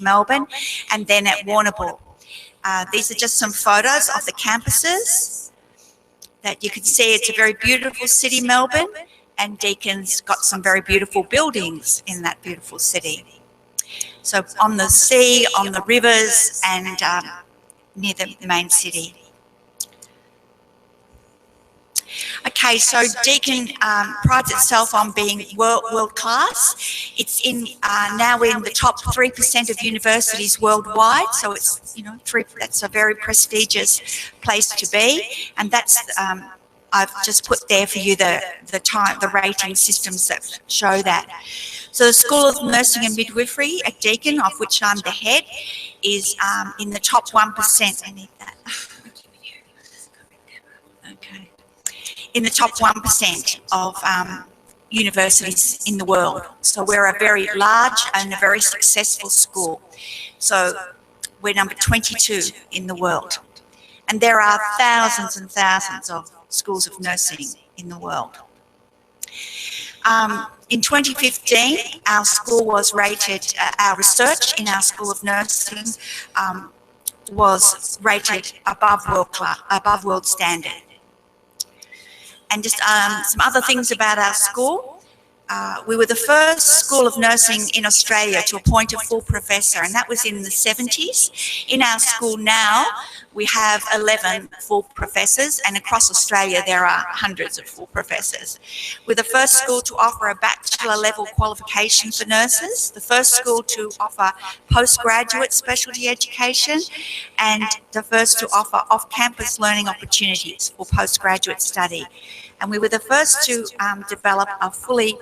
Melbourne, and then at Warrnambool. These are just some photos of the campuses that you can see. It's a very beautiful city, Melbourne, and Deakin's got some very beautiful buildings in that beautiful city. So on the sea, on the rivers, and near the main city. Okay, so Deakin prides itself on being world class. It's in now in the top 3% of universities worldwide. So it's that's a very prestigious place to be, and that's I've just put there for you the rating systems that show that. So the School of Nursing and Midwifery at Deakin, of which I'm the head, is in the top 1%. I need that. Okay. In the top 1% of universities in the world. So we're a very large and a very successful school. So we're number 22 in the world. And there are thousands and thousands of schools of nursing in the world. In 2015, our school was rated, our research in our School of Nursing was rated above world standard. And just some other things about our school. We were the first school of nursing in Australia to appoint a full professor, and that was in the 70s. In our school now, we have 11 full professors, and across Australia there are hundreds of full professors. We're the first school to offer a bachelor level qualification for nurses, the first school to offer postgraduate specialty education, and the first to offer off-campus learning opportunities for postgraduate study. And we were the first to develop a fully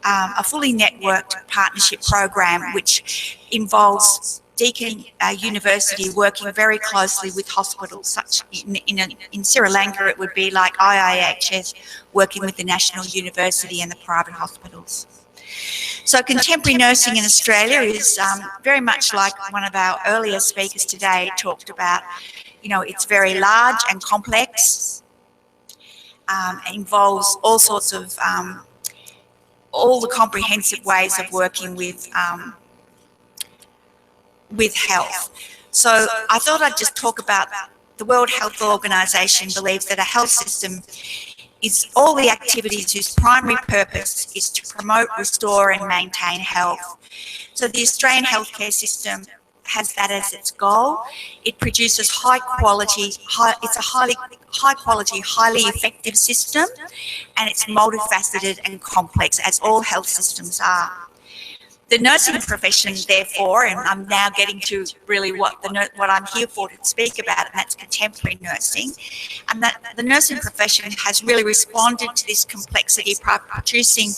networked partnership program, which involves Deakin University working very closely with hospitals, such in Sri Lanka it would be like IIHS working with the National University and the private hospitals. So contemporary nursing in Australia is very much like one of our earlier speakers today talked about. It's very large and complex. Involves all sorts of all the comprehensive ways of working with health. So I thought I'd just talk about the World Health Organization believes that a health system is all the activities whose primary purpose is to promote, restore and maintain health. So the Australian healthcare system has that as its goal. It produces it's a high quality, highly effective system, and it's multifaceted and complex, as all health systems are. The nursing profession, therefore, and I'm now getting to really what I'm here for to speak about, and that's contemporary nursing, and that the nursing profession has really responded to this complexity by producing,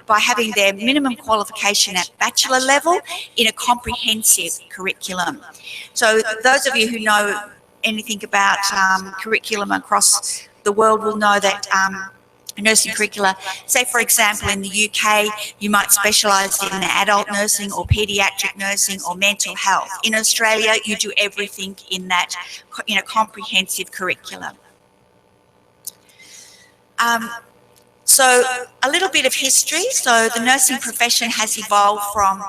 by having their minimum qualification at bachelor level in a comprehensive curriculum. So those of you who know anything about curriculum across the world will know that nursing curricula, say for example in the UK you might specialise in adult nursing or paediatric nursing or mental health. In Australia you do everything in a comprehensive curriculum. So a little bit of history. So the nursing profession has evolved from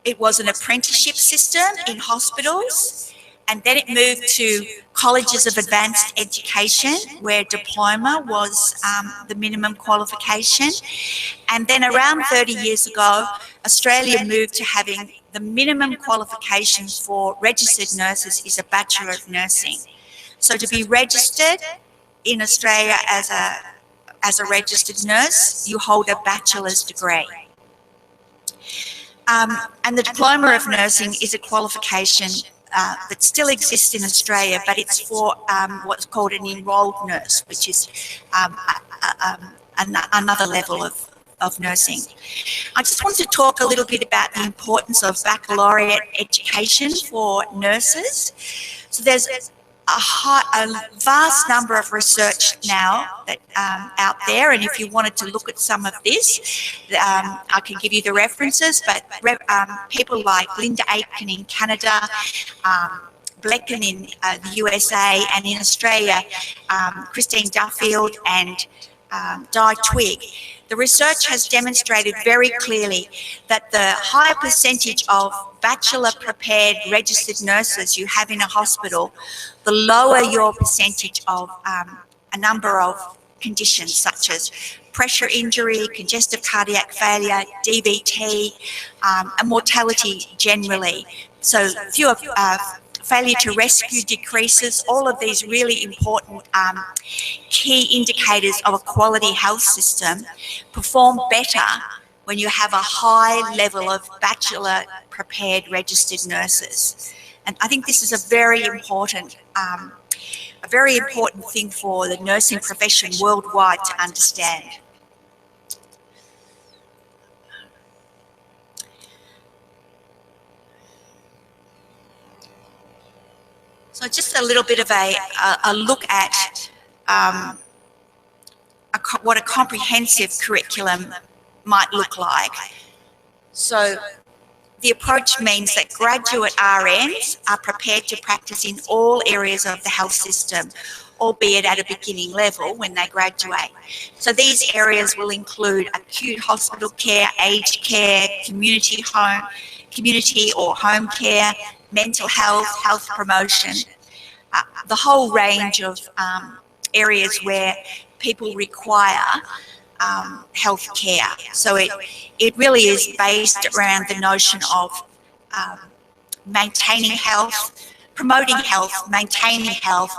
it was an apprenticeship system in hospitals, and then it moved to colleges of advanced education where diploma was the minimum qualification. And then around 30 years ago, Australia moved to having the minimum qualification for registered nurses is a Bachelor of Nursing. So to be registered in Australia as a registered nurse, you hold a bachelor's degree. And the Diploma of Nursing is a qualification that still exists in Australia, but it's for what's called an enrolled nurse, which is another level of nursing. I just want to talk a little bit about the importance of baccalaureate education for nurses. So there's a vast number of research now that out there, and if you wanted to look at some of this, I can give you the references, but people like Linda Aitken in Canada, Blecken in the USA, and in Australia, Christine Duffield and Di Twigg. the research has demonstrated very clearly that the higher percentage of bachelor-prepared registered nurses you have in a hospital, the lower your percentage of a number of conditions such as pressure injury, congestive cardiac failure, DVT, and mortality generally. So fewer failure to rescue decreases. All of these really important key indicators of a quality health system perform better when you have a high level of bachelor prepared registered nurses. And I think this is a very important thing for the nursing profession worldwide to understand. So just a little bit of a look at what a comprehensive curriculum might look like. So the approach means that graduate RNs are prepared to practice in all areas of the health system, albeit at a beginning level when they graduate. So these areas will include acute hospital care, aged care, community or home care, mental health, health promotion, the whole range of areas where people require health care. So it really is based around the notion of maintaining health, promoting health, maintaining health,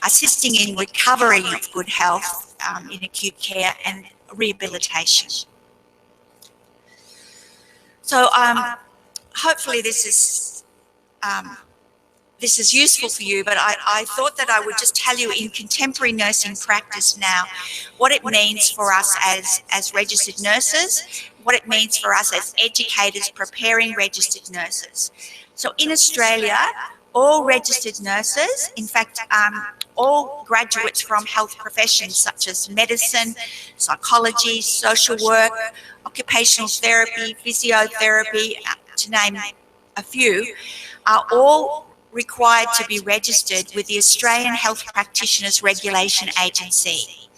assisting in recovery of good health in acute care, and rehabilitation. So hopefully this is useful for you, but I thought that I would just tell you in contemporary nursing practice now what it means for us as registered nurses, what it means for us as educators preparing registered nurses. So in Australia, all registered nurses, in fact, all graduates from health professions such as medicine, psychology, social work, occupational therapy, physiotherapy, to name a few, are all required to be registered with the Australian Health Practitioners Regulation Agency.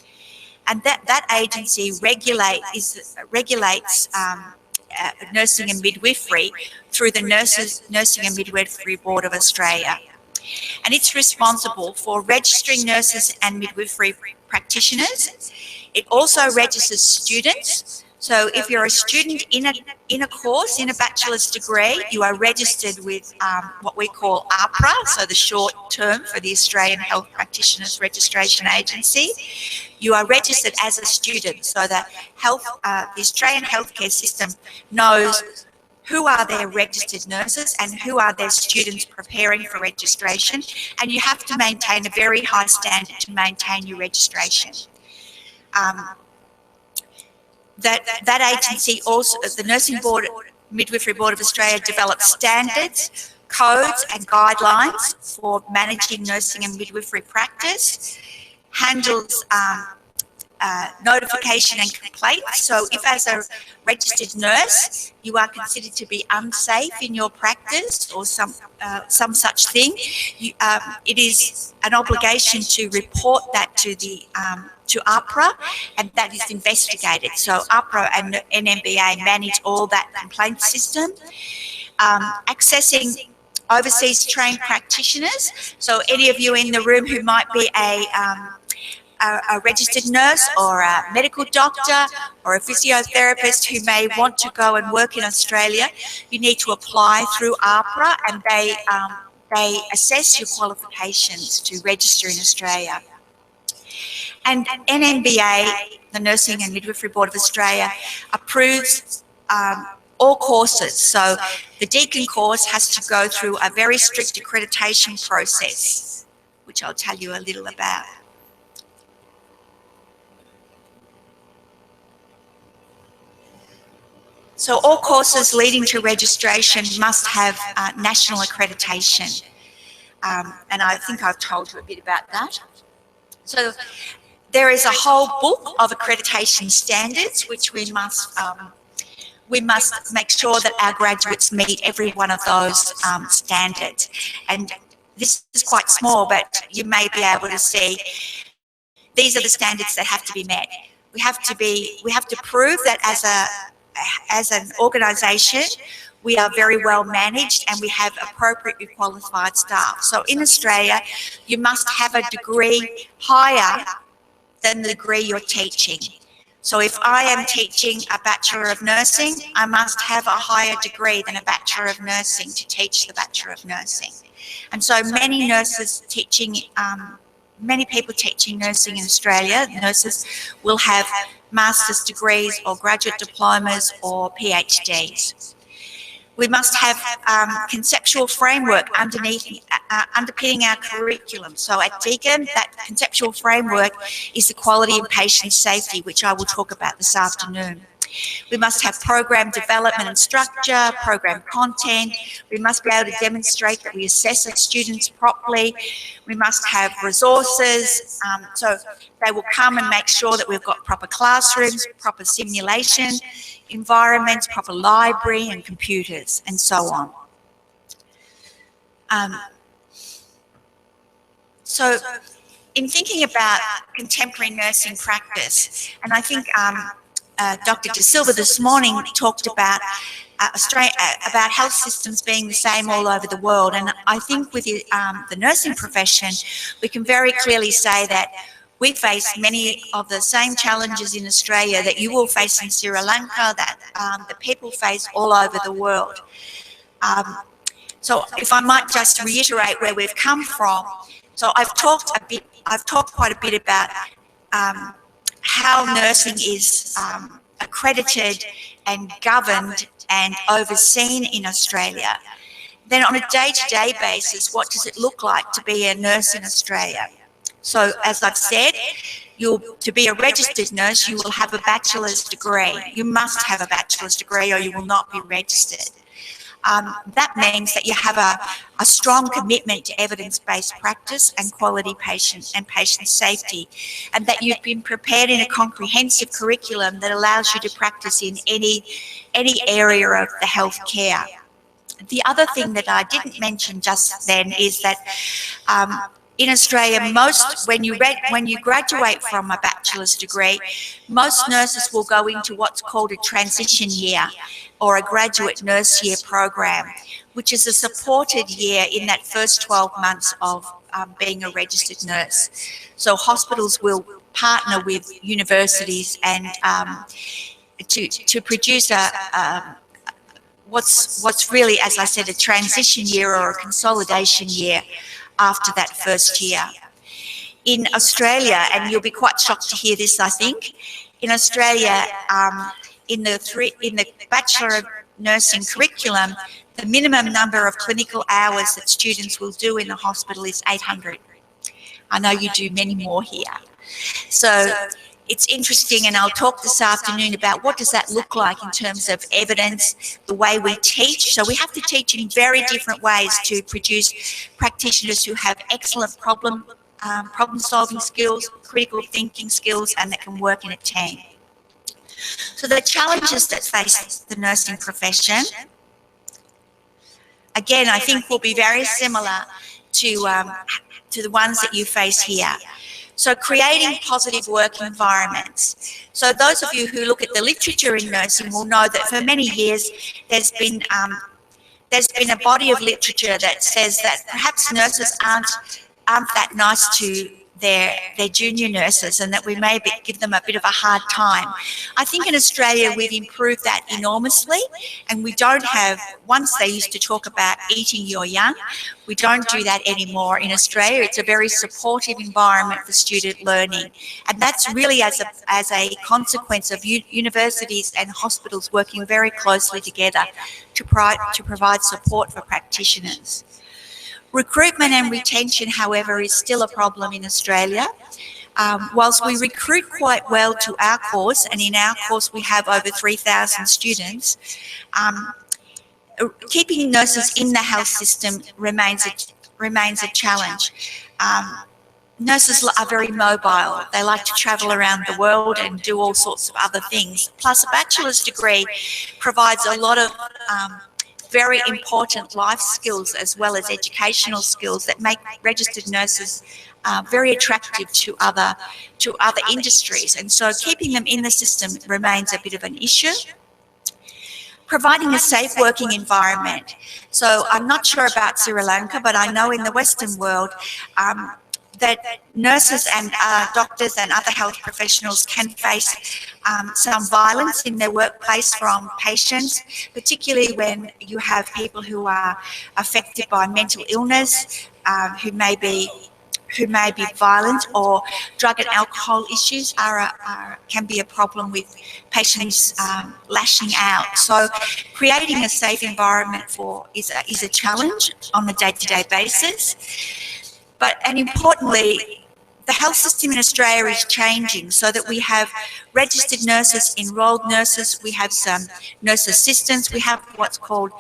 And that agency regulates nursing and midwifery through the Nursing and Midwifery Board of Australia. And it's responsible for registering nurses and midwifery practitioners. It also registers students. So if you're a student in a course, in a bachelor's degree, you are registered with what we call AHPRA, so the short term for the Australian Health Practitioners Registration Agency. You are registered as a student, so that the Australian healthcare system knows who are their registered nurses and who are their students preparing for registration, and you have to maintain a very high standard to maintain your registration. That agency also, the Nursing Board, Midwifery Board of Australia, develops standards, codes and guidelines for managing nursing and midwifery practice, handles notification and complaints. So if as a registered nurse you are considered to be unsafe in your practice or some such thing, it is an obligation to report that to AHPRA, and that is investigated. So AHPRA and NMBA manage all that complaint system. Accessing overseas trained practitioners. So any of you in the room who might be a registered nurse or a medical doctor or a physiotherapist who may want to go and work in Australia, you need to apply through AHPRA, and they assess your qualifications to register in Australia. And NMBA, the Nursing and Midwifery Board of Australia, approves all courses. So the Deakin course has to go through a very strict accreditation process, which I'll tell you a little about. So all courses leading to registration must have national accreditation. And I think I've told you a bit about that. So there is a whole book of accreditation standards which we must make sure that our graduates meet every one of those standards. And this is quite small, but you may be able to see these are the standards that have to be met. we have to prove that as an organisation, we are very well managed and we have appropriately qualified staff. So in Australia, you must have a degree higher than the degree you're teaching. So if I am teaching a Bachelor of Nursing, I must have a higher degree than a Bachelor of Nursing to teach the Bachelor of Nursing. And so many nurses teaching, many people teaching nursing in Australia, nurses, will have master's degrees or graduate diplomas or PhDs. We must have conceptual framework underpinning our curriculum. So at Deakin, that conceptual framework is the quality and patient safety, which I will talk about this afternoon. We must have program development and structure, program content. We must be able to demonstrate that we assess our students properly. We must have resources, so they will come and make sure that we've got proper classrooms, proper simulation environments, proper library and computers, and so on. So in thinking about contemporary nursing practice, and I think Dr. De Silva this morning talked about about health systems being the same all over the world, and I think with the nursing profession, we can very clearly say that we face many of the same challenges in Australia that you will face in Sri Lanka, that the people face all over the world. So if I might just reiterate where we've come from, so I've talked quite a bit about how nursing is accredited and governed and overseen in Australia. Then on a day-to-day basis, what does it look like to be a nurse in Australia? So as I've said, to be a registered nurse, you will have a bachelor's degree. You must have a bachelor's degree or you will not be registered. That means that you have a strong commitment to evidence-based practice and quality patient safety, and that you've been prepared in a comprehensive curriculum that allows you to practice in any area of the healthcare. The other thing that I didn't mention just then is that in Australia, when you graduate from a bachelor's degree, most nurses will go into what's called a transition year or a graduate nurse year program, which is a supported year in that first 12 months of being a registered nurse. So hospitals will partner with universities and to produce what's really, as I said, a transition year or a consolidation year after that first year. In Australia, and you'll be quite shocked to hear this, I think, in Australia, in the Bachelor of Nursing curriculum, the minimum number of clinical hours that students will do in the hospital is 800. I know you do many more here. So it's interesting, and I'll talk this afternoon about what does that look like in terms of evidence, the way we teach. So we have to teach in very different ways to produce practitioners who have excellent problem-solving skills, critical thinking skills, and that can work in a team. So the challenges that face the nursing profession, again, I think will be very similar to the ones that you face here. So creating positive work environments. So those of you who look at the literature in nursing will know that for many years there's been a body of literature that says that perhaps nurses aren't that nice to their junior nurses, and that we may give them a bit of a hard time. I think in Australia we've improved that enormously, and we don't have, once they used to talk about eating your young, we don't do that anymore in Australia. It's a very supportive environment for student learning, and that's really as a consequence of universities and hospitals working very closely together to provide support for practitioners. Recruitment and retention, however, is still a problem in Australia. Whilst we recruit quite well to our course, and in our course we have over 3,000 students, keeping nurses in the health system remains a challenge. Nurses are very mobile. They like to travel around the world and do all sorts of other things. Plus, a bachelor's degree provides a lot of very important life skills as well as educational skills that make registered nurses very attractive to other industries, and so keeping them in the system remains a bit of an issue. Providing a safe working environment. So I'm not sure about Sri Lanka, but I know in the Western world that nurses and doctors and other health professionals can face some violence in their workplace from patients, particularly when you have people who are affected by mental illness, who may be violent, or drug and alcohol issues can be a problem with patients lashing out. So creating a safe environment is a challenge on a day-to-day basis. And importantly, the health system in Australia is changing so that we have registered nurses, enrolled nurses, we have some nurse assistants, we have what's called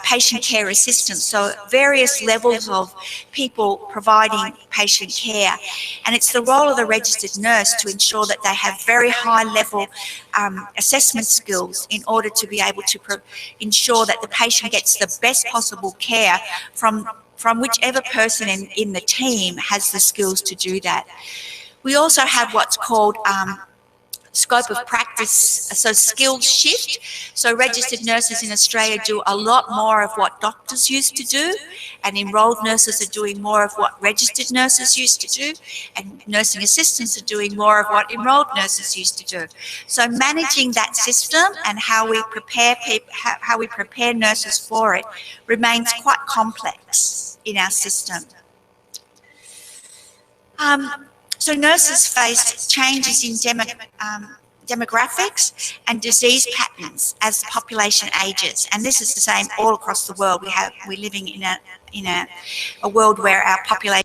patient care assistants, so various levels of people providing patient care. And it's the role of the registered nurse to ensure that they have very high level assessment skills in order to be able to ensure that the patient gets the best possible care from whichever person in the team has the skills to do that. We also have what's called scope of practice, so skills shift. So registered nurses in Australia do a lot more of what doctors used to do, and enrolled nurses are doing more of what registered nurses used to do, and nursing assistants are doing more of what enrolled nurses used to do. So managing that system and how we prepare nurses for it remains quite complex in our system. So nurses face changes in demographics and disease patterns as the population ages, and this is the same all across the world. We're living in a world where our population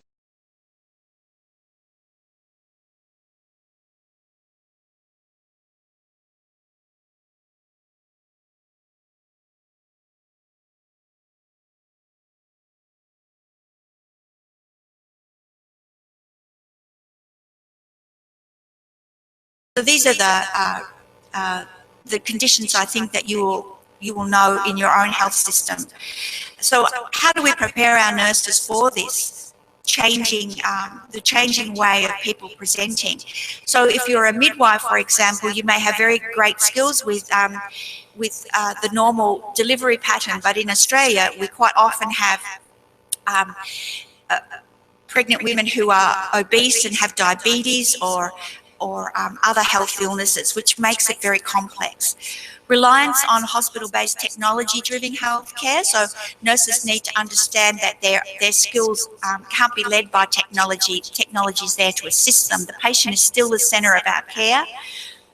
So these are the conditions I think that you will know in your own health system. So how do we prepare our nurses for this the changing way of people presenting? So if you're a midwife, for example, you may have very great skills with the normal delivery pattern, but in Australia we quite often have pregnant women who are obese and have diabetes or other health illnesses, which makes it very complex. Reliance on hospital-based technology-driven healthcare, so nurses need to understand that their skills can't be led by technology. Technology is there to assist them. The patient is still the centre of our care.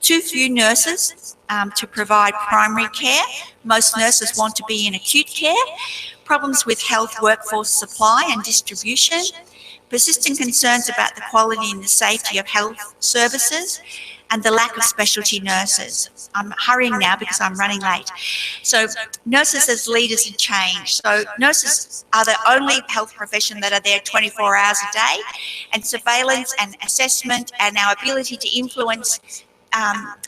Too few nurses to provide primary care. Most nurses want to be in acute care. Problems with health workforce supply and distribution. Persistent concerns about the quality and the safety of health services, and the lack of specialty nurses. I'm hurrying now because I'm running late. So nurses as leaders in change. So nurses are the only health profession that are there 24 hours a day, and surveillance and assessment and our ability to influence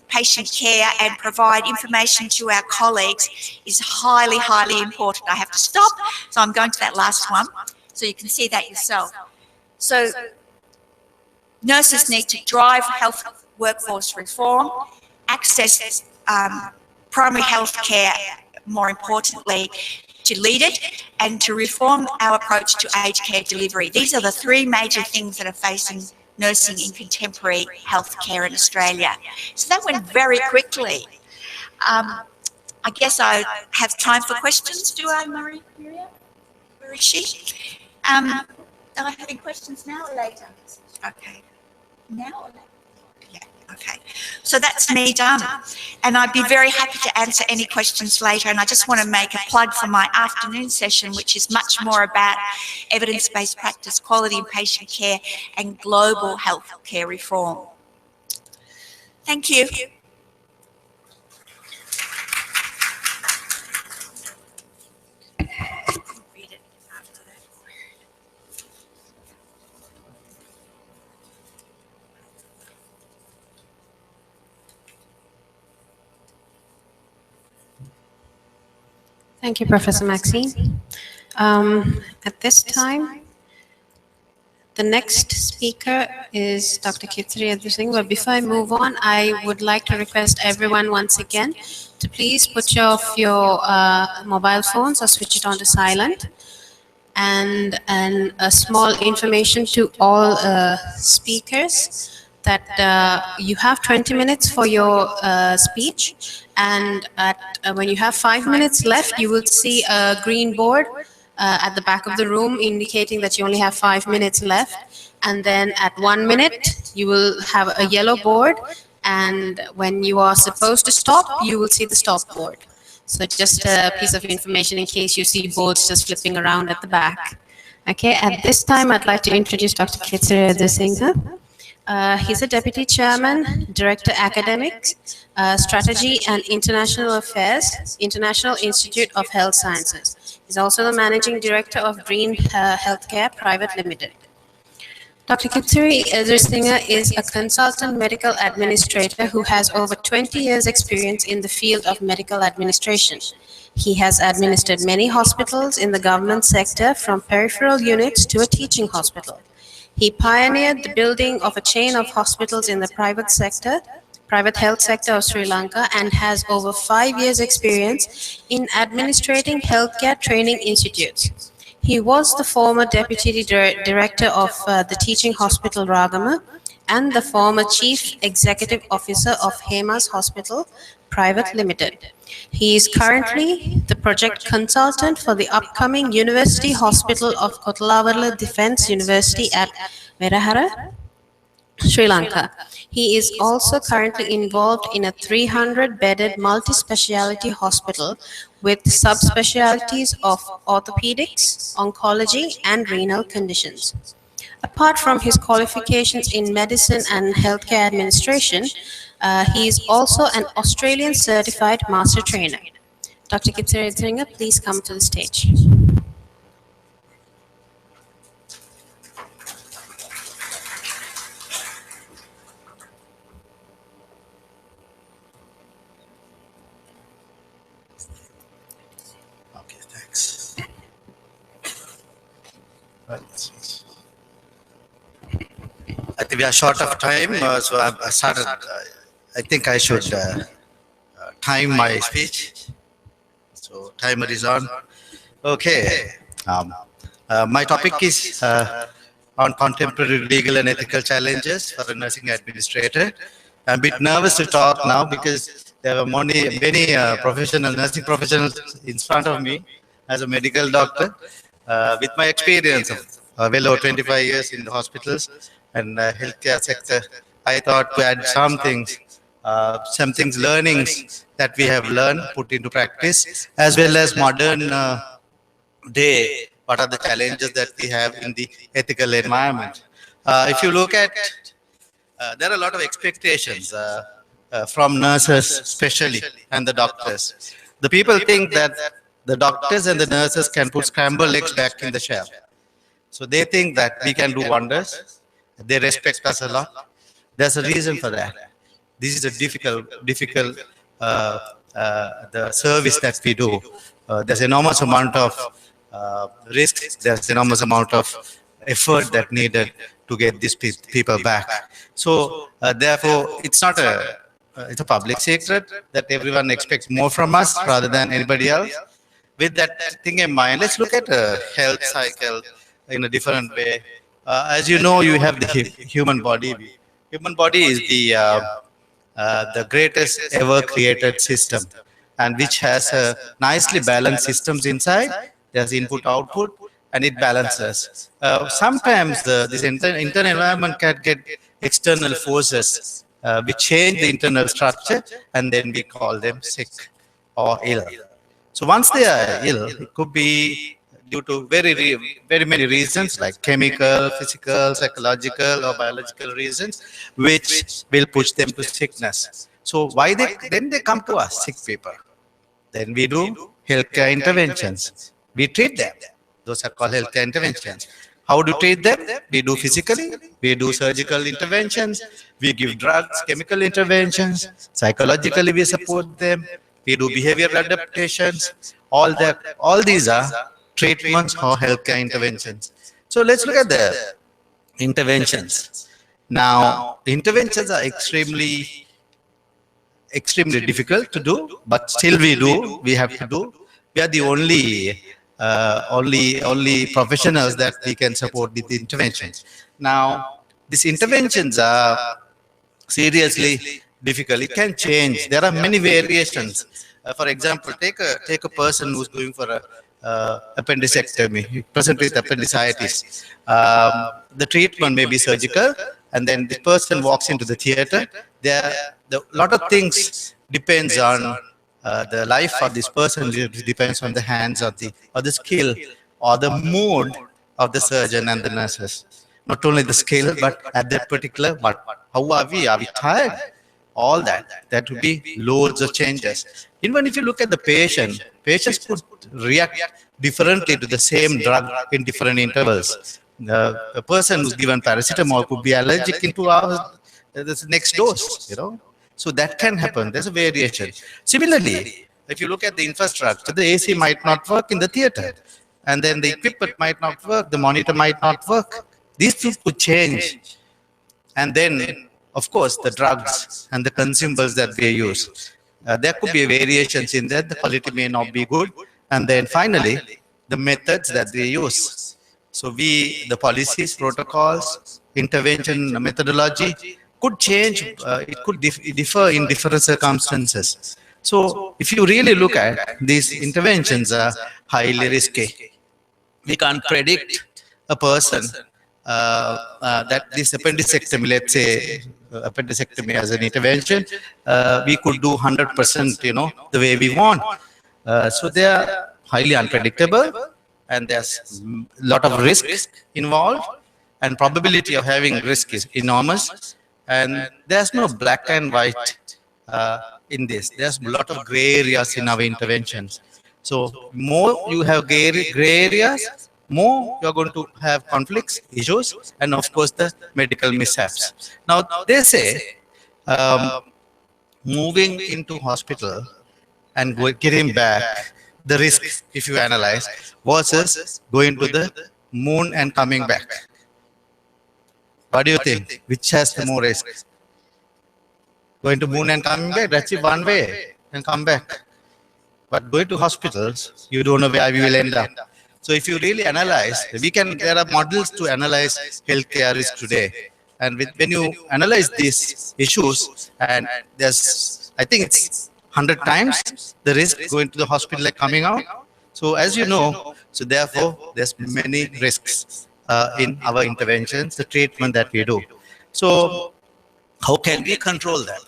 patient care and provide information to our colleagues is highly, highly important. I have to stop, so I'm going to that last one, so you can see that yourself. So nurses need to drive health workforce reform, access primary health care, more importantly, to lead it, and to reform our approach to aged care delivery. These are the three major things that are facing nursing in contemporary healthcare in Australia. So that went very quickly. I guess I have time for questions. Do I, Maria? Where is she? Are I having questions now or later? Okay. Now or later? Yeah, okay. So that's me done. And I'd be very happy to answer any questions later. And I just want to make a plug for my afternoon session, which is much more about evidence-based practice, quality and patient care, and global health care reform. Thank you. Thank you, Professor Maxine. At this time, The next speaker is Dr. Kitri Singh. But before I move on, I would like to request everyone once again to please put off your mobile phones or switch it on to silent. And a small information to all speakers that you have 20 minutes for your speech, and when you have 5 minutes left, you will see a green board at the back of the room indicating that you only have 5 minutes left, and then at 1 minute you will have a yellow board, and when you are supposed to stop, you will see the stop board. So just a piece of information in case you see boards just flipping around at the back. Okay, at this time, I'd like to introduce Dr. Kitri Singh. He's a Deputy Chairman, Director Academics, Strategy and International Affairs, International Institute of Health Sciences. He's also the Managing Director of Green Healthcare Private Limited. Dr. Kitri Singh is a consultant medical administrator who has over 20 years experience in the field of medical administration. He has administered many hospitals in the government sector, from peripheral units to a teaching hospital. He pioneered the building of a chain of hospitals in the private health sector of Sri Lanka, and has over 5 years experience in administrating healthcare training institutes. He was the former Deputy Director of the Teaching Hospital Ragama and the former Chief Executive Officer of Hemas Hospital Private Limited. He is currently the project consultant for the upcoming University Hospital of Kotalawarla Defence University at Verahara, Sri Lanka. He is also currently involved in a 300-bedded multi-speciality hospital with subspecialties of orthopedics, oncology, and renal conditions. Apart from his qualifications in medicine and healthcare administration, he is also an Australian certified master trainer. Dr. Kitri Singh, please come to the stage. Okay, thanks. Right. I think we are short of time, so I started. I think I should time my speech. So timer is on. Okay. My topic is on contemporary legal and ethical challenges for a nursing administrator. I'm a bit nervous to talk now because there are many professional nursing professionals in front of me as a medical doctor. With my experience of well over 25 years in the hospitals and healthcare sector, I thought to add some things, learnings that we have learned, put into practice, as well as modern day, what are the challenges that we have in the ethical environment. If you look at, there are a lot of expectations from nurses especially, and the doctors. The people think that the doctors and the nurses can put scrambled eggs back in the shell. So they think that we can do wonders. They respect us a lot. There's a reason for that. This is a difficult the service that we do. There's enormous amount of risk. There's enormous amount of effort that needed to get these people back. So therefore, it's not it's a public secret that everyone expects more from us rather than anybody else. With that thing in mind, let's look at a health cycle in a different way. As you know, you have the human body. Human body is the greatest ever created system, and which has nicely balanced systems inside. There's input, output, and it balances. Sometimes this internal environment can get external forces which change the internal structure, and then we call them sick or ill. So once they are ill, it could be due to very many reasons, like chemical, physical, psychological, or biological reasons, which will push them to sickness. So then they come to us, sick people. Then we do healthcare interventions. We treat them. Those are called healthcare interventions. How do we treat them? We do physically, we do surgical interventions, we give drugs, chemical interventions, psychologically we support them, we do behavioral adaptations. All these are treatments or healthcare interventions. So let's look at interventions. Now, interventions are extremely difficult to do, but still we do. We have to do. We are the only professionals that we can support with interventions. Now, these interventions are seriously difficult. It can change. There are many variations. For example, take a person who's going for a appendicectomy, present with appendicitis. The treatment may be surgical, and then the person walks into the theater. There, the lot of things depends on the life of this person. It depends on the hands or the skill or the mood of the surgeon and the nurses. Not only the skill, but at that particular, but how are we? Are we tired? All that would be loads of changes. Even if you look at the patient, patients could react differently to the same drug in different intervals. A person who's given paracetamol could be allergic in 2 hours, this next dose, So that can happen. There's a variation. Similarly, if you look at the infrastructure, the AC might not work in the theater, and then the equipment might not work, the monitor might not work. These things could change. And then, of course, the drugs and the consumables that they use. There could be variations in that. The quality may not be good. And then finally, the methods that they use. So the policies, protocols, intervention methodology could change. It could differ in different circumstances. So if you really look at these interventions are highly risky. We can't predict a person that this appendicectomy, let's say appendicectomy as an intervention, we could do 100%, the way we want. So they are highly unpredictable, and there's a lot of risk involved, and probability of having risk is enormous. And there's no black and white in this. There's a lot of gray areas in our interventions. So more you have gray areas, more you're going to have conflicts, issues, and of course the medical mishaps. Now they say moving into hospital and getting back, the risk, if you analyze, versus going to the moon and coming back. What do you think? Which has the more risk? Going to moon and coming back, that's it, one way, and come back. But going to hospitals, you don't know where we will end up. So if you really analyze, there are models to analyze healthcare risk today. And when you analyze these issues, and there's, I think it's 100 times the risk going to the hospital like coming out. So as you know, so therefore there's many risks in our interventions, the treatment that we do. So how can we control that?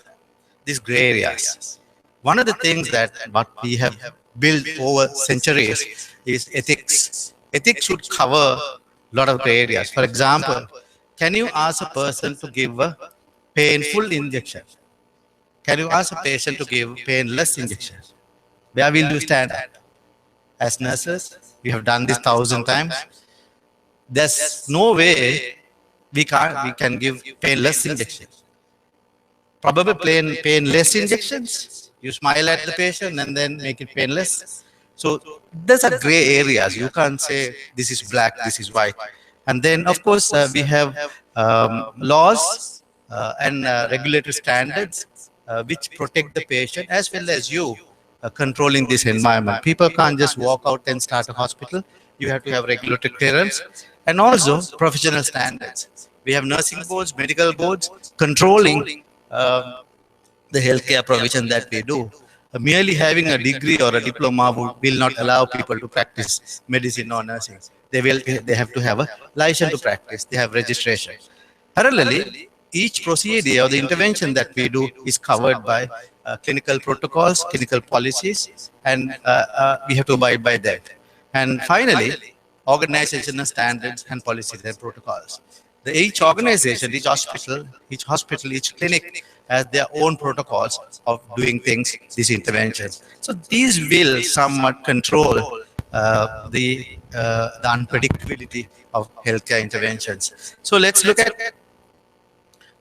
These gray areas. One of the things that what we have built over centuries is ethics. Ethics should cover a lot of gray areas. For example, can you ask a person to give a painful injection? Can you ask a patient to give painless injection? Where will you stand at? As nurses, we have done this 1,000 times. There's no way we can give painless injections. Probably painless injections. You smile at the patient and then make it painless. So those are gray areas. You can't say this is black, this is white. And then, of course, we have laws and regulatory standards which protect the patient as well as you controlling this environment. People can't just walk out and start a hospital. You have to have regulatory clearance and also professional standards. We have nursing boards, medical boards controlling the healthcare provision that we do. Merely having a degree or a diploma will not allow people to practice medicine or nursing. They have to have a license to practice. They have registration. Parallelly, each procedure or the intervention that we do is covered by clinical protocols, clinical policies, and we have to abide by that. And finally, organizational standards and policies and protocols. Each organization, each hospital, each clinic has their own protocols of doing things, these interventions. So these will somewhat control the unpredictability of healthcare interventions. So let's look at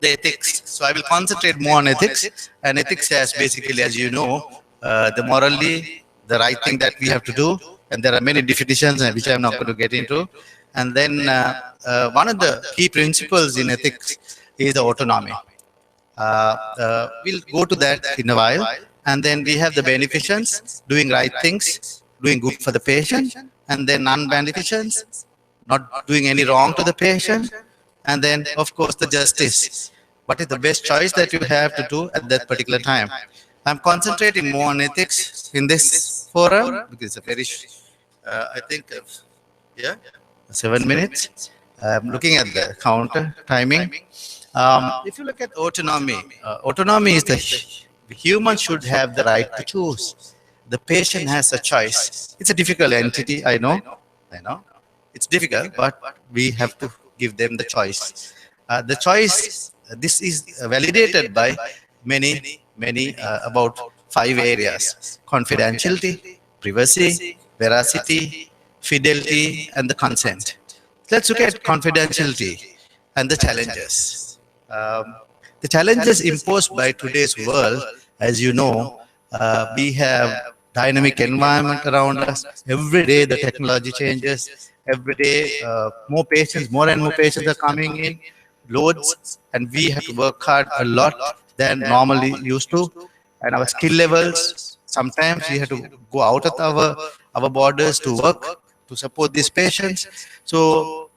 the ethics. So I will concentrate more on ethics. And ethics has basically, as you know, the morally, the right thing that we have to do. And there are many definitions which I'm not going to get into. And then one of the key principles in ethics is the autonomy. We'll go to that in a while. And then we have the beneficence, doing right things, doing good for the patient, and then non-beneficence, not doing any wrong to the patient, and then, of course, the justice. What is the best choice that you have to do at that particular time? I'm concentrating more on ethics in this forum because it's a very, I think, yeah, 7 minutes. I'm looking at the counter timing. If you look at autonomy, autonomy is the human should have the right to choose. The patient has a choice. It's a difficult entity, I know. It's difficult, but we have to give them the choice. The choice, this is validated by many, about 5 areas: confidentiality, privacy, veracity, fidelity, and the consent. Let's look at confidentiality and the challenges. The challenges imposed by today's world, as you know, we have dynamic environment around us. Every day the technology changes. Every day more and more patients are coming in, loads, and we have to work hard a lot than normally used to. And our skill levels, sometimes we have to go out of our borders to work to support these patients. So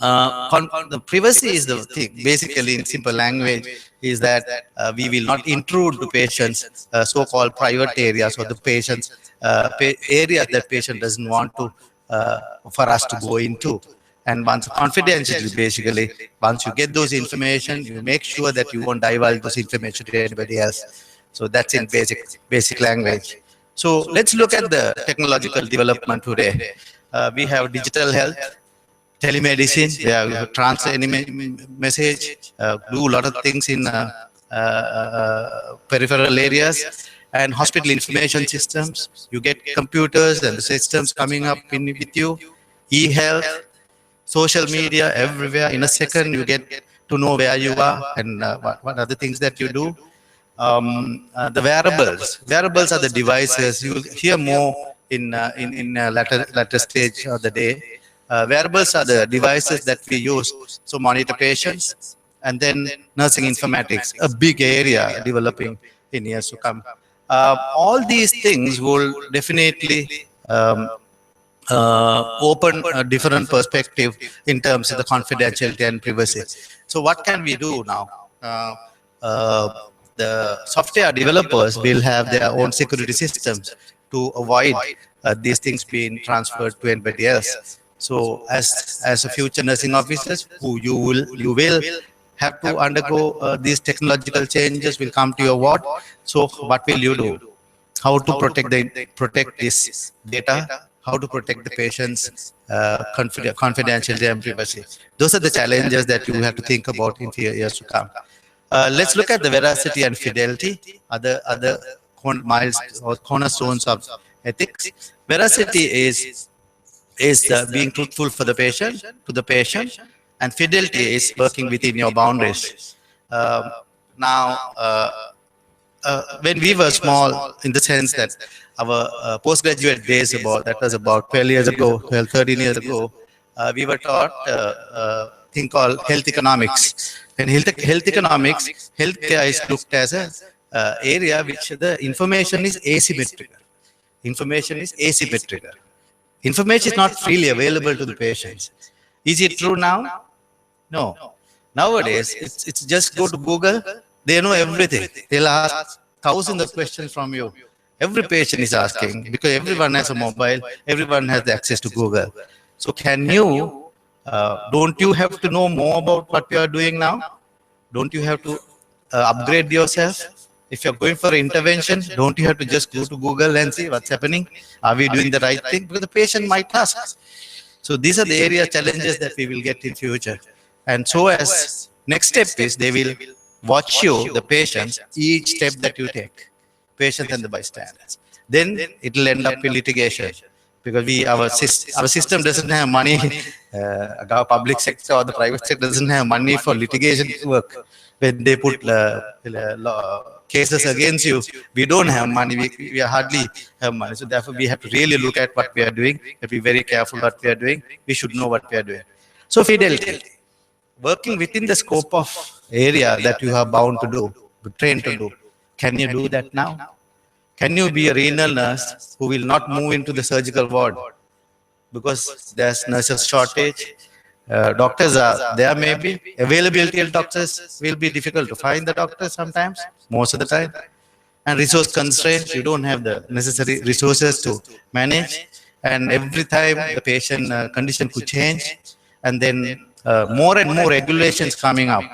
the privacy is the thing. Basically, in simple language, is that we will not intrude to patients' so-called private areas or the patients' areas that patient doesn't want to for us to go into. And once confidentially, basically, once you get those information, you make sure that you won't divulge those information to anybody else. So that's in basic language. So let's look at the technological development today. We have digital health, telemedicine, yeah, transfer any message, do a lot of things in peripheral areas, and hospital information systems. You get computers and the systems coming up with you, e-health, social media everywhere. In a second, you get to know where you are and what are the things that you do. The wearables. Wearables are the devices. You will hear more in latter stage of the day. Wearables are the devices that we use to monitor patients, and then nursing informatics, a big area developing in years to come. All these things will definitely open a different perspective in terms of the confidentiality and privacy. So what can we do now? The software developers will have their own security systems to avoid these things being transferred to anybody else. So as a future nursing officers, you will have to undergo these technological changes will come to your ward. So what will you do? How to protect this data? How to protect the patient's confidentiality and privacy? Those are the challenges that you have to think about in years to come. Let's look at the veracity and fidelity, other miles or cornerstones of ethics. Veracity is being truthful for the patient, to the patient, and fidelity is working within your boundaries. When we were small, in the sense that our postgraduate days, that was about 13 years ago, we were taught a thing called health economics. In health economics, healthcare is looked as an area which the information is asymmetrical. Information is asymmetrical. Information is not freely available to the patients. Is it true now? No. Nowadays, it's just go to Google. They know everything. They'll ask thousands of questions from you. Every patient is asking because everyone has a mobile. Everyone has the access to Google. So don't you have to know more about what you are doing now? Don't you have to upgrade yourself? If you're going for intervention, don't you have to just go to Google and see what's happening? Are we doing the right thing? Because the patient might ask. So these are the area challenges that we will get in future. And so as next step is they will watch you, the patients, each step that you take, patients and the bystanders. Then it will end up in litigation because our system doesn't have money. Our public sector or the private sector doesn't have money for litigation work when they put cases against you. We don't have money. We hardly have money. So therefore, we have to really look at what we are doing. We have to be very careful what we are doing. We should know what we are doing. So fidelity, working within the scope of area that you are bound to do, trained to do. Can you do that now? Can you be a renal nurse who will not move into the surgical ward because there's nurses shortage? Doctors are there, maybe availability of doctors will be difficult to find the doctors sometimes, most of the time, and resource constraints. You don't have the necessary resources to manage, and every time the patient condition could change, and then more and more regulations coming up,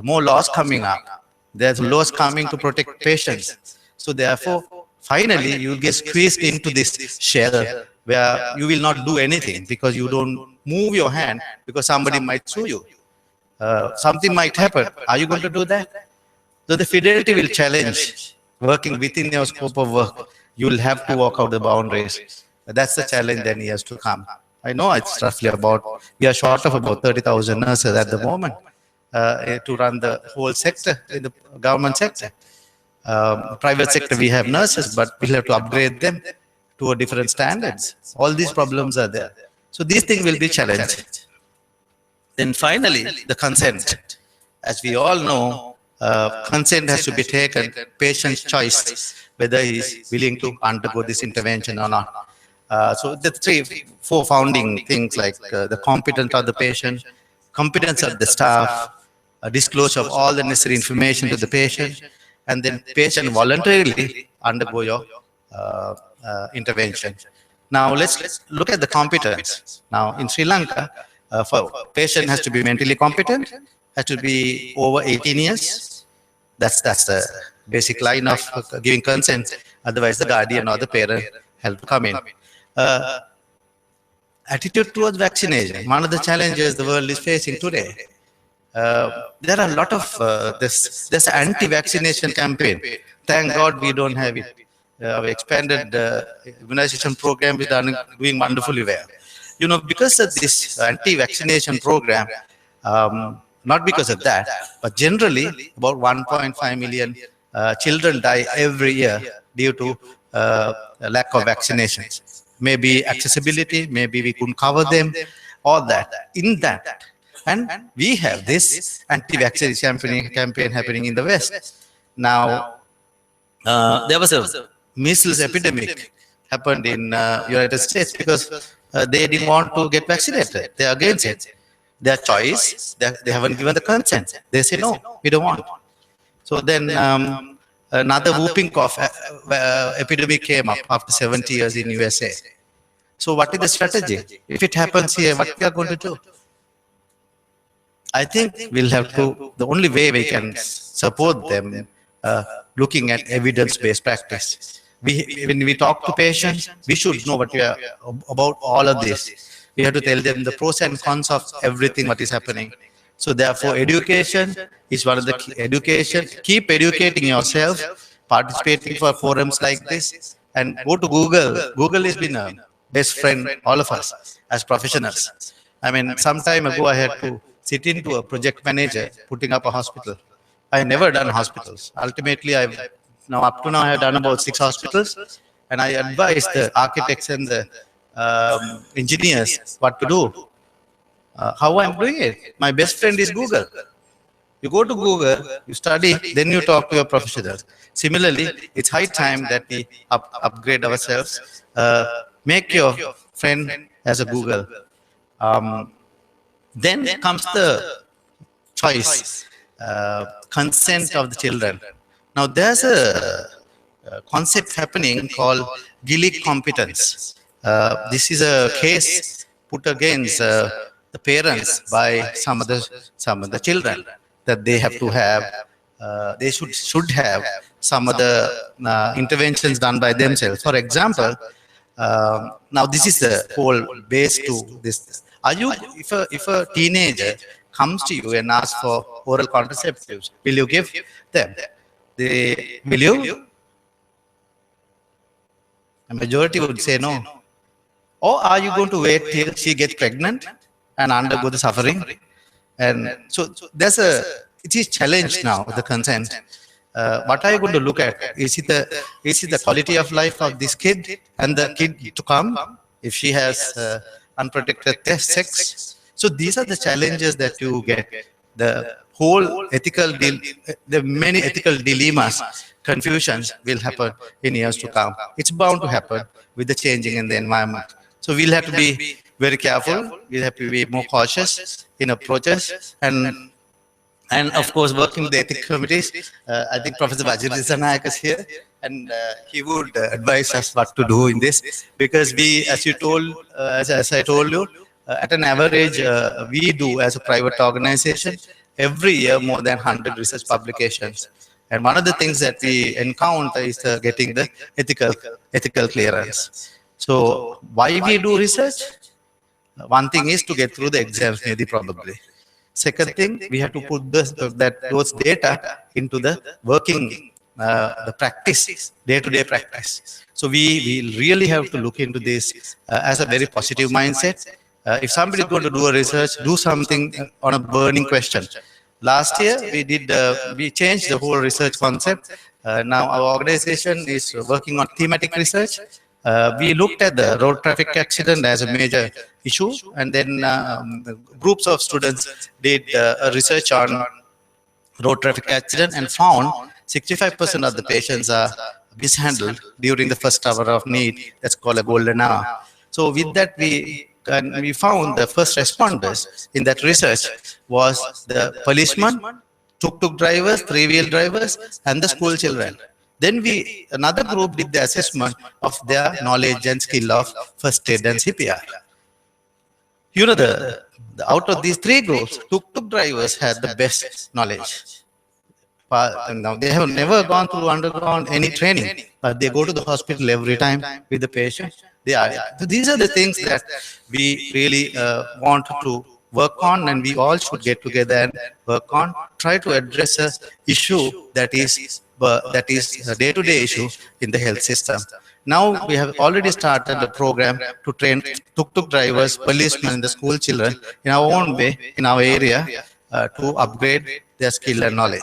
more laws coming up. There's laws coming to protect patients. So therefore, finally, you get squeezed into this shell where you will not do anything because you don't move your hand because somebody might sue you. Something might happen. Are you going to do that? So the fidelity will challenge working within your scope of work. You will have to walk out the boundaries. That's the challenge then years to come. I know it's roughly about, we are short of about 30,000 nurses at the moment to run the whole sector in the government sector. Private sector, we have nurses, but we'll have to upgrade them to a different standards. All these problems are there. So these things will be challenged. Then finally, the consent. As we all know, consent has to be taken, patient's choice, whether he is willing to undergo this intervention or not. So the four founding things like the competence of the patient, competence of the staff, disclosure of all the necessary information to the patient, and then patient voluntarily undergo your intervention. Now let's look at the competence. Now in Sri Lanka, for patient has to be mentally competent, has to be over 18 years. That's the basic line of giving consent. Otherwise, the guardian or the parent have to come in. Attitude towards vaccination. One of the challenges the world is facing today. There are a lot of this anti-vaccination campaign. Thank God we don't have it. Our expanded immunization program is doing wonderfully well. You know, because of this anti-vaccination program, not because of that, but generally about 1.5 million children die every year due to lack of vaccinations. Maybe accessibility, maybe we couldn't cover them, all that. In that, and we have this anti-vaccination campaign happening in the West. Now, there was a measles epidemic happened in United States because they didn't want to get vaccinated. They are against it. Their choice, they haven't given the consent. They say, no, we don't want. So then another whooping cough epidemic came up after 70 years in USA. So what is the strategy? If it happens here, what we are going to do? I think we'll have to, the only way we can support them looking at evidence-based practice. When we talk to patients, we should know what we are about all of this. We have to tell them the pros and cons of everything what is happening. So therefore, education is one of the key. Education, keep educating yourself, participating for forums like this, and go to Google. Google has been a best friend, all of us, as professionals. I mean, some time ago, I had to sit into a project manager putting up a hospital. I had never done hospitals. Ultimately, up to now, I have done about 6 hospitals, and I advise the architects and the engineers what to do. How I'm doing it. My best friend is Google. You go to Google, you study, then you talk to your professionals. Similarly, it's high time that we upgrade ourselves. Make your friend as a Google. Then comes the choice, consent of the children. Now, there's a concept happening called Gillick competence. This is a case put against the parents by some of the children that they have to have, they should have some of the interventions done by themselves. For example, now this is the whole base to this. If a teenager comes to you and asks for oral contraceptives, will you give them? Will you? A majority would say no. Or are you going to wait till she gets pregnant and undergo the suffering? And so it is challenged now, the consent. what are you going to look at? Is it the quality of life of this kid and the kid to come if she has unprotected sex? So these are the challenges that you get. The whole the many ethical dilemmas, confusions will happen in years to come. It's bound to happen with the changing in the environment. So we'll have to be very careful. We'll have to be more cautious in approaches, and of course, working with the ethics committees. I think Professor Vajradisa Nayak is here, and he would advise us what to do in this, because we, as you told, as I told you, at an average, we do as a private organization every year more than 100 research publications. And one of the things that we encounter is getting the ethical clearance. So why we do research? One thing is to get through the exams, maybe probably. Second thing, we have to put those data into the working, the practice, day-to-day practice. So we really have to look into this as a very positive mindset. If somebody is going to do a research, do something on a burning question. Last year, we changed the whole research concept. Now our organization is working on thematic research. We looked at the road traffic accident as a major issue, and then groups of students did research on road traffic accident and found 65% of the patients are mishandled during the first hour of need. That's called a golden hour. So with that, we found the first responders in that research was the policemen, tuk-tuk drivers, three-wheel drivers, and the school children. Then another group did the assessment of their knowledge and skill of first aid and CPR. You know, out of these three groups, tuk-tuk drivers had the best knowledge. Now they have never undergone any training, but they go to the hospital every time with the patient. So these are the things that we really want to work on, and we all should get together and work on, try to address an issue that is a day-to-day issue in the health system. Now we have already started a program to train tuk-tuk drivers, policemen, and the school children in our own way, in our area, to upgrade their skill and knowledge.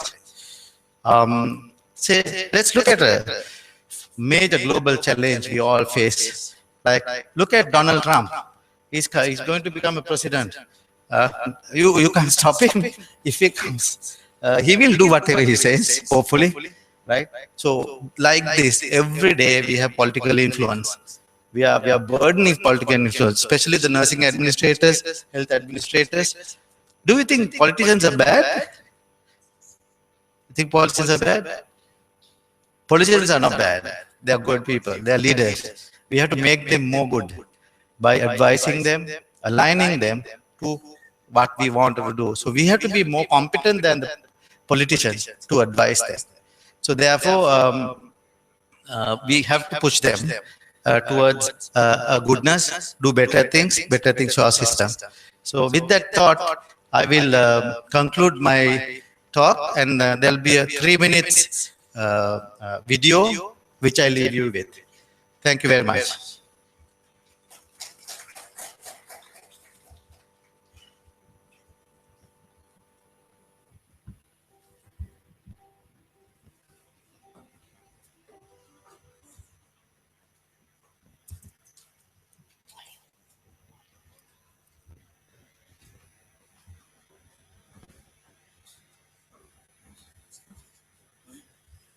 Let's look at a major global challenge we all face. Like, look at Donald Trump. He's going to become a president. You can't stop him if he comes. He will do whatever he says, hopefully, right? So, like this, every day we have political influence. We are burdening political influence, especially the nursing administrators, health administrators. Do you think politicians are bad? You think politicians are bad? Politicians are not bad. They are good people. They are leaders. We have to make them more good by advising them, aligning them to what we want to do. So we have to be more competent than the politicians to advise them. So therefore, we have to push them towards goodness, do better things for our system. So with that thought, I will conclude my talk, and there'll be a 3 minutes video which I leave you with. Thank you very much.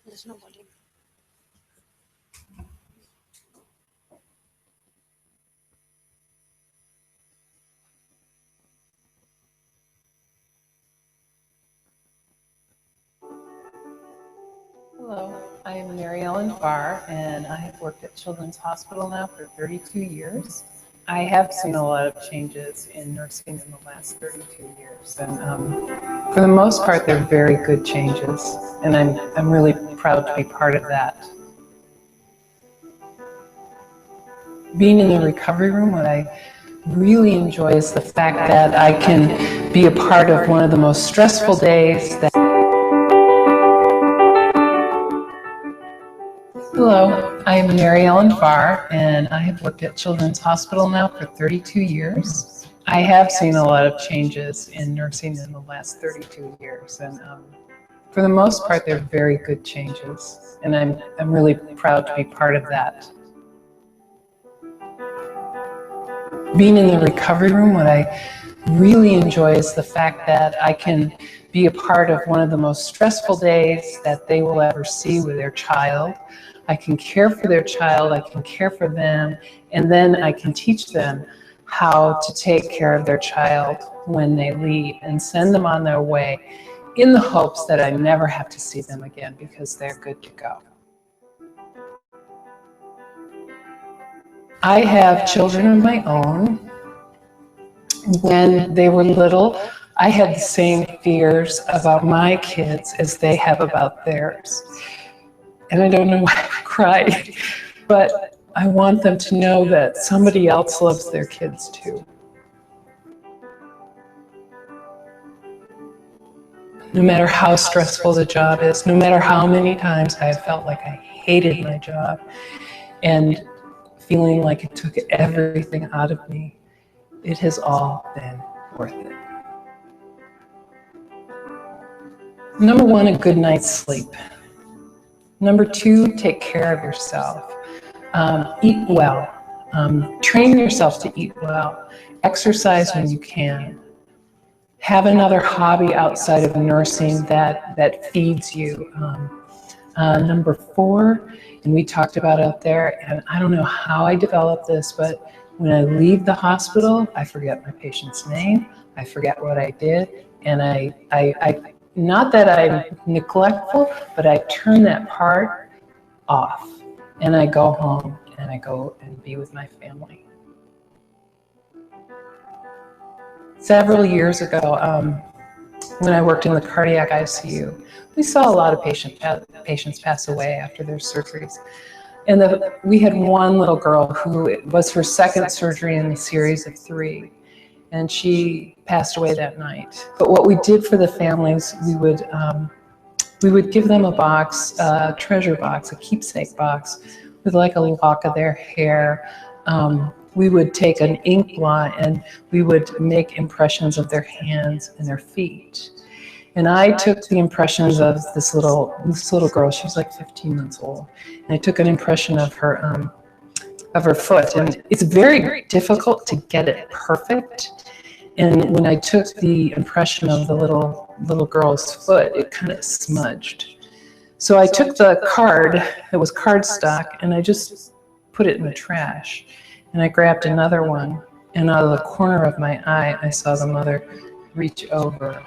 There's no volume. Hello, I am Mary Ellen Farr, and I have worked at Children's Hospital now for 32 years. I have seen a lot of changes in nursing in the last 32 years, and for the most part, they're very good changes, and I'm really proud to be part of that. Being in the recovery room, what I really enjoy is the fact that I can be a part of one of the most stressful days that. Hello, I am Mary Ellen Farr, and I have worked at Children's Hospital now for 32 years. I have seen a lot of changes in nursing in the last 32 years, and for the most part, they're very good changes, and I'm really proud to be part of that. Being in the recovery room, what I really enjoy is the fact that I can be a part of one of the most stressful days that they will ever see with their child. I can care for their child, I can care for them, and then I can teach them how to take care of their child when they leave and send them on their way in the hopes that I never have to see them again because they're good to go. I have children of my own. When they were little, I had the same fears about my kids as they have about theirs. And I don't know why I cried, but I want them to know that somebody else loves their kids too. No matter how stressful the job is, no matter how many times I have felt like I hated my job and feeling like it took everything out of me, it has all been worth it. Number one, a good night's sleep. Number two, take care of yourself. Eat well. Train yourself to eat well. Exercise when you can. Have another hobby outside of nursing that feeds you. Number four, and we talked about it up there, and I don't know how I developed this, but when I leave the hospital, I forget my patient's name, I forget what I did, and I not that I'm neglectful, but I turn that part off, and I go home, and I go and be with my family. Several years ago, when I worked in the cardiac ICU, we saw a lot of patients pass away after their surgeries. And we had one little girl who it was her second surgery in a series of 3. And she passed away that night. But what we did for the families, we would give them a box, a treasure box, a keepsake box, with like a lock of their hair. We would take an ink blot and we would make impressions of their hands and their feet. And I took the impressions of this little girl. She was like 15 months old. And I took an impression of her foot. And it's very difficult to get it perfect. And when I took the impression of the little girl's foot, it kind of smudged. So I took the card, it was cardstock, and I just put it in the trash. And I grabbed another one, and out of the corner of my eye, I saw the mother reach over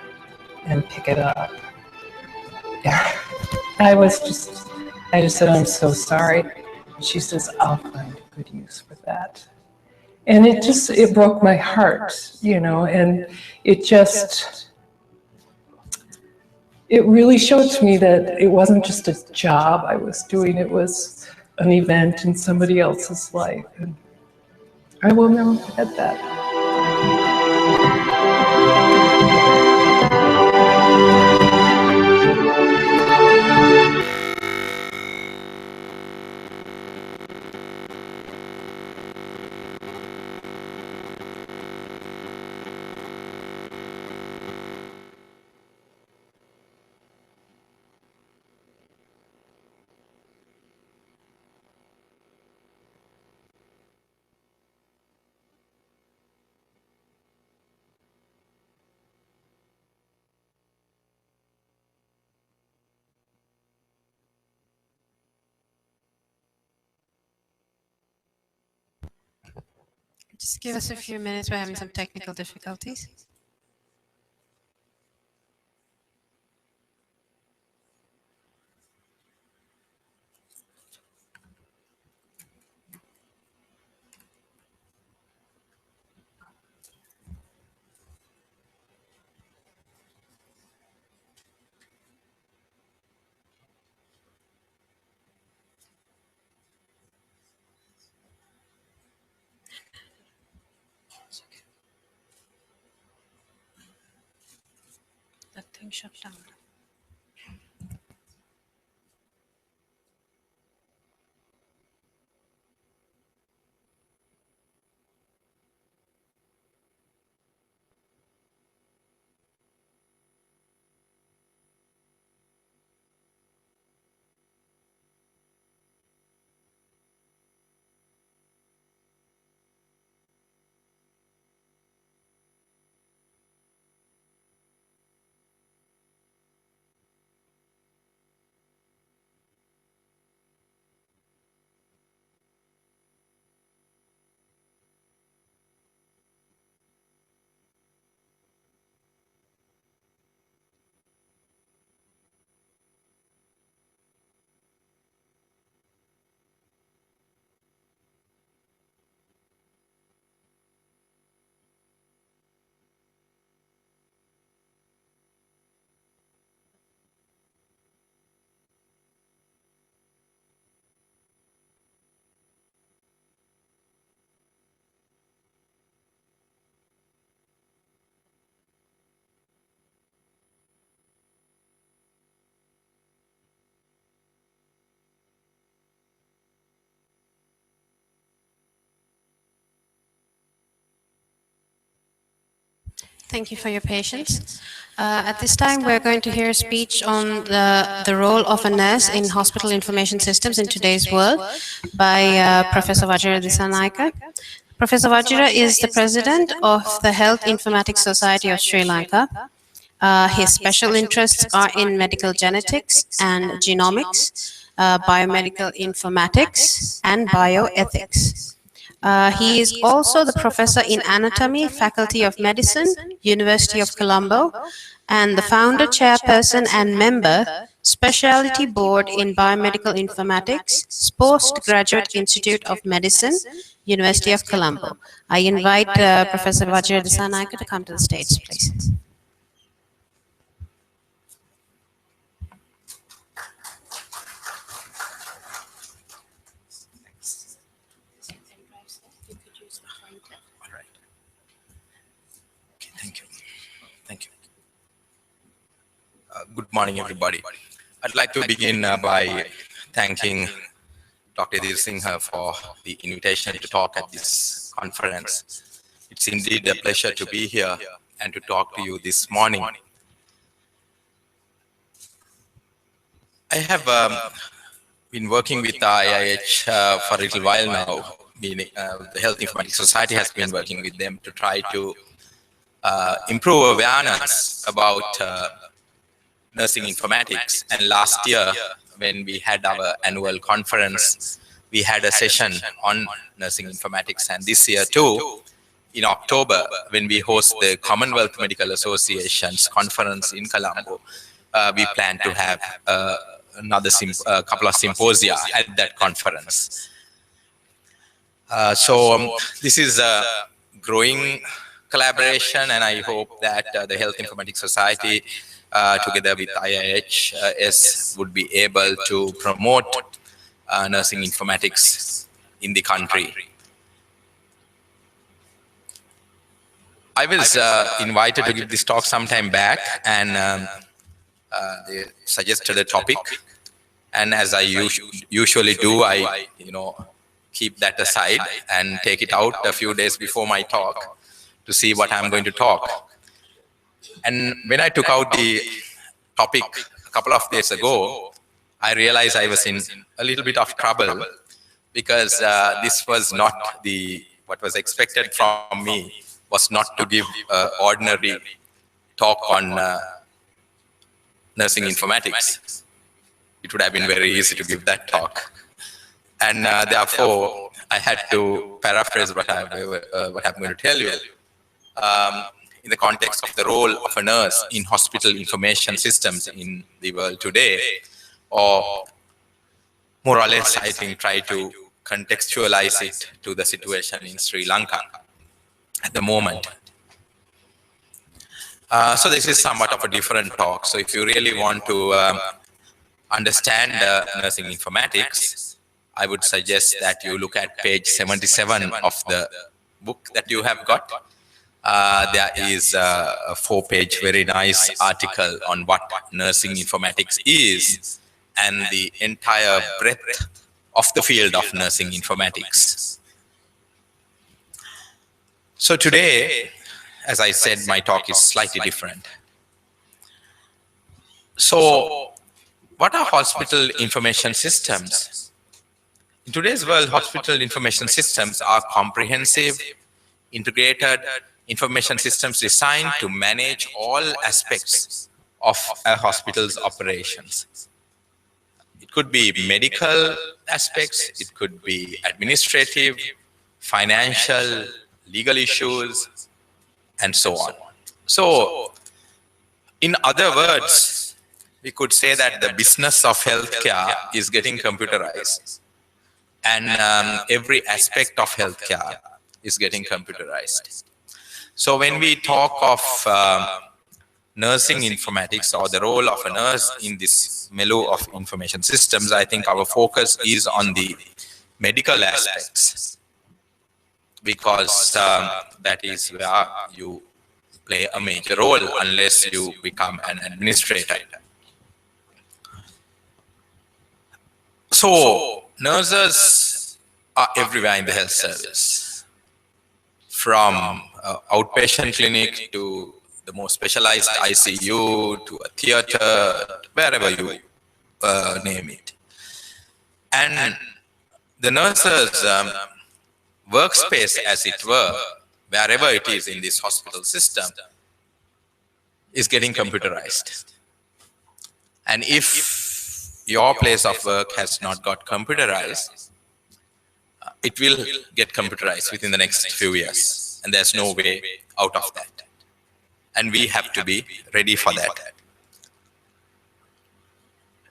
and pick it up. Yeah. I just said, I'm so sorry. And she says, I'll find a good use for that. And it broke my heart, and it really showed to me that it wasn't just a job I was doing, it was an event in somebody else's life. And I will never forget that. Just give us a few minutes. We're having some technical difficulties. That thing shut down. Thank you for your patience. At this time, we're going to hear a speech on the role of a nurse in hospital information systems in today's world by Professor Vajra Dissanayake. Professor Vajra is the president of the Health Informatics Society of Sri Lanka. His special interests are in medical genetics and genomics, biomedical informatics, and bioethics. He is also the professor in anatomy, Faculty of Medicine, University of Colombo, and the founder, chairperson, and member, Specialty Board in Biomedical Informatics, Postgraduate Institute of Medicine, University of Colombo. I invite Professor Vajra Dissanayake to come to the stage, please. Good morning, everybody. I'd like to begin by thanking Dr. Dir Singha for the invitation to talk at this conference. It's indeed a pleasure to be here and to talk to you this morning. I have been working with the IIH for a little while now, meaning the Health Informatics Society has been working with them to try to improve awareness about nursing informatics. And last year, when we had our annual conference, we had a session on nursing informatics. And this year too, in October, when we host the Commonwealth Medical Association's conference in Colombo, we plan to have another couple of symposia at that conference. This is a growing collaboration, and I hope that the Health Informatics Society together with IIHS would be able to promote nursing informatics in the country. I was invited to give this talk some time back, and they suggested a topic, and as I usually do, I keep that aside and take it out a few days before my talk to see what I'm going to talk. And when I took out the topic a couple of days ago, I realized I was in a little bit of trouble because this was not what was expected from me was not to give an ordinary talk on nursing informatics. It would have been very easy to give that talk. And therefore, I had to paraphrase what I'm going to tell you. In the context of the role of a nurse in hospital information systems in the world today, or more or less, I think, try to contextualize it to the situation in Sri Lanka at the moment. So this is somewhat of a different talk. So if you really want to understand nursing informatics, I would suggest that you look at page 77 of the book that you have got. There is a 4-page very nice article on what nursing informatics is and the entire breadth of the field of nursing informatics. So today, as I said, my talk is slightly different. So what are hospital information systems? In today's world, hospital information systems are comprehensive, integrated information systems designed to manage all aspects of a hospital's operations. It could be medical aspects, it could be administrative, financial, legal issues, and so on. So, in other words, we could say that the business of healthcare is getting computerized, and every aspect of healthcare is getting computerized. So when we talk of nursing informatics or the role of a nurse in this milieu of information systems, I think our focus is on the medical aspects, because that is where you play a major role unless you become an administrator. So nurses are everywhere in the health service, from outpatient clinic to the more specialized ICU to a theater, wherever you name it. And the nurses' workspace, as it were, wherever it is in this hospital system, is getting computerized. And if your place of work has not got computerized, it will get computerized within the next few years. And there's no way out of that. And we have to be ready for that.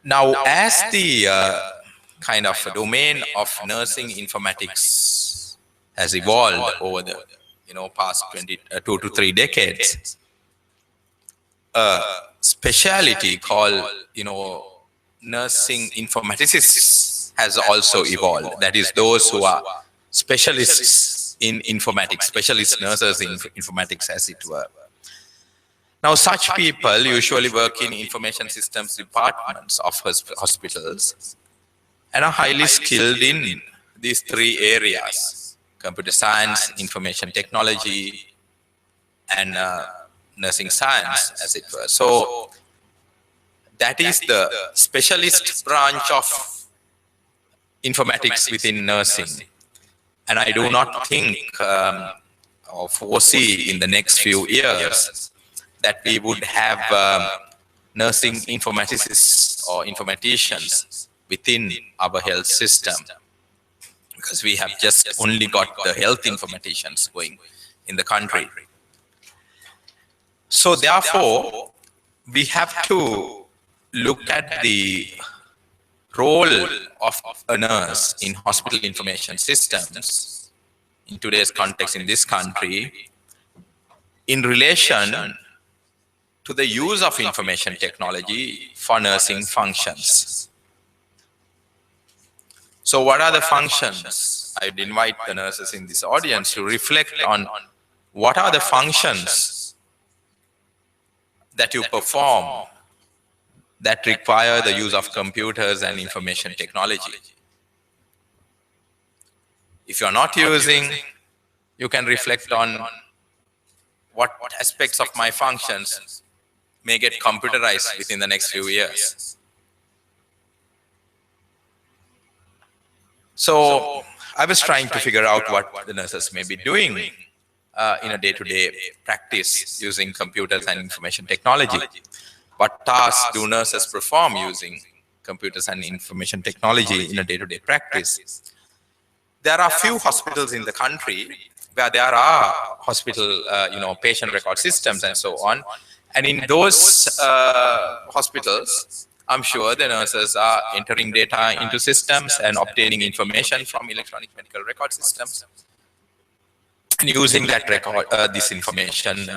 Now, as the kind of domain of nursing informatics has evolved over the past 2 to 3 decades, a speciality called nursing informaticists has also evolved. That is, those who are specialists in informatics, specialist nurses in informatics, as it were. Now, such people usually work in information systems departments of hospitals and are highly skilled in these 3 areas: computer science, information technology, and nursing science, as it were. So that is the specialist branch of informatics within nursing. And I do not think or foresee in the next few years that we would have nursing informaticists or informaticians within our health system, because we have just only got the health informaticians going in the country. So therefore, we have to look at the role of a nurse in hospital information systems in today's context in this country in relation to the use of information technology for nursing functions. So what are the functions? I'd invite the nurses in this audience to reflect on what are the functions that you perform that require the use of computers and information technology. If you're not using, you can reflect on what aspects of my functions may get computerized within the next few years. So I was trying to figure out what the nurses may be doing in a day-to-day practice using computers and information technology. What tasks do nurses perform using computers and information technology in a day-to-day practice? There are few hospitals in the country where there are hospital, patient record systems and so on. And in those hospitals, I'm sure the nurses are entering data into systems and obtaining information from electronic medical record systems and using that record, this information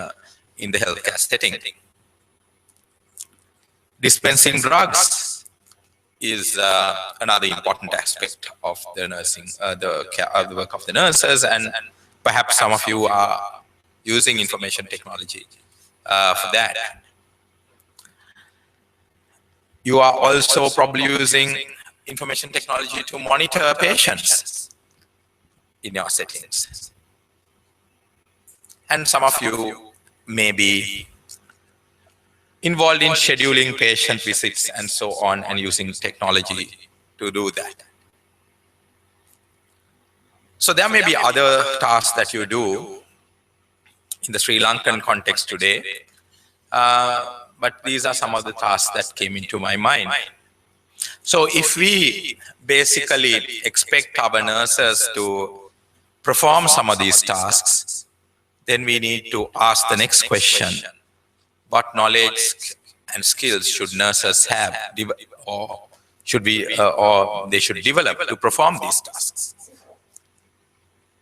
in the healthcare setting. Dispensing drugs is another important aspect of the nursing, the work of the nurses, and perhaps some of you are using information technology for that. You are also probably using information technology to monitor patients in your settings. And some of you may be involved in scheduling patient visits and so on, and using technology to do that. So there may be other tasks that you do in the Sri Lankan context today, but these are some of the tasks that came into my mind. So if we basically expect our nurses to perform some of these tasks, then we need to ask the next question: what knowledge and skills should nurses have, or they should develop to perform these tasks?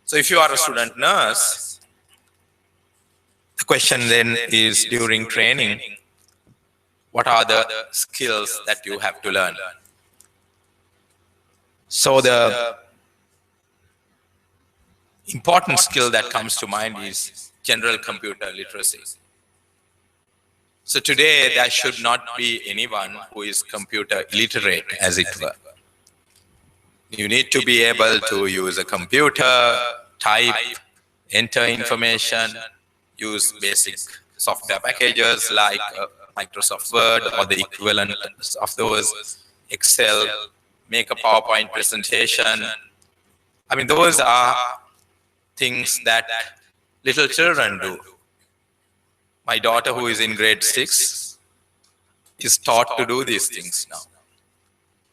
So if you are a student nurse, the question then is, during training, what are the skills that you have to learn? So the important skill that comes to mind is general computer literacy. So today, there should not be anyone who is computer illiterate, as it were. You need to be able to use a computer, type, enter information, use basic software packages like Microsoft Word or the equivalent of those, Excel, make a PowerPoint presentation. I mean, those are things that little children do. My daughter, who is in grade 6, is taught to do these things now.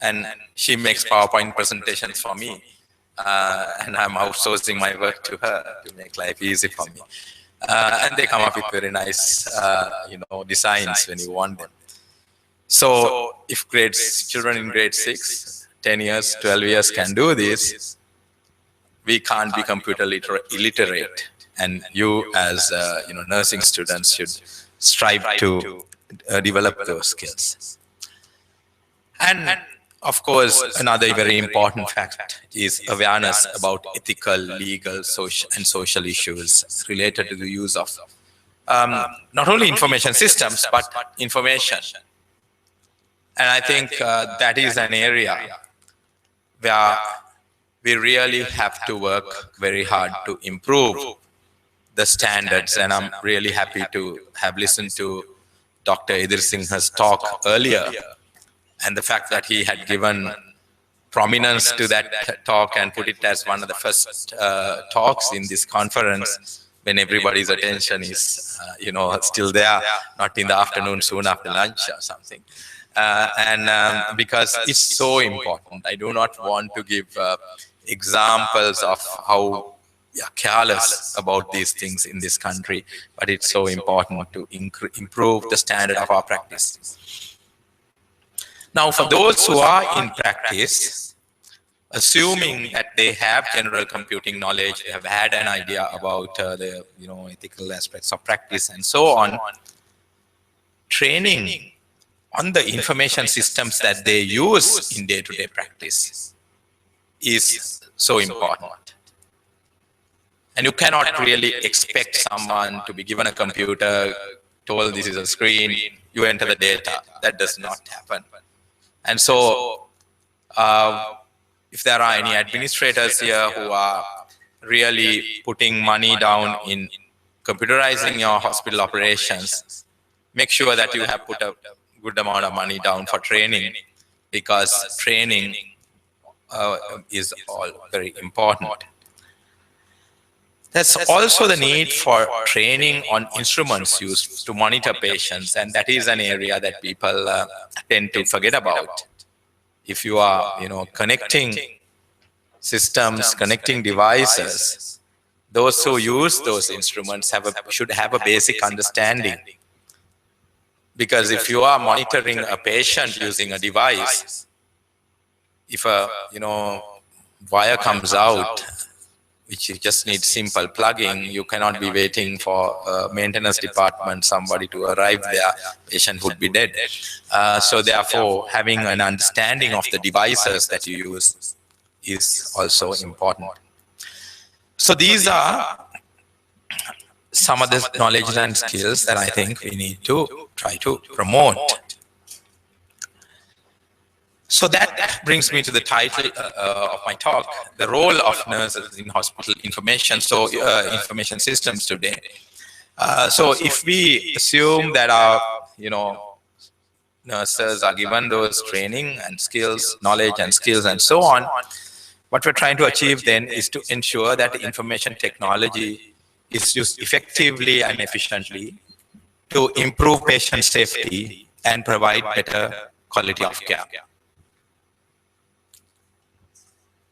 And she makes PowerPoint presentations for me. And I'm outsourcing my work to her to make life easy for me. And they come up with very nice, designs when you want them. So if children in grade 6, 10 years, 12 years can do this, we can't be computer illiterate. And you as nursing students should strive to develop those skills. And of course, another very important fact is awareness about ethical, legal, social issues related to the use of not only information systems, but information. And I think that is an area where we really have to work very hard to improve the standards. And I'm really happy to have listened to Dr. Idris Singh's talk earlier, and the fact that he had given prominence to that talk and put it as one of the first talks in this conference when everybody's attention is, still there, not in the afternoon, soon after lunch or something. Because it's so important. I do not want to give examples of how careless about these things in this country, but it's so important to improve the standard of our practice. Now, for those who are in practice, assuming that they have general computing knowledge, they have had an idea about the ethical aspects of practice and so on, training on the information systems that they use in day-to-day practice is so important. And you cannot really expect someone to be given a computer, told this is a screen, you enter the data. That does not happen. And so, if there are any administrators here who are really putting money down in computerizing your hospital operations, make sure that you have put a good amount of money down for training, because training is all very important. There's also the need for training on instruments used to monitor patients, and that is an area that people tend to forget about. If you are, connecting systems, connecting devices, those who use those instruments should have a basic understanding. Because if you are monitoring a patient using a device, if a wire comes out, which you just need simple plugging, you cannot be waiting for a maintenance department, somebody to arrive there, patient would be dead. So therefore, having an understanding of the devices that you use is also important. So these are some of the knowledge and skills that I think we need to try to promote. So that brings me to the title of my talk, the role of nurses in hospital information systems today. So if we assume that our, nurses are given those training and skills, knowledge and skills and so on, what we're trying to achieve then is to ensure that information technology is used effectively and efficiently to improve patient safety and provide better quality of care.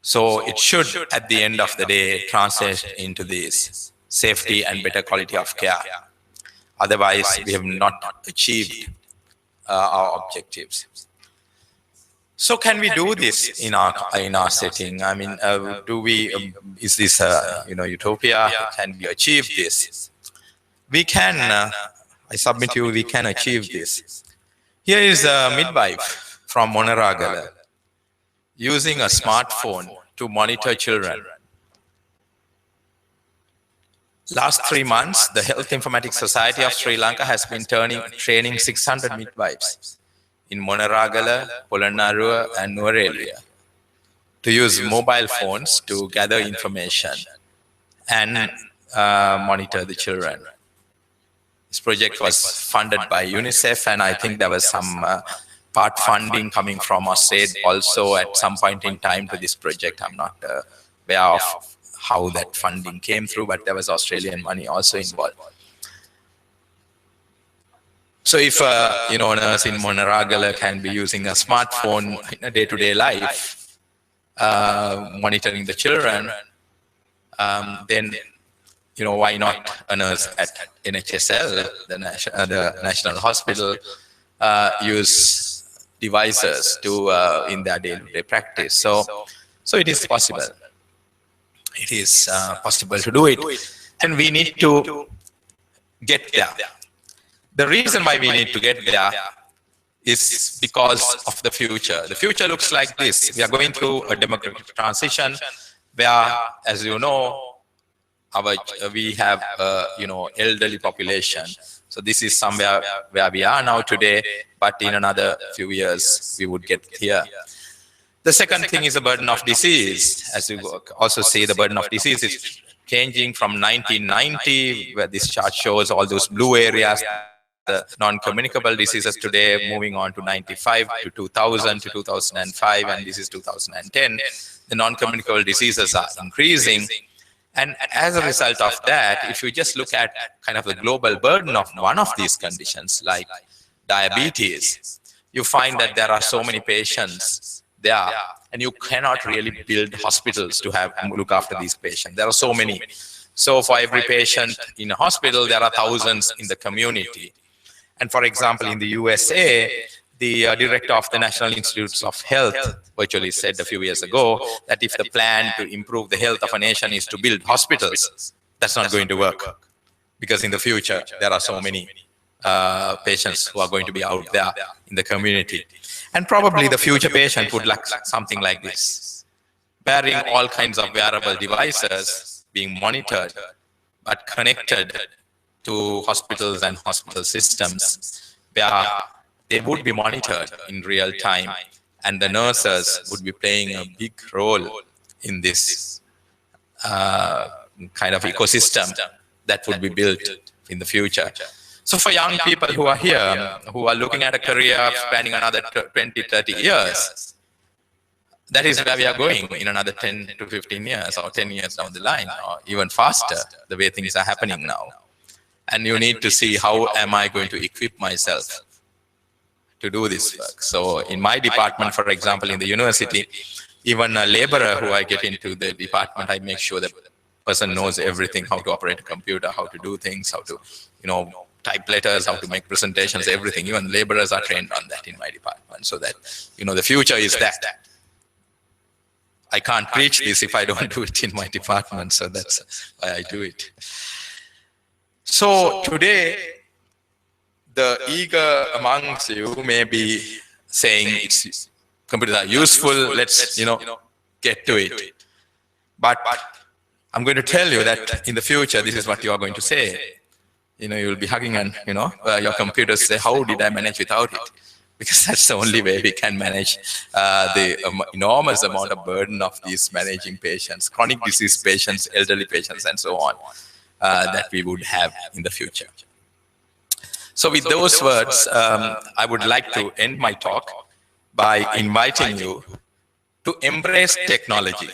So it should, at the end of the day, translate into this safety and better quality of care. Otherwise, we have not achieved our objectives. So can we do this in our setting? I mean, is this utopia? Can we achieve this? We can, I submit to you, we can achieve this. Here is a midwife from Monaragala using a smartphone to monitor children. Last 3 months, the Health Informatics Society of Sri Lanka has been training 600 midwives in Monaragala, Polonnaruwa and Nuwara to use mobile phones to gather information and monitor the children. This project was funded by UNICEF, and I think there was some part funding coming from USAID also at some point in time to this project. I'm not aware of how that funding came through, but there was Australian money also involved. So if a nurse in Monaragala can be using a smartphone in a day-to-day life, monitoring the children, then why not a nurse at NHSL, the National Hospital, use devices to in their day-to-day practice. So it is possible. It is possible to do it, and we need to get there. The reason why we need to get there is because of the future. The future looks like this. We are going through a demographic transition where, as you know, we have elderly population. So this is somewhere where we are now today, but in another few years we would get here. The second thing is the burden of disease. As you also see, the burden of disease is changing from 1990, where this chart shows all those blue areas, the non-communicable diseases today, moving on to 95, to 2000, to 2005, and this is 2010. The non-communicable diseases are increasing. And as a result of that, if you just look at kind of the global burden of one of these conditions, like diabetes, you find that there are so many patients there, and you cannot really build hospitals to look after these patients. There are so many. So for every patient in a hospital, there are thousands in the community. And for example, in the USA, the director of the National Institutes of Health virtually said a few years ago that if the plan to improve the health of a nation is to build hospitals, that's not going to work. Because in the future, there are so many patients who are going to be out there in the community. And probably the future patient would like something like this, wearing all kinds of wearable devices, being monitored, but connected to hospitals and hospital systems, where they would be monitored in real time, and the nurses would be playing a big role in this kind of ecosystem that would be built in the future. So for young people who are here, who are looking at a career spanning another 20, 30 years, that is where we are going in another 10 to 15 years or 10 years down the line, or even faster, the way things are happening now. And you need to see, how am I going to equip myself to do this work? So in my department, for example, in the university, even a laborer who I get into the department, I make sure that person knows everything, how to operate a computer, how to do things, how to, type letters, how to make presentations, everything. Even laborers are trained on that in my department, so that, the future is that. I can't preach this if I don't do it in my department, so that's why I do it. So today, the eager amongst you may be saying computers are useful, let's, get to it. But I'm going to tell you that in the future, this is what you are going to say. You'll be hugging and, your computers say, how did I manage without it? Because that's the only way we can manage the enormous amount of burden of these managing patients, chronic disease patients, elderly patients, and so on, that we would have in the future. So with those words, I would like to end my talk by inviting you to embrace technology.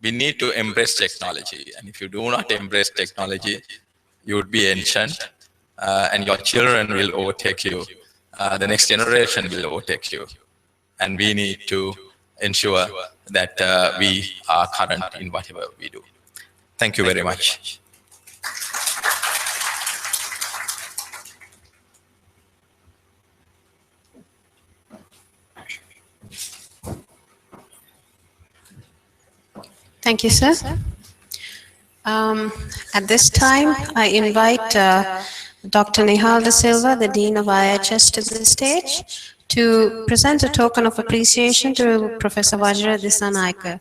We need to embrace technology. And if you do not embrace technology, you would be ancient, and your children will overtake you. The next generation will overtake you. And we need to ensure that we are current in whatever we do. Thank you very much. Thank you, sir. At this time, I invite Dr. Nihal De Silva, the Dean of IHS, to the stage to present a token of appreciation to Professor Vajra Dissanayake.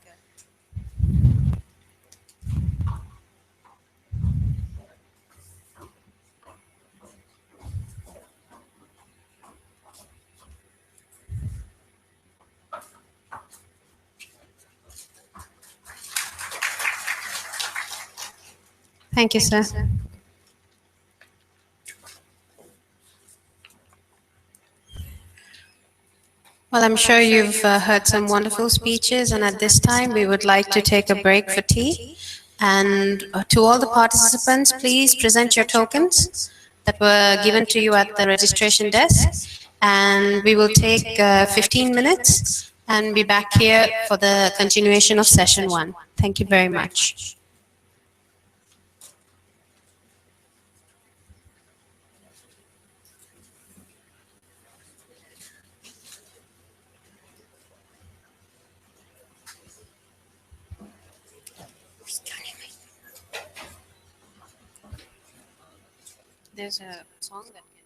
Thank you, sir. Well, I'm sure you've heard some wonderful speeches, and at this time, we would like to take a break for tea. And to all the participants, please present your tokens that were given to you at the registration desk. And we will take 15 minutes and be back here for the continuation of session one. Thank you very much. There's a song that can.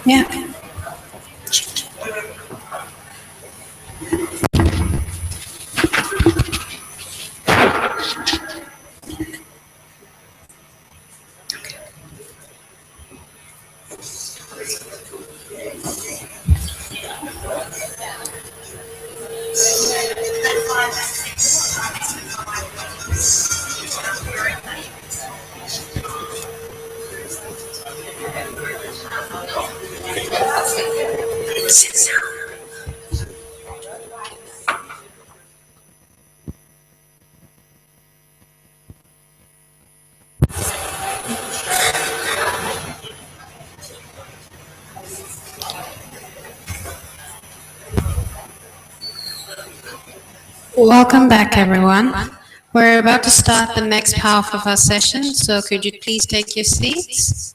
Yeah. Welcome back, everyone. We're about to start the next half of our session, so could you please take your seats?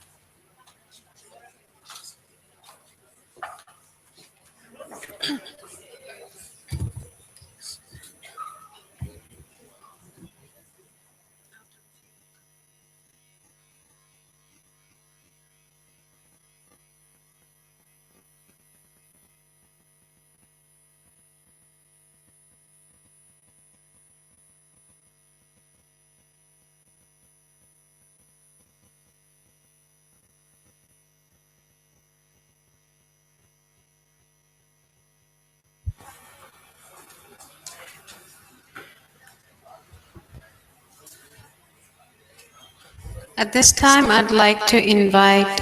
At this time, I'd like to invite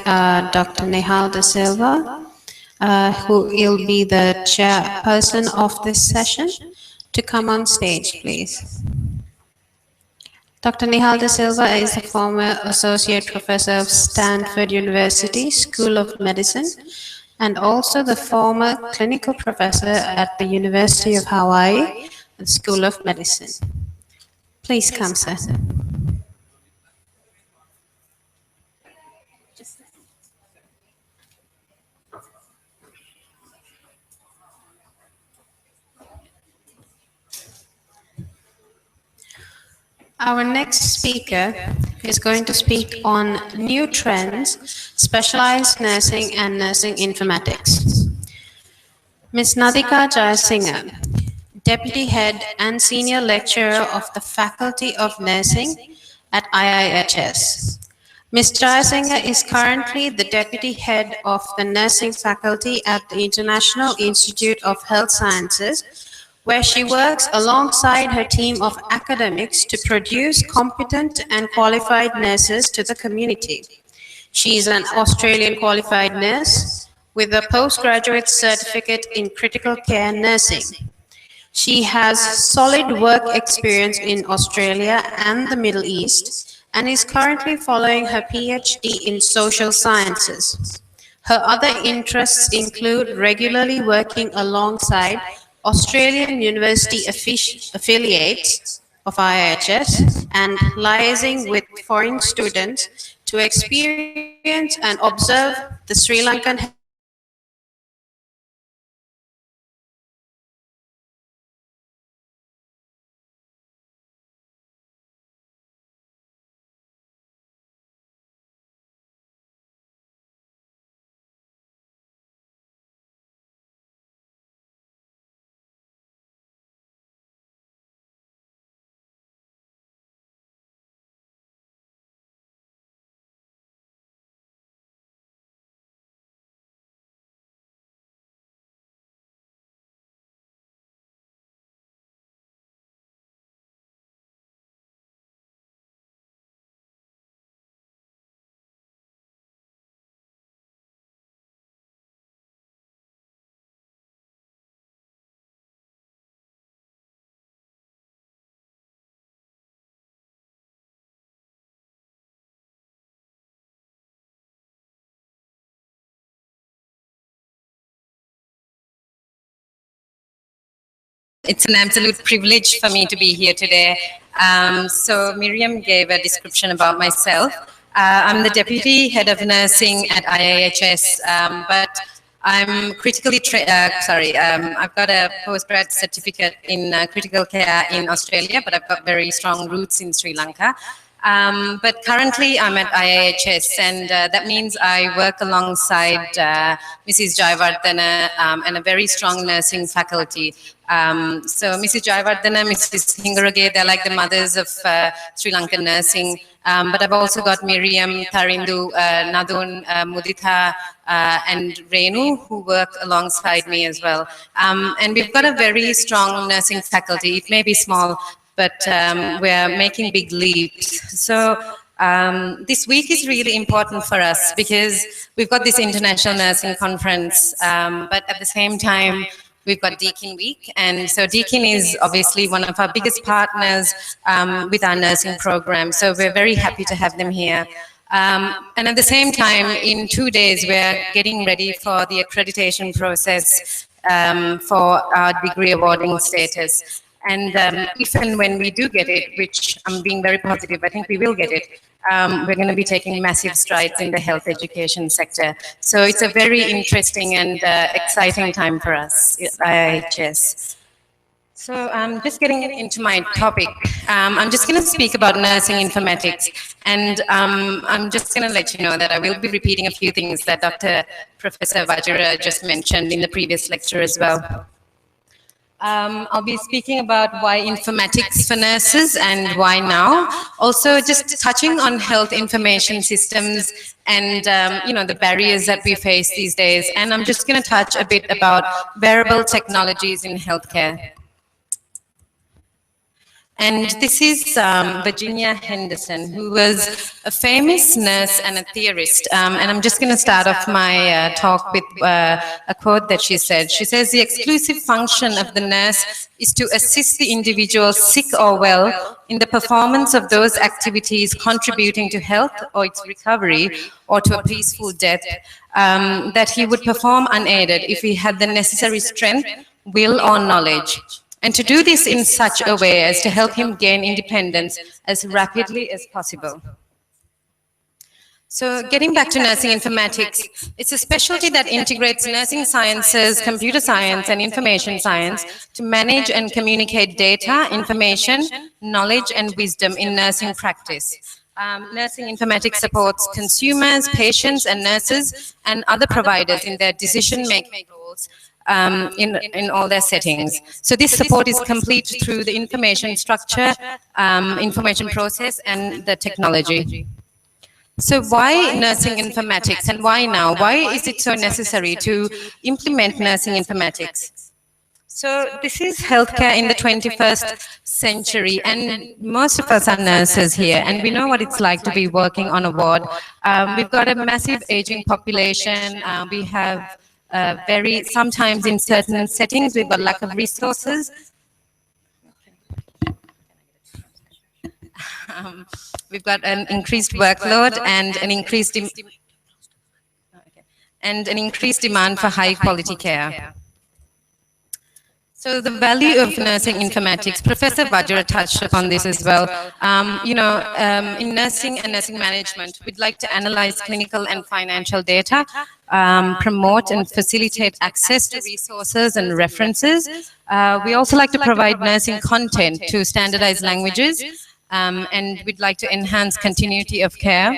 Dr. Nehal De Silva, who will be the chairperson of this session, to come on stage, please. Dr. Nehal De Silva is a former associate professor of Stanford University School of Medicine and also the former clinical professor at the University of Hawaii School of Medicine. Please come, sir. Our next speaker is going to speak on new trends, specialized nursing and nursing informatics. Ms. Nadika Jayasinghe, Deputy Head and Senior Lecturer of the Faculty of Nursing at IIHS. Ms. Jayasinghe is currently the Deputy Head of the Nursing Faculty at the International Institute of Health Sciences, where she works alongside her team of academics to produce competent and qualified nurses to the community. She is an Australian qualified nurse with a postgraduate certificate in critical care nursing. She has solid work experience in Australia and the Middle East and is currently following her PhD in social sciences. Her other interests include regularly working alongside Australian university affiliates of IIHS and liaising with foreign students to experience and observe the Sri Lankan It's an absolute privilege for me to be here today. So Miriam gave a description about myself. I'm the Deputy Head of Nursing at IIHS, but I'm I've got a postgrad certificate in critical care in Australia, but I've got very strong roots in Sri Lanka. But currently I'm at IIHS, and that means I work alongside Mrs. Jayawardena and a very strong nursing faculty. So Mrs. Jayawardena, Mrs. Hingarage, they're like the mothers of Sri Lankan nursing. But I've also got Miriam, Tarindu, Nadun, Muditha, and Renu, who work alongside me as well. And we've got a very strong nursing faculty. It may be small, but we're making big leaps. So this week is really important for us because we've got this International Nursing Conference, but at the same time, we've got Deakin Week. And so Deakin is obviously one of our biggest partners with our nursing program. So we're very happy to have them here. And at the same time, in 2 days, we're getting ready for the accreditation process for our degree awarding status. And if and when we do get it, which I'm being very positive, I think we will get it, we're going to be taking massive strides in the health education sector. So it's a very interesting and exciting time for us at IIHS. So just getting into my topic, I'm just going to speak about nursing informatics. And I'm just going to let you know that I will be repeating a few things that Professor Vajra just mentioned in the previous lecture as well. I'll be speaking about why informatics for nurses and why now. Also, just touching on health information systems and the barriers that we face these days. And I'm just going to touch a bit about wearable technologies in healthcare. And this is Virginia Henderson, who was a famous nurse and a theorist. And I'm just going to start off my talk with a quote that she said. She says, "The exclusive function of the nurse is to assist the individual, sick or well, in the performance of those activities contributing to health or its recovery or to a peaceful death that he would perform unaided if he had the necessary strength, will or knowledge. And to do this in such a way as to help him gain independence as rapidly as possible." So getting back to nursing informatics, it's a specialty that integrates nursing sciences, computer science, and information science to manage and communicate data, information, knowledge, and wisdom in nursing practice. Nursing informatics supports consumers, patients, and nurses, and other providers in their decision-making roles in all their settings. So this support is complete through the information structure, information process, and the technology. So why nursing informatics, and why now? Why is it so necessary to implement nursing informatics? So this is healthcare in the 21st century, and most of us are nurses here, and we know what it's like to be working on a ward. We've got a massive aging population. We have sometimes in certain settings, we've got lack of resources. We've got an increased workload and an increased demand for high quality care. So the value of nursing informatics, Professor Vajra touched upon this as well. In nursing and nursing management, we'd like to analyze clinical and financial data, promote and facilitate access to resources and references. We also like to provide nursing content to standardized languages, and we'd like to enhance continuity of care.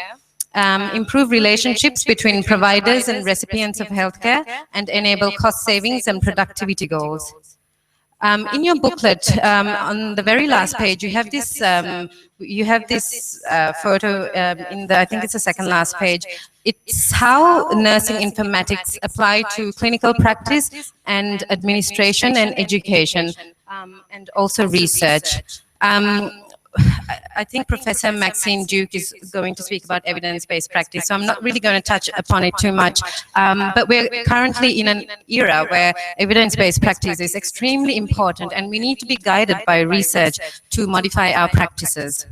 Improve relationships between providers and recipients of healthcare, and enable cost savings and productivity goals. In your booklet, on the very last page, you have this photo I think it's the second last page. It's how nursing informatics apply to clinical practice and administration and education, and also research. I think Professor Maxine Duke is going to speak about evidence-based practice, so I'm not really going to touch upon it too much. But we're currently in an era where evidence-based practice is extremely important, and we need to be guided by research to modify our practices.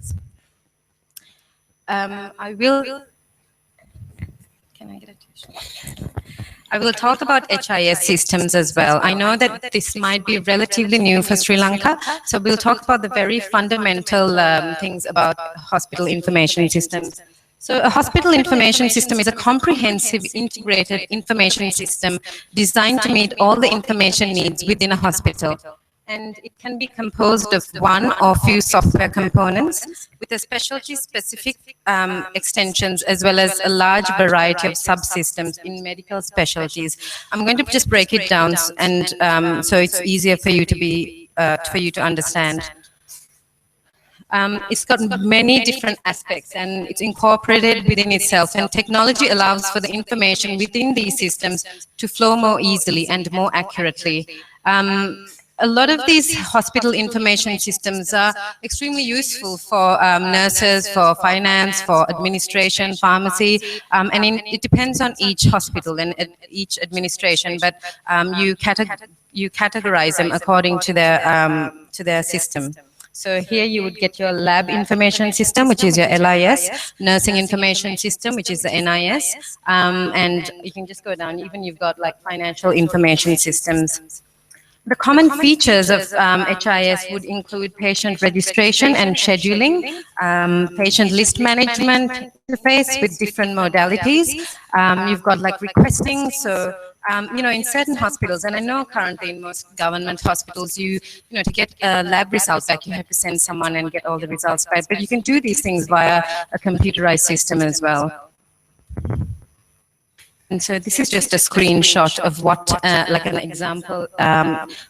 I will talk about HIS systems as well. I know that this might be relatively new for Sri Lanka, so we'll talk about the very fundamental things about hospital information systems. So a hospital information system is a comprehensive integrated information system designed to meet all the information needs within a hospital. And it can be composed of one or few software components with a specialty-specific extensions, as well as a large variety of subsystems in medical specialties. I'm going to just break it down, and so it's easier for you to understand. It's got many different aspects, and it's incorporated within itself, and technology allows for the information within these systems to flow more easily and more accurately. A lot of these hospital information systems are extremely useful for nurses, for finance, for administration, pharmacy, and it depends on each hospital and each administration, but you categorize them according to their system. So here you would get your lab information system, which is your LIS, nursing information system, which is the NIS, and you can just go down, even you've got like financial information systems. The common features of HIS would include patient registration and scheduling, patient list management interface with different modalities. You've got like requesting, so in certain hospitals, and I know currently in most government hospitals, to get a lab result back, you have to send someone and get all the results back, but you can do these things via a computerized system as well. And so this is just a screenshot of what, like an example,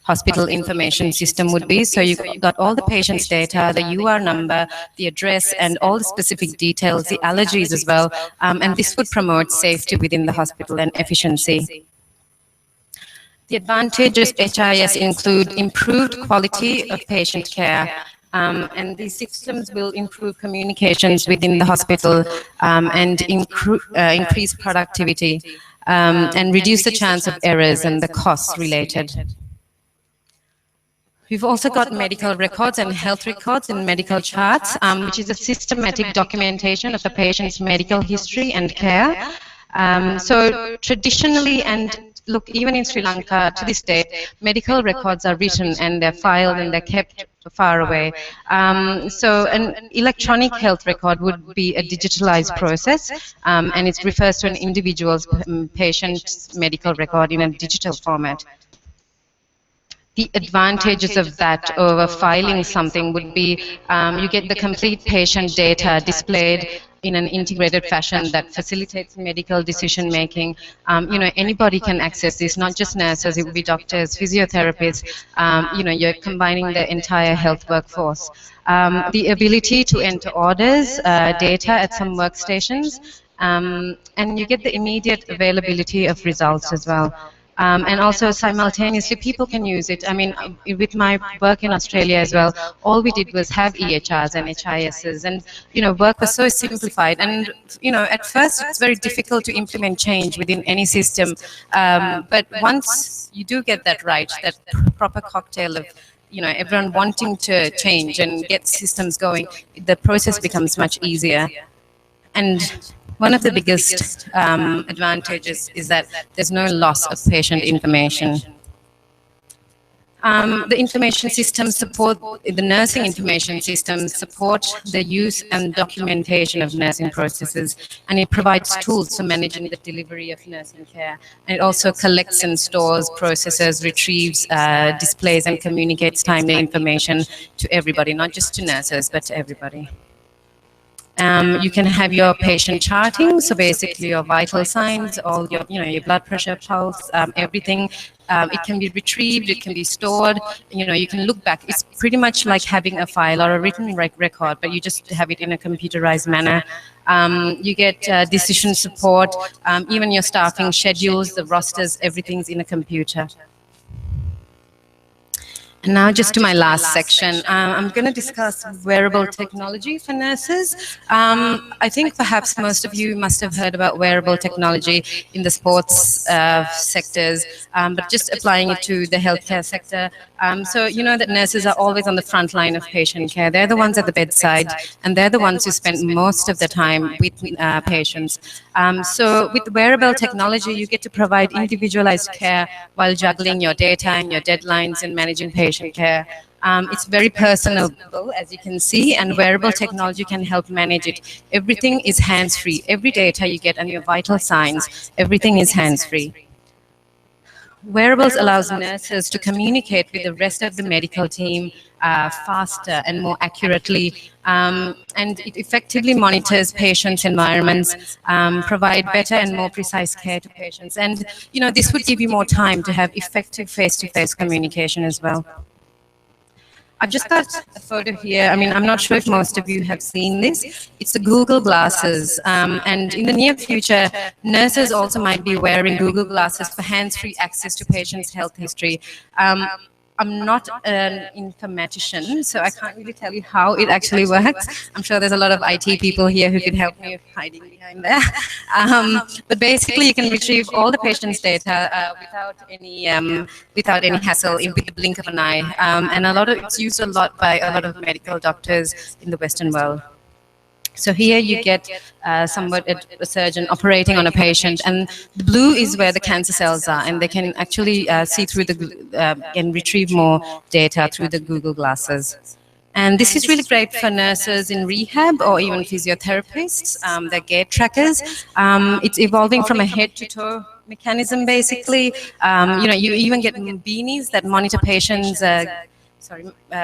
hospital information system would be. So you've got all the patient's data, the UR number, the address, and all the specific details, the allergies as well. And this would promote safety within the hospital and efficiency. The advantages of HIS include improved quality of patient care. And these systems will improve communications within the hospital and increase productivity and reduce the chance of errors and the costs related. We've also got medical records and health records and medical charts, which is a systematic documentation of a patient's medical history and care. So traditionally, and look, even in Sri Lanka to this day, medical records are written and they're filed and they're kept far away. So an electronic health record would be a digitalized process, and it refers to an individual's patient's medical record in a digital format. the advantages of that over filing something would be you get the complete patient data displayed in an integrated fashion that facilitates medical decision making. Anybody can access this, not just nurses, it would be doctors, physiotherapists, you're combining the entire health workforce. The ability to enter orders, data at some workstations, and you get the immediate availability of results as well. And also simultaneously, people can use it. I mean, with my work in Australia as well, all we did was have EHRs and HISs, and work was so simplified. And at first, it's very difficult to implement change within any system. But once you do get that right, that proper cocktail of everyone wanting to change and get systems going, the process becomes much easier. And one of the biggest advantages is that there's no loss of patient information. The information systems support, the nursing information systems support the use and documentation of nursing processes, and it provides tools for managing the delivery of nursing care. And it also collects and stores, processes, retrieves, displays, and communicates timely information to everybody, not just to nurses, but to everybody. You can have your patient charting, so basically your vital signs, all your, your blood pressure, pulse, everything. It can be retrieved, it can be stored, you can look back. It's pretty much like having a file or a written record, but you just have it in a computerized manner. You get decision support, even your staffing schedules, the rosters, everything's in a computer. And now just to my last section, I'm going to discuss wearable technology for nurses. I think perhaps most of you must have heard about wearable technology in the sports sectors, but just applying it to the healthcare sector. So you know that nurses are always on the front line of patient care. They're the ones at the bedside, and they're the ones who spend most of the time with patients. So with wearable technology, you get to provide individualized care while juggling your data and your deadlines and managing patient care. It's very personable, as you can see, and wearable technology can help manage it. Everything is hands-free. Every data you get and your vital signs, everything is hands-free. Wearables allows nurses to communicate with the rest of the medical team faster and more accurately, and it effectively monitors patients' environments, provide better and more precise care to patients. And this would give you more time to have effective face-to-face communication as well. I've just got a photo here. I mean, I'm not sure if most of you have seen this. It's the Google glasses. And in the near future, nurses also might be wearing Google glasses for hands-free access to patients' health history. I'm not an informatician, so I can't really tell you how it actually works. I'm sure there's a lot of IT people here who could help me hiding behind there. But basically, you can retrieve all the patient's data without any hassle, with the blink of an eye. And it's used a lot by a lot of medical doctors in the Western world. So here you get a surgeon operating on a patient, and the blue is where the cancer cells are, and they can actually see through and retrieve more data through the Google glasses. And this is really great for nurses in rehab or even physiotherapists. They're gait trackers. It's evolving from a head-to-toe mechanism, basically. You even get beanies that monitor patients'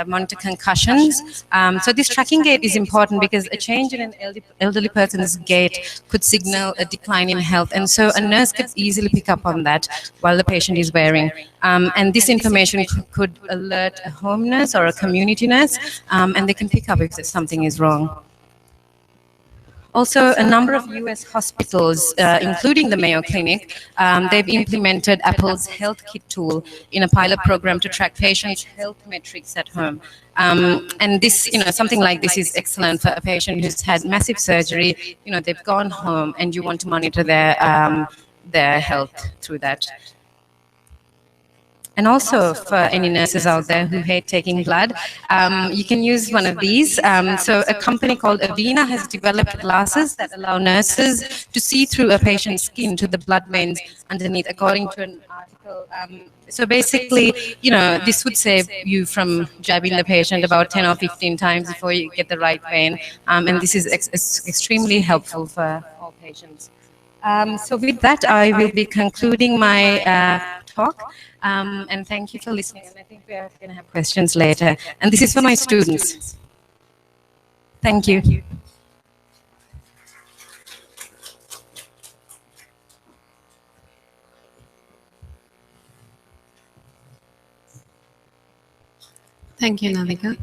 monitor concussions. So this tracking gait is important because a change in an elderly person's gait could signal a decline in health, and so a nurse could easily pick up on that while the patient is wearing. And this information could alert a home nurse or a community nurse, and they can pick up if something is wrong. Also, a number of US hospitals, including the Mayo Clinic, they've implemented Apple's Health Kit tool in a pilot program to track patients' health metrics at home. And this, something like this is excellent for a patient who's had massive surgery. They've gone home, and you want to monitor their health through that. And also for any nurses out there who hate taking blood, you can use one of these. So a company called Avena has developed glasses that allow nurses to see through a patient's skin to the blood veins underneath, according to an article. So basically, this would save you from jabbing the patient about 10 or 15 times before you get the right vein. And this is extremely helpful for all patients. So with that, I will be concluding my talk. And thank you for listening. And I think we are going to have questions later. And this is for my students. Thank you. Thank you, Navika.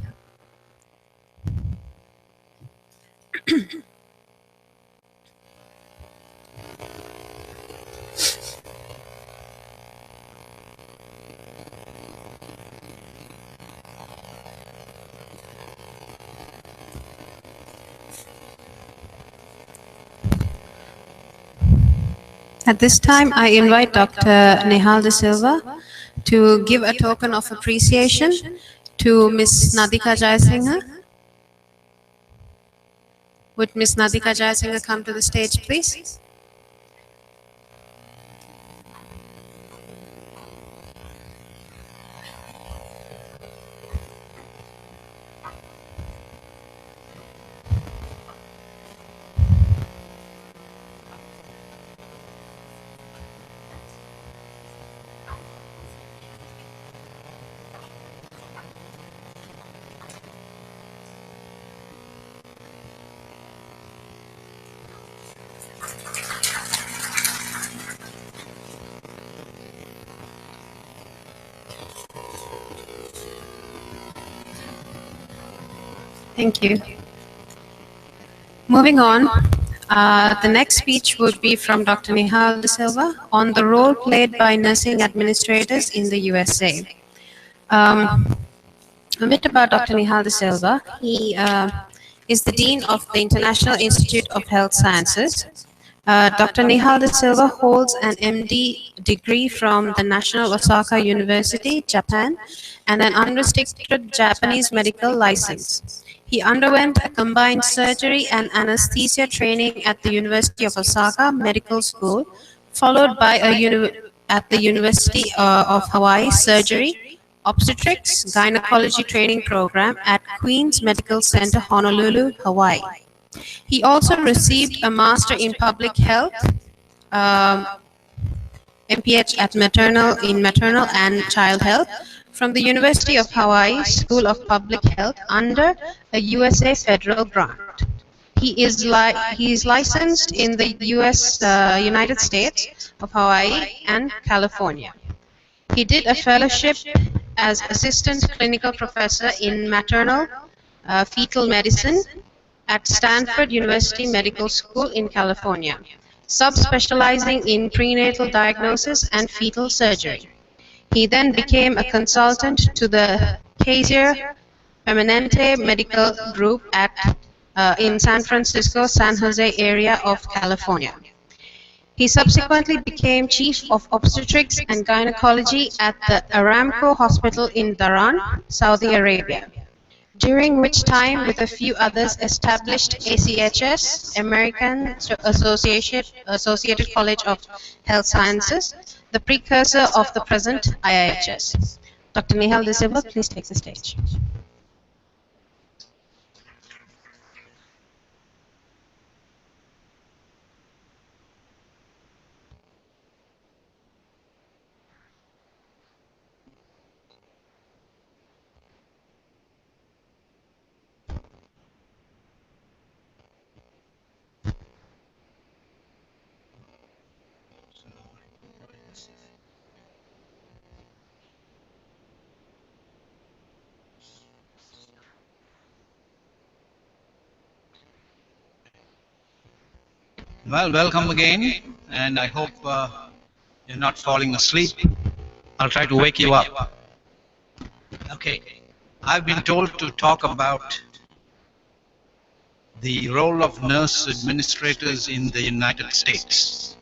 At this time, I invite Dr. Nehal De Silva to give a token of appreciation to Ms. Nadika Jayasinghe. Would Ms. Nadika Jayasinghe come to the stage, please? Thank you. Moving on, the next speech would be from Dr. Nehal De Silva on the role played by nursing administrators in the USA. A bit about Dr. Nehal De Silva. He is the Dean of the International Institute of Health Sciences. Dr. Nehal De Silva holds an MD degree from the National Osaka University, Japan, and an unrestricted Japanese medical license. He underwent a combined surgery and anesthesia training at the University of Osaka Medical School, followed by at the University of Hawaii surgery, obstetrics, gynecology training program at Queens Medical Center, Honolulu, Hawaii. He also received a Master in Public Health, MPH in Maternal and Child Health from the University of Hawaii School of Public Health under a USA federal grant. He is licensed in the United States of Hawaii and California. He did a fellowship as assistant clinical professor in maternal fetal medicine at Stanford University Medical School in California, subspecializing in prenatal diagnosis and fetal surgery. He then became a consultant to the Kaiser Permanente Medical Group in San Francisco, San Jose area of California. He subsequently became Chief of Obstetrics and Gynecology at the Aramco Hospital in Dhahran, Saudi Arabia, during which time, with a few others, established ACHS, American Associated College of Health Sciences, the precursor of the present IIHS. Dr. Nehal De Silva, please take the stage. Well, welcome again, and I hope you're not falling asleep. I'll try to wake you up. Okay, I've been told to talk about the role of nurse administrators in the United States.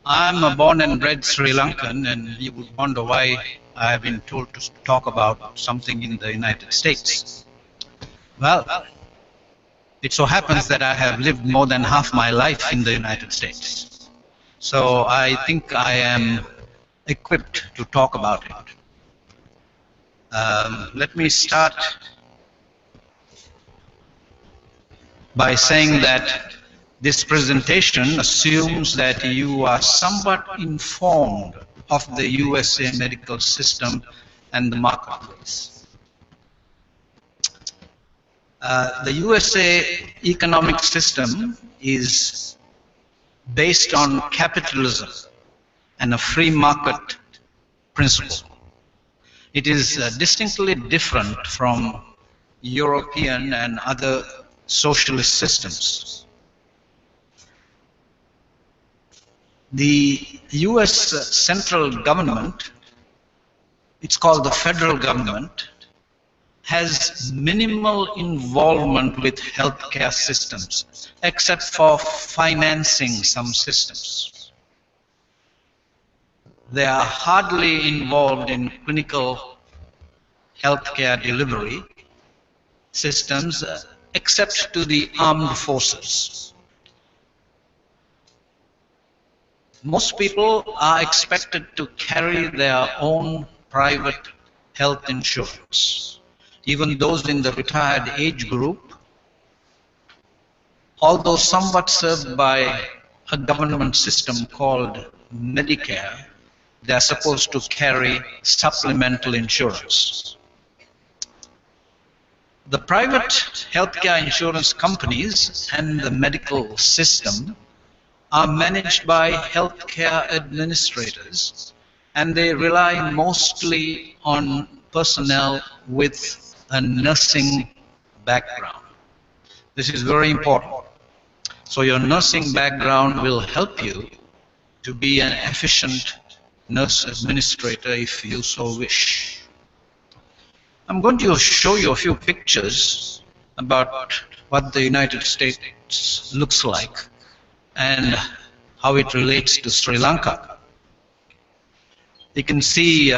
I'm a born and bred Sri Lankan, and you would wonder why I've been told to talk about something in the United States. Well, it so happens that I have lived more than half my life in the United States. So I think I am equipped to talk about it. Let me start by saying that This presentation assumes that you are somewhat informed of the USA medical system and the marketplace. The USA economic system is based on capitalism and a free market principle. It is distinctly different from European and other socialist systems. The US central government, it's called the federal government, has minimal involvement with healthcare systems, except for financing some systems. They are hardly involved in clinical healthcare delivery systems, except to the armed forces. Most people are expected to carry their own private health insurance. Even those in the retired age group, although somewhat served by a government system called Medicare, they are supposed to carry supplemental insurance. The private healthcare insurance companies and the medical system are managed by healthcare administrators, and they rely mostly on personnel with a nursing background. This is very important. So your nursing background will help you to be an efficient nurse administrator if you so wish. I'm going to show you a few pictures about what the United States looks like and how it relates to Sri Lanka. You can see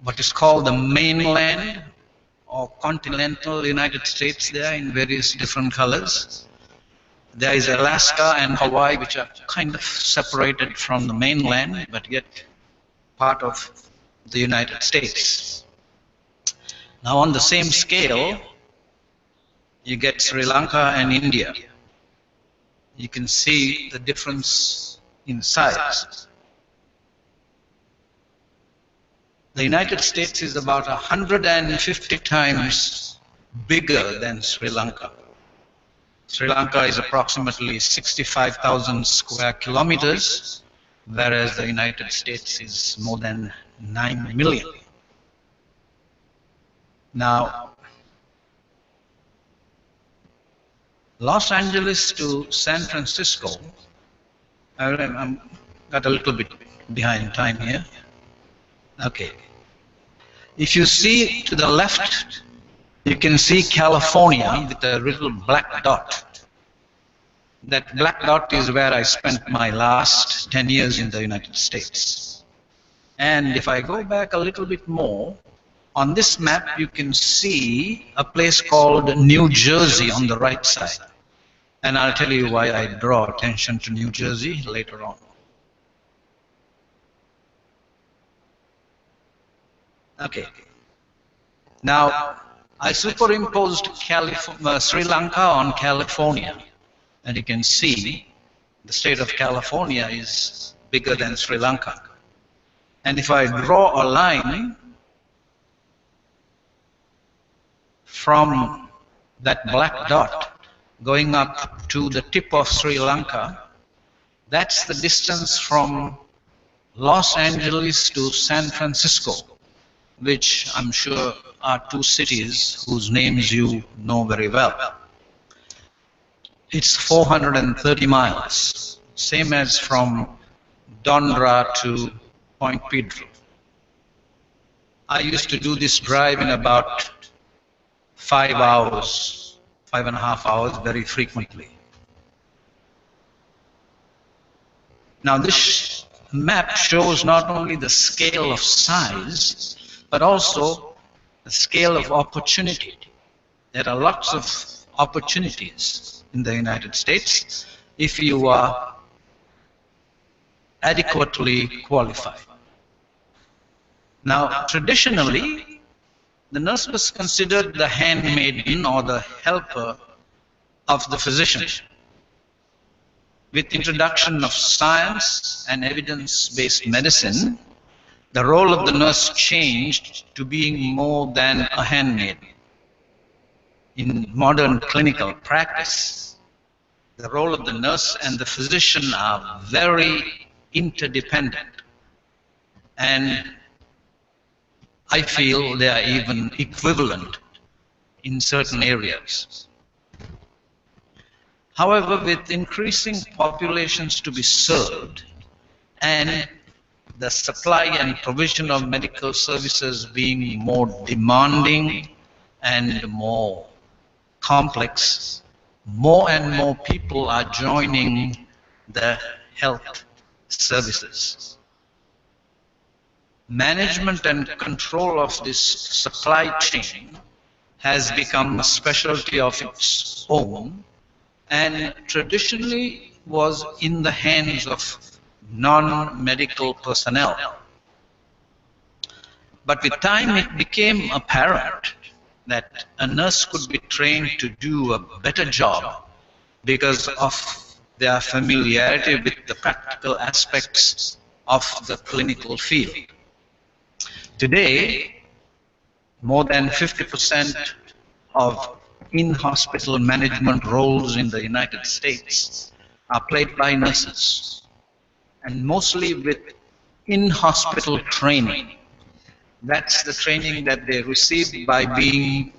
what is called the mainland or continental United States there in various different colors. There is Alaska and Hawaii, which are kind of separated from the mainland, but yet part of the United States. Now on the same scale, you get Sri Lanka and India. You can see the difference in size. The United States is about 150 times bigger than Sri Lanka. Sri Lanka is approximately 65,000 square kilometers, whereas the United States is more than 9 million. Now, Los Angeles to San Francisco, I'm got a little bit behind time here. Okay. If you see to the left, you can see California with a little black dot. That black dot is where I spent my last 10 years in the United States. And if I go back a little bit more, on this map you can see a place called New Jersey on the right side. And I'll tell you why I draw attention to New Jersey later on. Okay. Now, I superimposed Sri Lanka on California, and you can see the state of California is bigger than Sri Lanka. And if I draw a line from that black dot going up to the tip of Sri Lanka, that's the distance from Los Angeles to San Francisco, which I'm sure are two cities whose names you know very well. It's 430 miles, same as from Dondra to Point Pedro. I used to do this drive in about 5 hours, 5.5 hours, very frequently. Now this map shows not only the scale of size, but also the scale of opportunity. There are lots of opportunities in the United States if you are adequately qualified. Now, traditionally, the nurse was considered the handmaiden or the helper of the physician. With introduction of science and evidence-based medicine, the role of the nurse changed to being more than a handmaid. In modern clinical practice, the role of the nurse and the physician are very interdependent, and I feel they are even equivalent in certain areas. However, with increasing populations to be served and the supply and provision of medical services being more demanding and more complex, more and more people are joining the health services. Management and control of this supply chain has become a specialty of its own, and traditionally was in the hands of non-medical personnel. But with time it became apparent that a nurse could be trained to do a better job because of their familiarity with the practical aspects of the clinical field. Today, more than 50% of in-hospital management roles in the United States are played by nurses, and mostly with in-hospital training. That's the training that they receive by being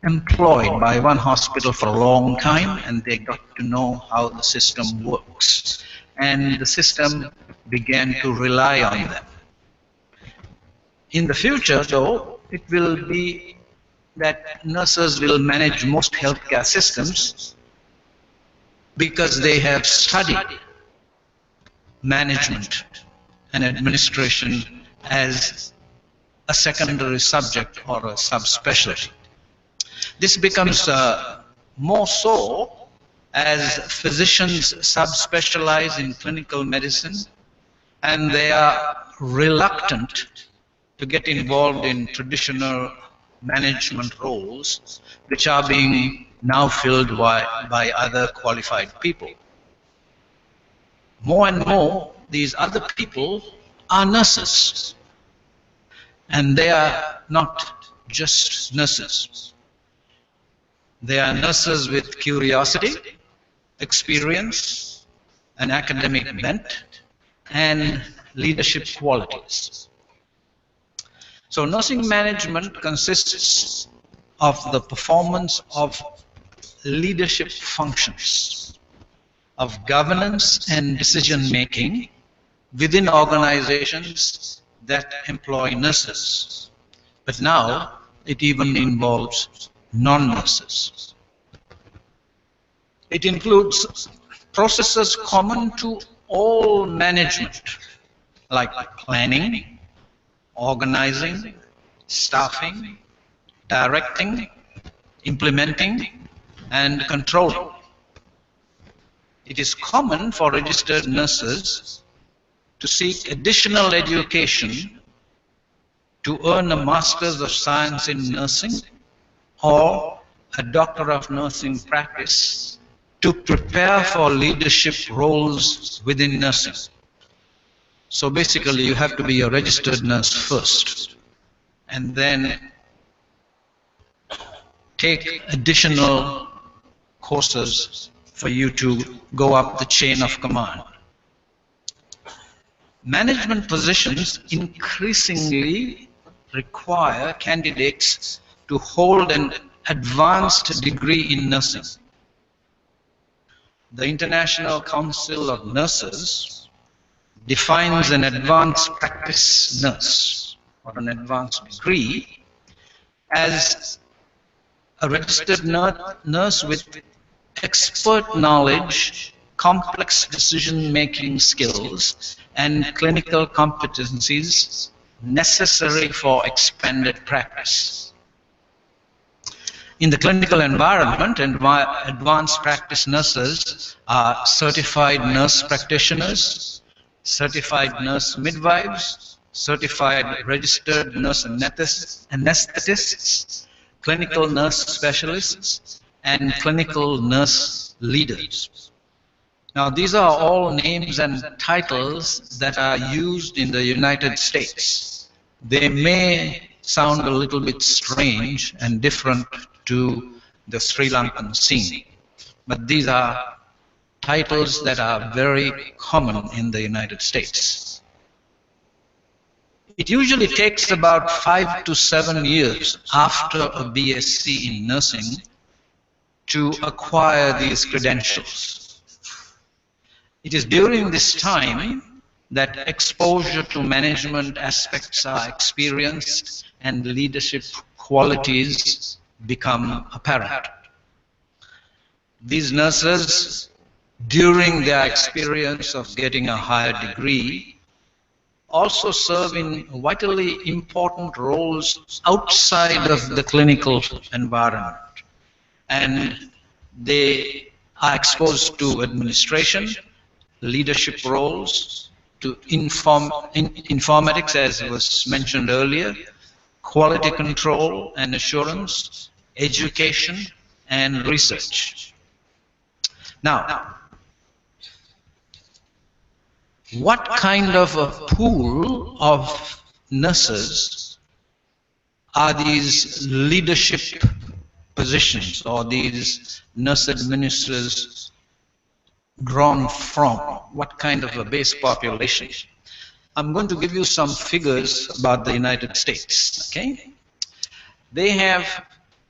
employed by one hospital for a long time, and they got to know how the system works. And the system began to rely on them. In the future, though, it will be that nurses will manage most healthcare systems because they have studied management and administration as a secondary subject or a subspecialty. This becomes more so as physicians subspecialize in clinical medicine, and they are reluctant to get involved in traditional management roles, which are being now filled by other qualified people. More and more, these other people are nurses, and they are not just nurses. They are nurses with curiosity, experience, an academic bent, and leadership qualities. So nursing management consists of the performance of leadership functions, of governance and decision making within organizations that employ nurses. But now it even involves non-nurses. It includes processes common to all management, like planning, organizing, staffing, directing, implementing, and controlling. It is common for registered nurses to seek additional education to earn a Master's of Science in Nursing or a Doctor of Nursing Practice to prepare for leadership roles within nursing. So basically, you have to be a registered nurse first, and then take additional courses for you to go up the chain of command. Management positions increasingly require candidates to hold an advanced degree in nursing. The International Council of Nurses defines an advanced practice nurse or an advanced degree as a registered nurse with expert knowledge, complex decision-making skills, and clinical competencies necessary for expanded practice. In the clinical environment, advanced practice nurses are certified nurse practitioners, certified nurse midwives, certified registered nurse anesthetists, clinical nurse specialists, and clinical nurse leaders. Now, these are all names and titles that are used in the United States. They may sound a little bit strange and different to the Sri Lankan scene, but these are titles that are very common in the United States. It usually takes about 5 to 7 years after a BSc in nursing to acquire these credentials. It is during this time that exposure to management aspects are experienced and leadership qualities become apparent. These nurses, during their experience of getting a higher degree, also serve in vitally important roles outside of the clinical environment. And they are exposed to administration, leadership roles, to informatics, as was mentioned earlier, quality control and assurance, education, and research. Now, what kind of a pool of nurses are these leadership positions or these nurse administrators drawn from? What kind of a base population? I'm going to give you some figures about the United States, okay? They have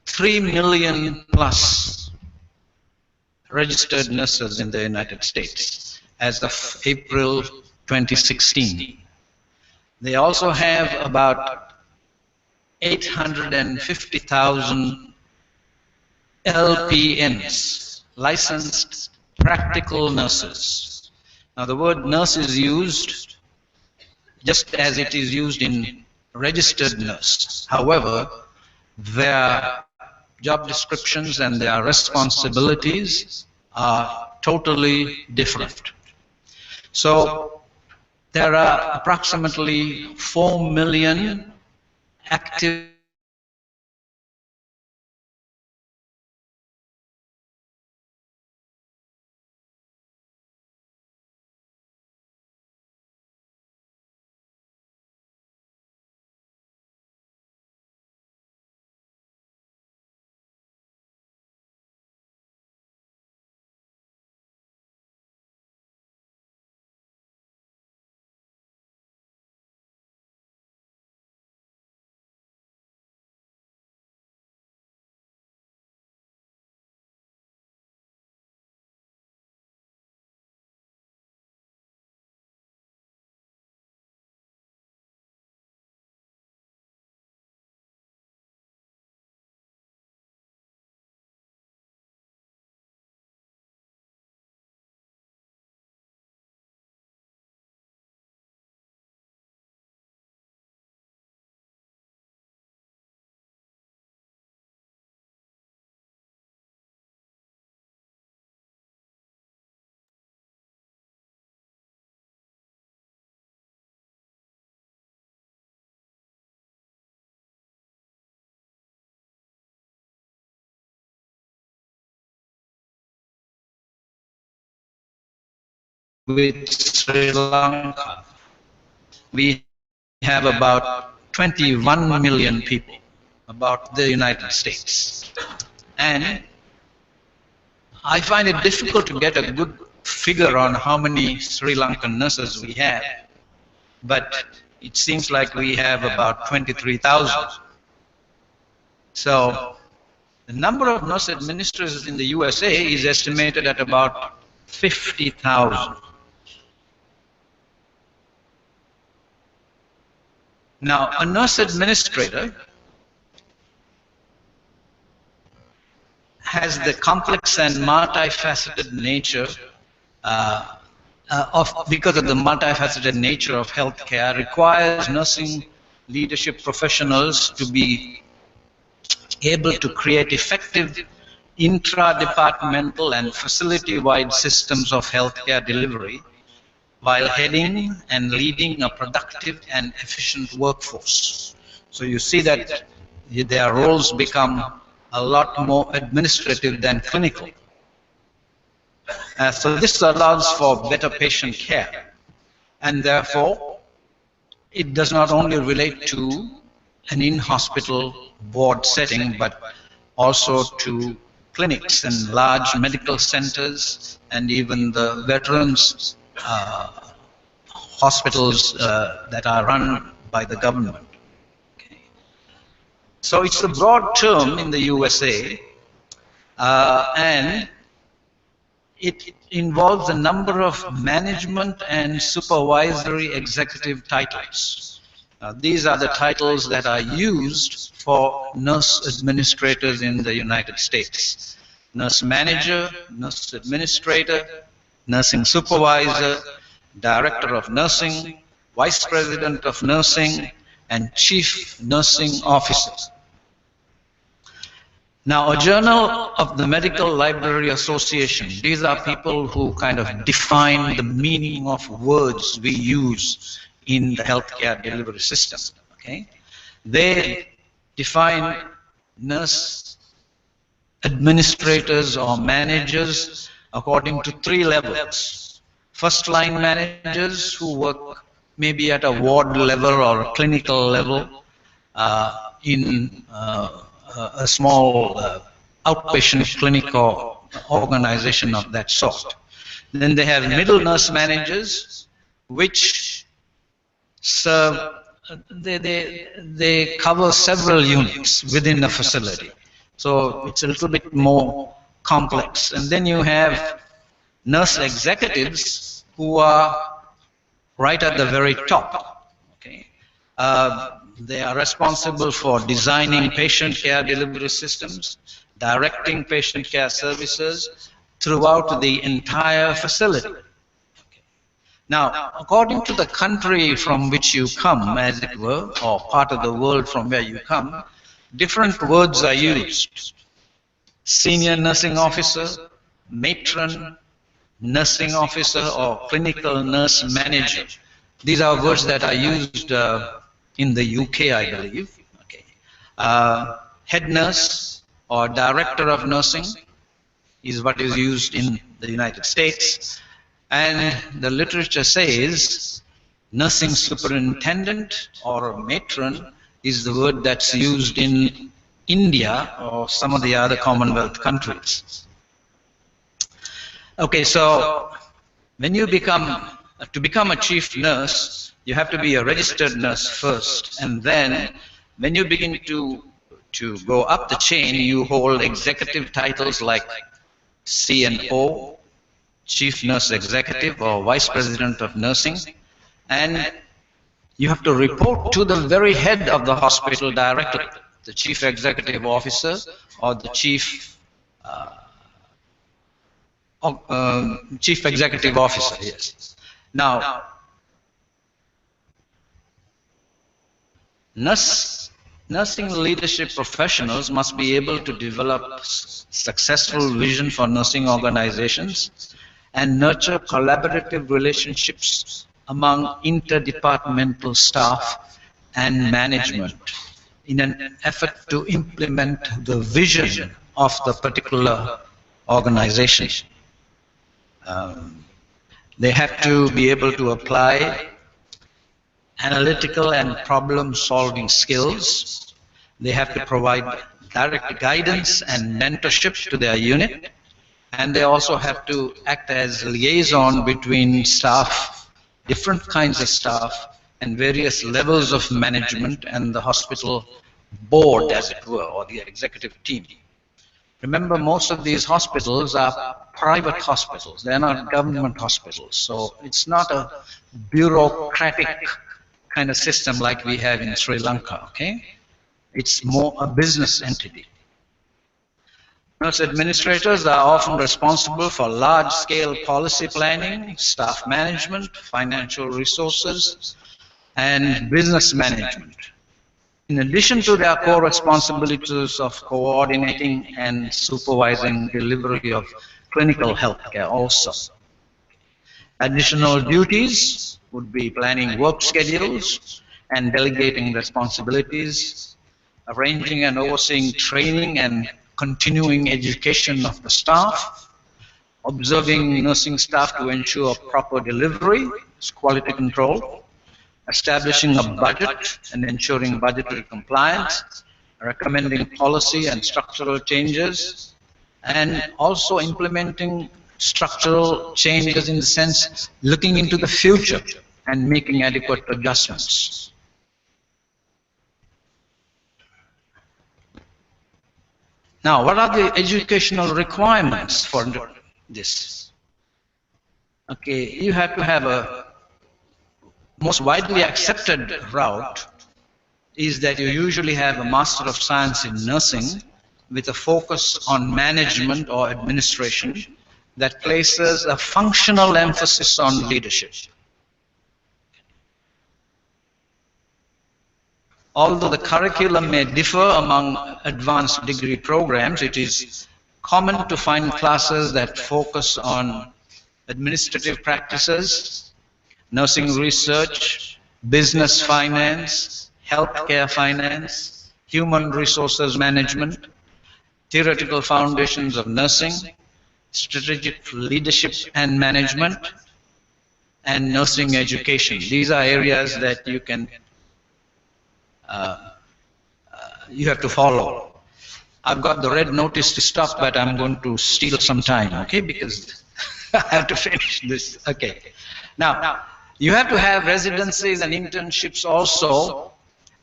3 million plus registered nurses in the United States as of April 2016. They also have about 850,000 LPNs, licensed practical nurses. Now the word nurse is used just as it is used in registered nurse. However, their job descriptions and their responsibilities are totally different. So there are approximately 4 million active with Sri Lanka. We have about 21 million people, about the United States. And I find it difficult to get a good figure on how many Sri Lankan nurses we have, but it seems like we have about 23,000. So the number of nurse administrators in the USA is estimated at about 50,000. Now, a nurse administrator has the complex and multifaceted nature because of the multifaceted nature of healthcare, requires nursing leadership professionals to be able to create effective intra-departmental and facility-wide systems of healthcare delivery while heading and leading a productive and efficient workforce. So you see that their roles become a lot more administrative than clinical. So this allows for better patient care, and therefore it does not only relate to an in-hospital ward setting, but also to clinics and large medical centers, and even the veterans hospitals that are run by the government. Okay. So it's a broad term in the USA, and it involves a number of management and supervisory executive titles. These are the titles that are used for nurse administrators in the United States. Nurse manager, nurse administrator, nursing supervisor, director of nursing, vice president of nursing, and chief nursing officer. Now, a journal of the Medical Library Association, these are people who kind of define the meaning of words we use in the healthcare delivery system. Okay? They define nurse administrators or managers according to 3 levels. First line managers who work maybe at a ward level or a clinical level in a small outpatient clinic or organization of that sort. Then they have middle nurse managers, which serve, they cover several units within a facility. So it's a little bit more complex. And then you have nurse executives who are right at the very top. Okay. They are responsible for designing patient care delivery systems, directing patient care services throughout the entire facility. Okay. Now, according to the country from which you come, as it were, or part of the world from where you come, different words are used. Senior nursing officer, matron, nursing officer, or clinical nurse manager. These are words that are used in the UK, I believe. Okay. Head nurse or director of nursing is what is used in the United States. And the literature says nursing superintendent or matron is the word that's used in India or some of the other Commonwealth countries. Okay, so when you to become a chief nurse, you have to be a registered nurse first, and then when you begin to go up the chain, you hold executive titles like CNO, Chief Nurse Executive, or Vice President of Nursing, and you have to report to the very head of the hospital directly, the Chief Executive Officer or the Chief Executive Officer. Yes. Now, nursing leadership professionals must be able to develop successful vision for nursing organizations and nurture collaborative relationships among interdepartmental staff and management in an effort to implement the vision of the particular organization. They have to be able to apply analytical and problem-solving skills. They have to provide direct guidance and mentorship to their unit, and they also have to act as liaison between staff, different kinds of staff, and various levels of management and the hospital board, as it were, or the executive team. Remember, most of these hospitals are private hospitals. They're not government hospitals. So it's not a bureaucratic kind of system like we have in Sri Lanka, okay? It's more a business entity. Nurse administrators are often responsible for large-scale policy planning, staff management, financial resources, and business management, in addition to their core responsibilities of coordinating and supervising delivery of clinical health care also. Additional duties would be planning work schedules and delegating responsibilities, arranging and overseeing training and continuing education of the staff, observing nursing staff to ensure proper delivery, quality control, establishing a budget and ensuring budgetary compliance, recommending policy and structural changes, and also implementing structural changes in the sense looking into the future and making adequate adjustments. Now, what are the educational requirements for this? Okay, you have to have a most widely accepted route is that you usually have a Master of Science in Nursing with a focus on management or administration that places a functional emphasis on leadership. Although the curriculum may differ among advanced degree programs, it is common to find classes that focus on administrative practices, nursing research, business finance, healthcare finance, human resources management, theoretical foundations of nursing, strategic leadership and management, and nursing education. These are areas that you can you have to follow. I've got the red notice to stop, but I'm going to steal some time, okay, because I have to finish this. Okay. Now, you have to have residencies and internships also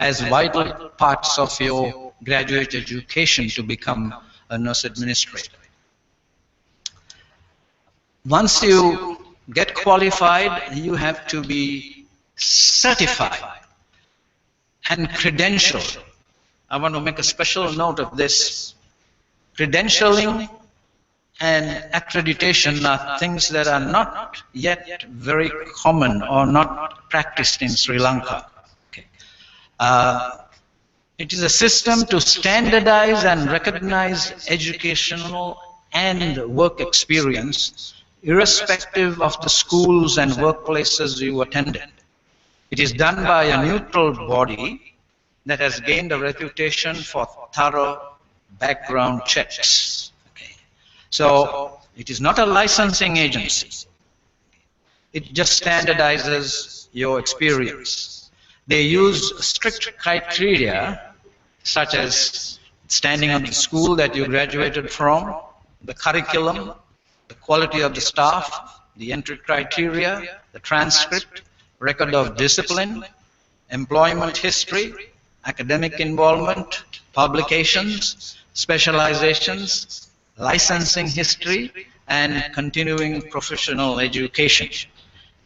as vital parts of your graduate education to become a nurse administrator. Once you get qualified, you have to be certified and credentialed. I want to make a special note of this. Credentialing and accreditation are things that are not yet very common or not practiced in Sri Lanka. Okay. It is a system to standardize and recognize educational and work experience irrespective of the schools and workplaces you attended. It is done by a neutral body that has gained a reputation for thorough background checks. Okay. So it is not a licensing agency. It just standardizes your experience. They use strict criteria such as standing on the school that you graduated from, the curriculum, the quality of the staff, the entry criteria, the transcript, record of discipline, employment history, academic involvement, publications, specializations, licensing history, and continuing professional education.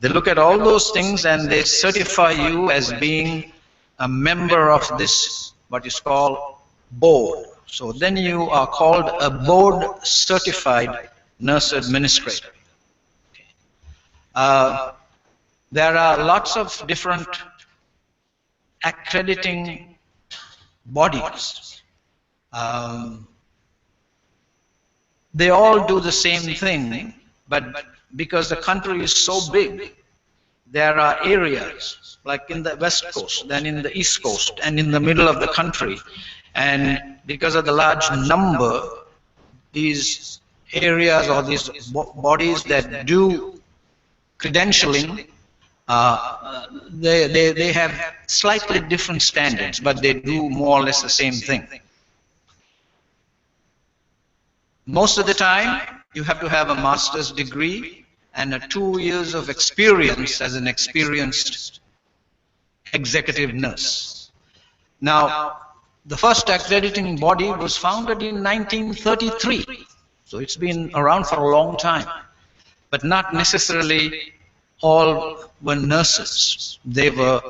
They look at all those things and they certify you as being a member of this, what is called board. So then you are called a board certified nurse administrator. There are lots of different accrediting bodies. They all do the same thing, but because the country is so big, there are areas like in the west coast, then in the east coast, and in the middle of the country. And because of the large number, these areas or these bodies that do credentialing, they have slightly different standards, but they do more or less the same thing. Most of the time, you have to have a master's degree and 2 years of experience as an experienced executive nurse. Now, the first accrediting body was founded in 1933, so it's been around for a long time, but not necessarily all were nurses. They were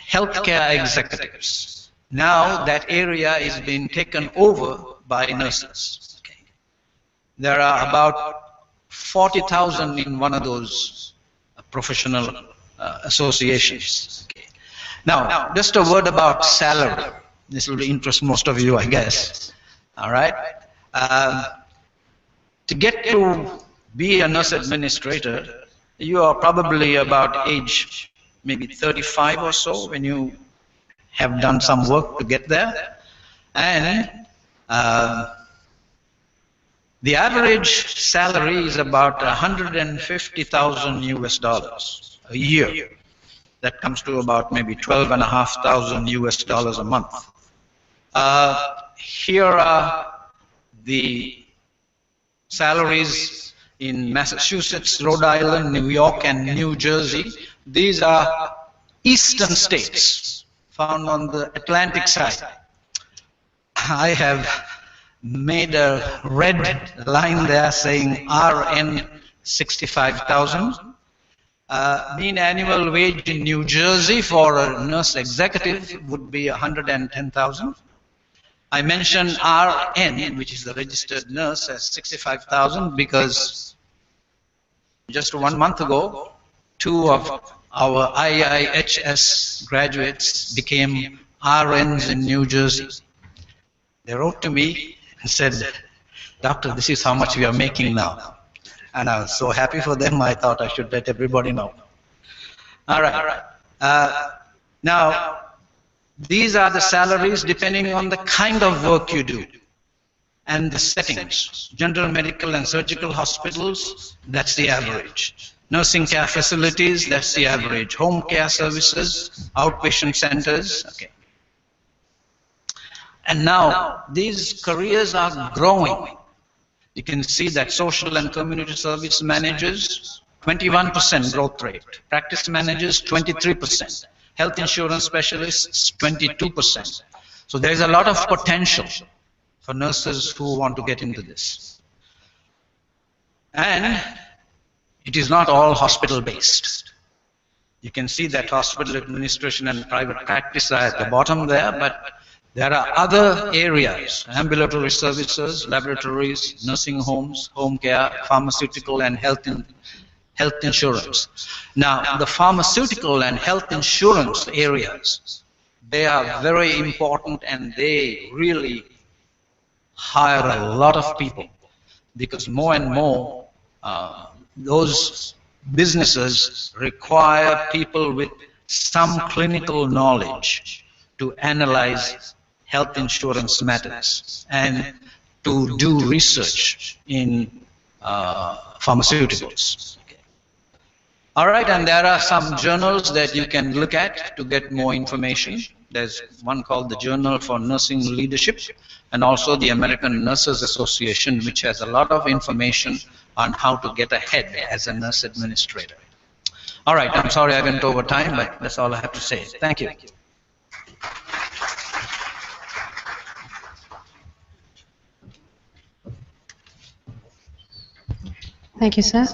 healthcare executives. Now that area is being taken over by nurses. Okay. There are about 40,000 in one of those professional associations. Okay. Now, just a word about salary. This will interest most of you, I guess. All right. To get to be a nurse administrator, you are probably about age maybe 35 or so when you have done some work to get there. And The average salary is about 150,000 US dollars a year. That comes to about maybe 12,500 US dollars a month. Here are the salaries in Massachusetts, Rhode Island, New York, and New Jersey. These are eastern states found on the Atlantic side. I have made a red line there saying RN 65,000. Mean annual wage in New Jersey for a nurse executive would be 110,000. I mentioned RN, which is the registered nurse, as 65,000 because just 1 month ago, 2 of our IIHS graduates became RNs in New Jersey. They wrote to me and said, "Doctor, this is how much we are making now." And I was so happy for them, I thought I should let everybody know. All right. Now, these are the salaries depending on the kind of work you do and the settings. General medical and surgical hospitals, that's the average. Nursing care facilities, that's the average. Home care services, outpatient centers, okay. And now, these careers are growing. You can see that social and community service managers, 21% growth rate. Practice managers, 23%. Health insurance specialists, 22%. So there's a lot of potential for nurses who want to get into this. And it is not all hospital-based. You can see that hospital administration and private practice are at the bottom there, but there are other areas: ambulatory services, laboratories, nursing homes, home care, pharmaceutical, and health insurance. Now, the pharmaceutical and health insurance areas, they are very important, and they really hire a lot of people, because more and more those businesses require people with some clinical knowledge to analyze health insurance matters and to do research in pharmaceuticals. All right, and there are some journals that you can look at to get more information. There's one called the Journal for Nursing Leadership, and also the American Nurses Association, which has a lot of information on how to get ahead as a nurse administrator. All right, I'm sorry I went over time, but that's all I have to say. Thank you. Thank you, sir.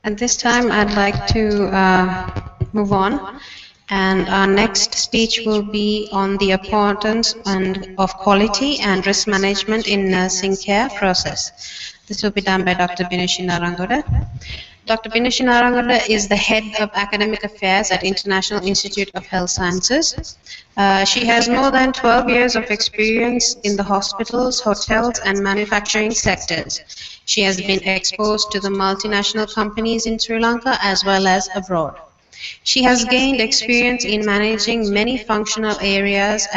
At this time, I'd like to move on, and our next speech will be on the importance of quality and risk management in nursing care process. This will be done by Dr. Binishi Narangoda. Dr. Binishi Narangoda is the head of academic affairs at International Institute of Health Sciences. She has more than 12 years of experience in the hospitals, hotels, and manufacturing sectors. She has been exposed to the multinational companies in Sri Lanka as well as abroad. She has gained experience in managing many functional areas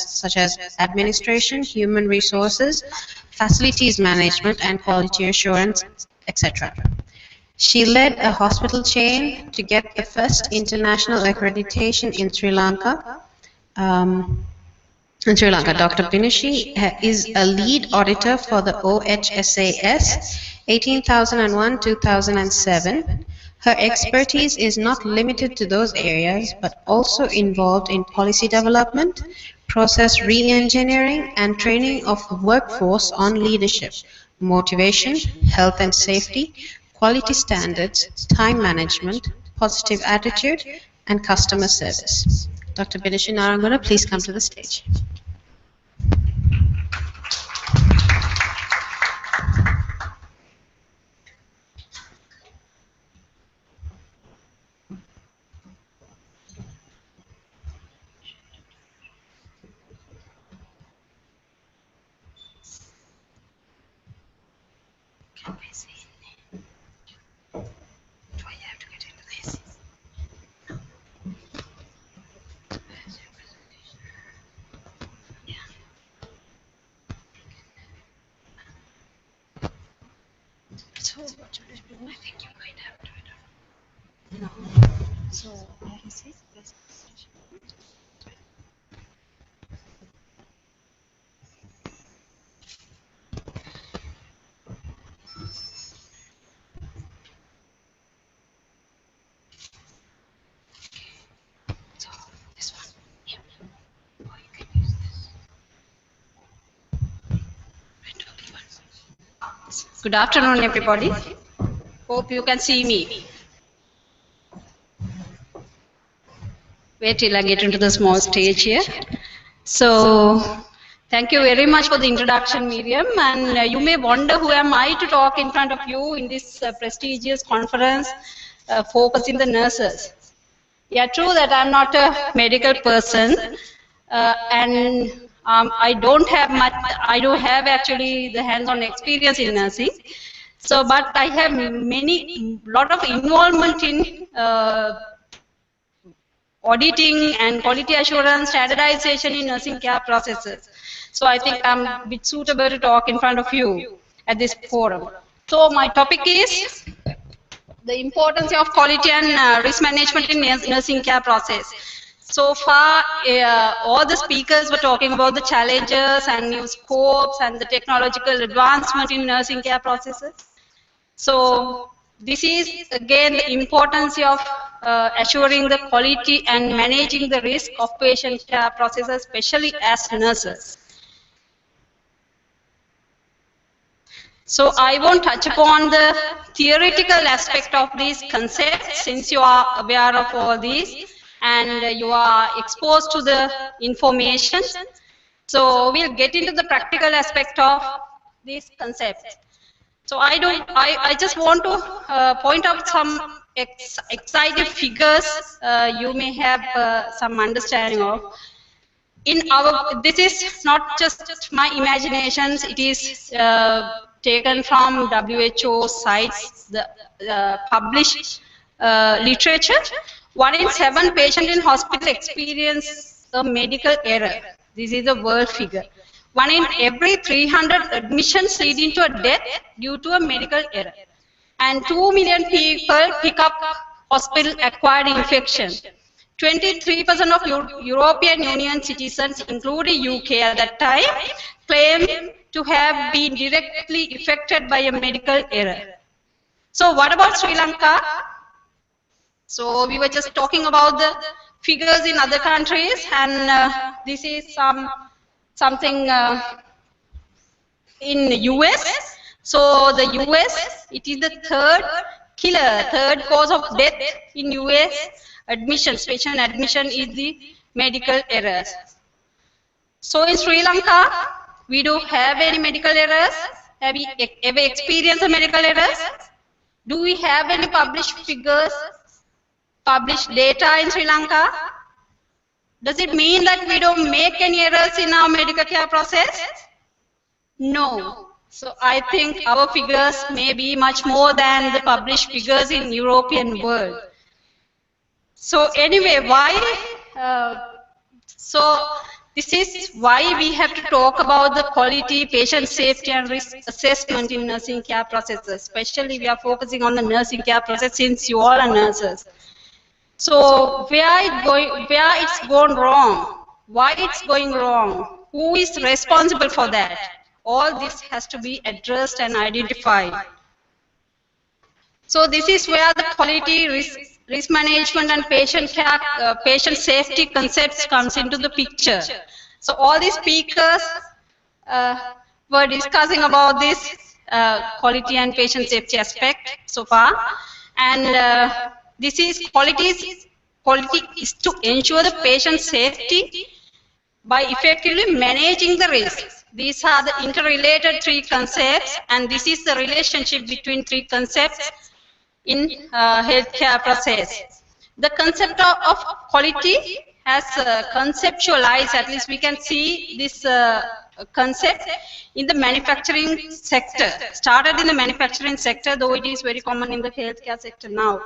such as administration, human resources, facilities management, and quality assurance, etc. She led a hospital chain to get the first international accreditation in Sri Lanka. Dr. Binishi is a lead auditor for the OHSAS 18001-2007. Her expertise is not limited to those areas, but also involved in policy development, process re-engineering, and training of workforce on leadership, motivation, health and safety, quality standards, time management, positive attitude, and customer service. Dr. Binishi Narangoda, please come to the stage. Good afternoon, everybody. Hope you can see me. Wait till I get into the small stage here. So, thank you very much for the introduction, Miriam. And you may wonder who am I to talk in front of you in this prestigious conference focusing the nurses. Yeah, true that I'm not a medical person, and I don't have much. I do have actually the hands-on experience in nursing. So, but I have lot of involvement in auditing and quality assurance, standardization in nursing care processes. So I think I'm a bit suitable to talk in front of you at this forum. So my topic is the importance of quality and risk management in nursing care process. So far, all the speakers were talking about the challenges and new scopes and the technological advancement in nursing care processes. So this is again the importance of assuring the quality and managing the risk of patient care processes, especially as nurses. So I won't touch upon the theoretical aspect of these concepts since you are aware of all these and you are exposed to the information. So we'll get into the practical aspect of these concepts. So I just want to point out some exciting figures you may have some understanding of. This is not just my imaginations, it is taken from WHO sites, the published literature. 1 in 7 patients in hospital experience a medical error. This is a world figure. 1 in every 300 admissions leading to a death due to a medical error. And 2 million people pick up hospital-acquired infection. 23% of European Union citizens, including UK at that time, claim to have been directly affected by a medical error. So what about Sri Lanka? So we were just talking about the figures in other countries, and this is something in the US. So the US, it is the third cause of death in US. Patient admission is the medical errors. So in Sri Lanka, we don't have any medical errors. Have we ever experienced medical errors? Do we have any published figures, published data in Sri Lanka? Does it mean that we don't make any errors in our medical care process? No. So I think our figures may be much more than the published figures in European world. So anyway, so this is why we have to talk about the quality, patient safety and risk assessment in nursing care processes. Especially we are focusing on the nursing care process since you all are nurses. So where it's gone wrong, why it's going wrong, who is responsible for that? All this has to be addressed and identified. So this is where the quality, risk management and patient care, patient safety concepts comes into the picture. So all these speakers were discussing about this quality and patient safety aspect so far. And this is quality is to ensure the patient safety by effectively managing the risks. These are the interrelated 3 concepts, and this is the relationship between 3 concepts in healthcare process. The concept of quality has conceptualized, at least we can see this concept in the manufacturing sector. Started in the manufacturing sector, though it is very common in the healthcare sector now.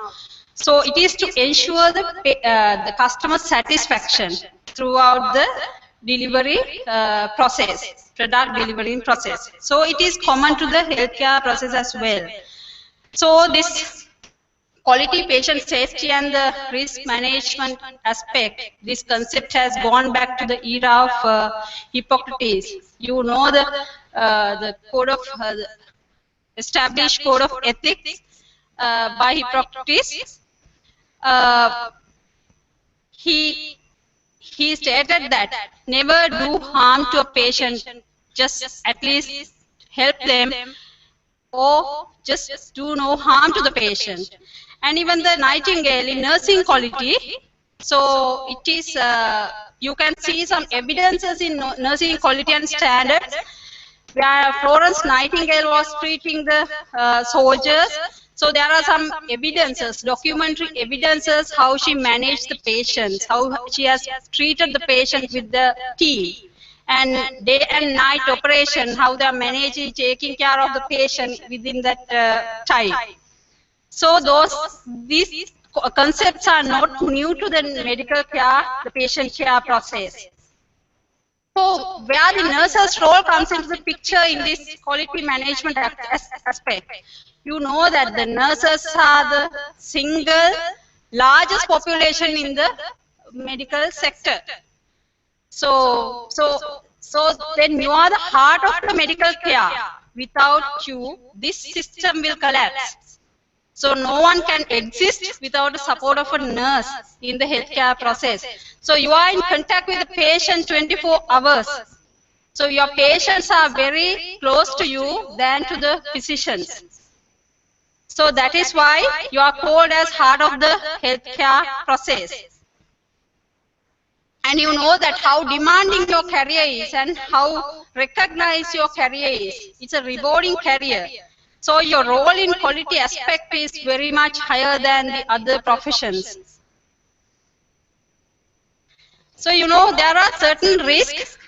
So it is to ensure the customer satisfaction throughout the delivery process, product delivery process. So it is common to the healthcare process as well. So this quality, patient safety, and the risk management aspect, this concept has gone back to the era of Hippocrates. You know the code of the established code of ethics by Hippocrates. He stated that never do harm to a patient, just at least help them, or just do no harm to the patient. And even the Nightingale in nursing quality, so it is, you can see some evidences in nursing quality and standards, where Florence Nightingale was treating the soldiers. So there are some evidences, documentary evidences, how she managed the patients, how she has treated the patient with the team, and day and night operation, how they are managing, taking care of the patient within that time. So these concepts are not new to the medical care, the patient care process. So where the nurse's role comes into the picture in this quality management aspect, you know that the nurses are the single largest population in the medical sector. So then you are the heart of the medical care. Without you, this system will collapse. So no one can exist without the support of a nurse in the healthcare process. So you are in contact with the patient 24 hours. So your patients are very close to you than to the physicians. So that is why you are called as heart of the healthcare process. And you know that how demanding your career is and how recognized your career is. It's a rewarding career. So your role in quality aspect is very much higher than the other professions. So you know there are certain risks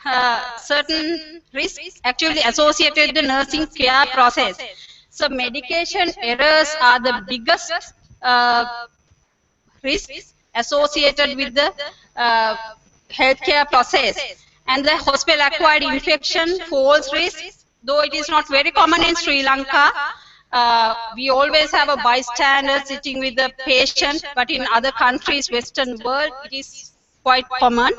actually associated with the nursing care process. So medication errors are the biggest risks associated with the healthcare process, and the hospital-acquired infection falls risk, though it is not very common in Sri Lanka. We always have a bystander sitting with the patient, but in other countries, Western world, it is quite common.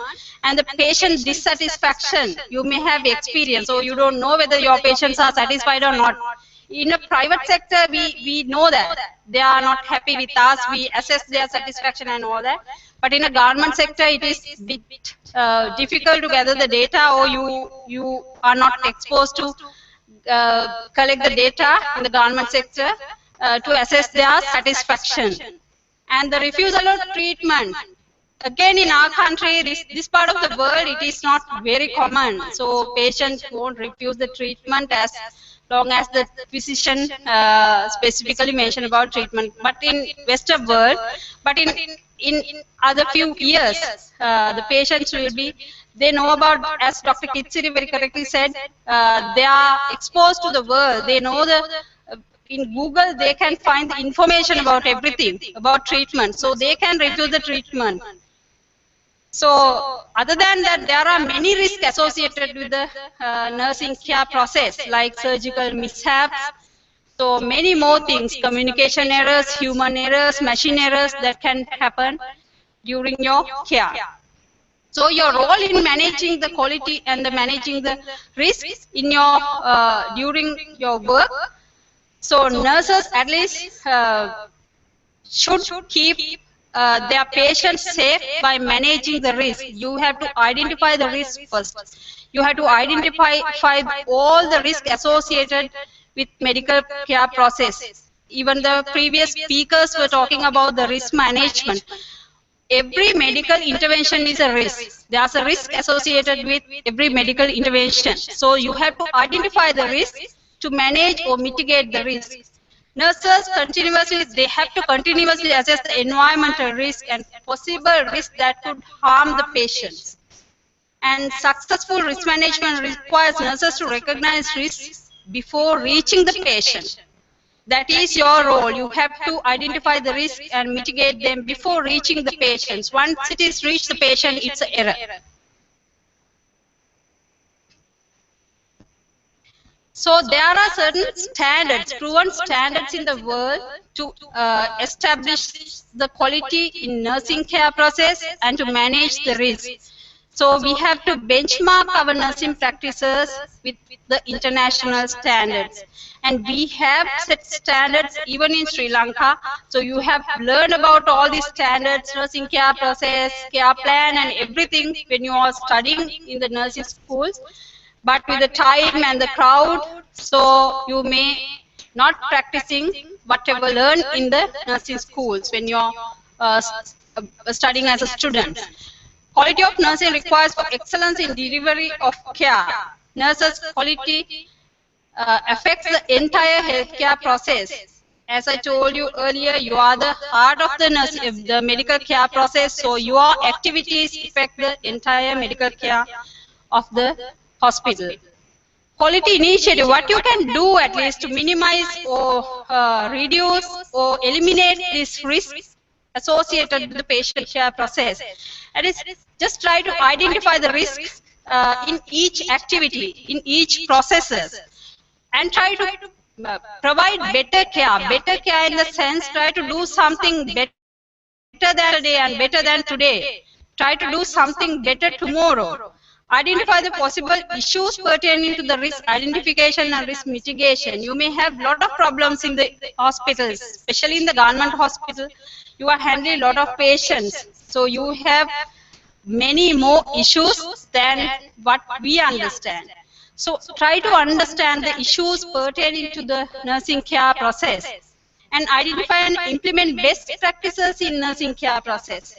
And the patient dissatisfaction, you may have experience, so you don't know whether your patients are satisfied or not. In a private sector, we know that they are not happy with us, we assess their satisfaction and all that. But in a government sector, it is a bit difficult to gather the data, or you are not exposed to collect the data in the government sector to assess their satisfaction. And the refusal of treatment, again in our country, this part of the world, it is not very common. So patients won't refuse the treatment as long as the physician specifically mentioned about treatment. But in Western world, but in other few years, the patients will be, they know about, as Dr. Kitsiri very correctly said, they are exposed to the world. They know in Google, they can find the information about everything, about treatment. So they can refuse the treatment. So other than that, there are many risks associated with the nursing care process, like surgical mishaps. So many more things, communication errors, human errors, machine errors that can happen during your care. So your role in managing the quality and the managing the risks in your during your work. So nurses at least should keep their patients safe by managing the risk. You have to identify the risk first. You have to identify all the risk associated with medical care process. Even the previous speakers were talking about the risk management. Every medical intervention is a risk. There's a risk associated with every medical intervention. So you have to identify the risk to manage or mitigate the risk. Nurses continuously, they have to continuously assess the environmental risk and possible risk that could harm the patients. And successful risk management requires nurses to recognize risks before reaching the patient. That is your role. You have to identify the risk and mitigate them before reaching the patients. Once it is reached the patient, it's an error. So there are certain standards, proven standards in the world to establish the quality in nursing care process and to manage the risk. So we have to benchmark our nursing practices with the international standards. And we have set standards even in Sri Lanka. So you have learned about all these standards, nursing care process, care plan and everything when you are studying in the nursing schools. But with the time and the crowd, so you may not practicing whatever learned in the nursing schools when you're studying as a student. Quality of nursing requires for excellence in delivery of care. Nurses' quality affects the entire healthcare process. As I told you earlier, you are the heart of the medical care process, so your activities affect the entire medical care of the hospital. Quality initiative, what you can do at least to minimize or reduce or eliminate this risk associated with the patient care process. That is, just try to identify the risks in each activity, in each processes, and try to provide better care in the sense, try to do something better than today and better than today. Try to do something better tomorrow. Identify the possible issues pertaining to the risk identification and risk mitigation. You may have a lot of problems in the hospitals, especially in the government hospital. You are handling a lot of patients. So you have many more issues than what we understand. So try to understand the issues pertaining to the nursing care process and identify and implement best practices in nursing care process.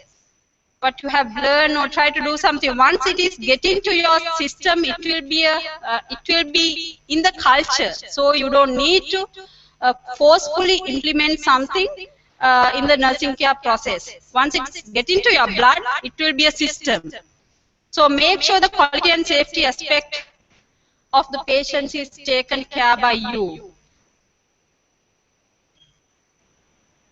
What you have learned or try to do something, once it is getting to your system, it will be in the culture. So you don't need to forcefully implement something in the nursing care process. Once it's getting to your blood, it will be a system. So make sure the quality and safety aspect of the patients is taken care by you.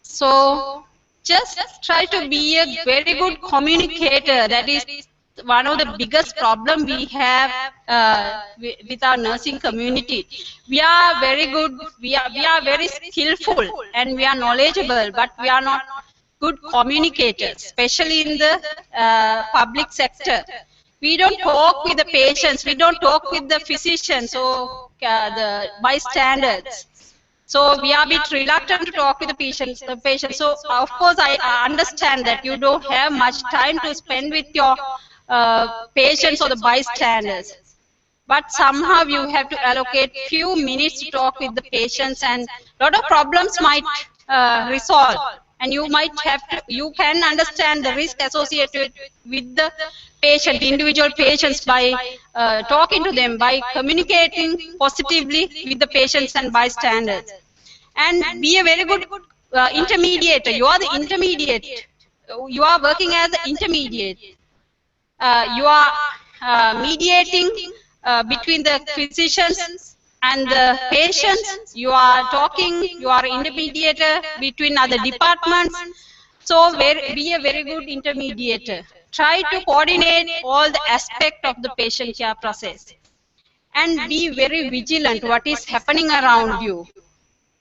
So just try to be a very good communicator. That is one of the biggest problem we have with our nursing community. We are very good, we are very skillful and we are knowledgeable, but we are not good communicators, especially in the public sector. We don't talk with the patients, we don't talk with the physicians or the bystanders. So we are a bit reluctant to talk with the patients. So of course I understand that you don't have much time to spend with your patients or the bystanders. But somehow you have to allocate few minutes to talk with the patients, and a lot of problems might resolve. And you might have to, you can understand the risk associated with the patient, individual patients, by talking to them, by communicating positively with the patients and bystanders. And be a very good intermediator. You are the intermediate. You are working as the intermediate. You are mediating between the physicians and the patients. You are talking, you are intermediator between other departments. So be a very good intermediator. Try to coordinate all the aspects of the patient care process. And be very vigilant what is happening around you.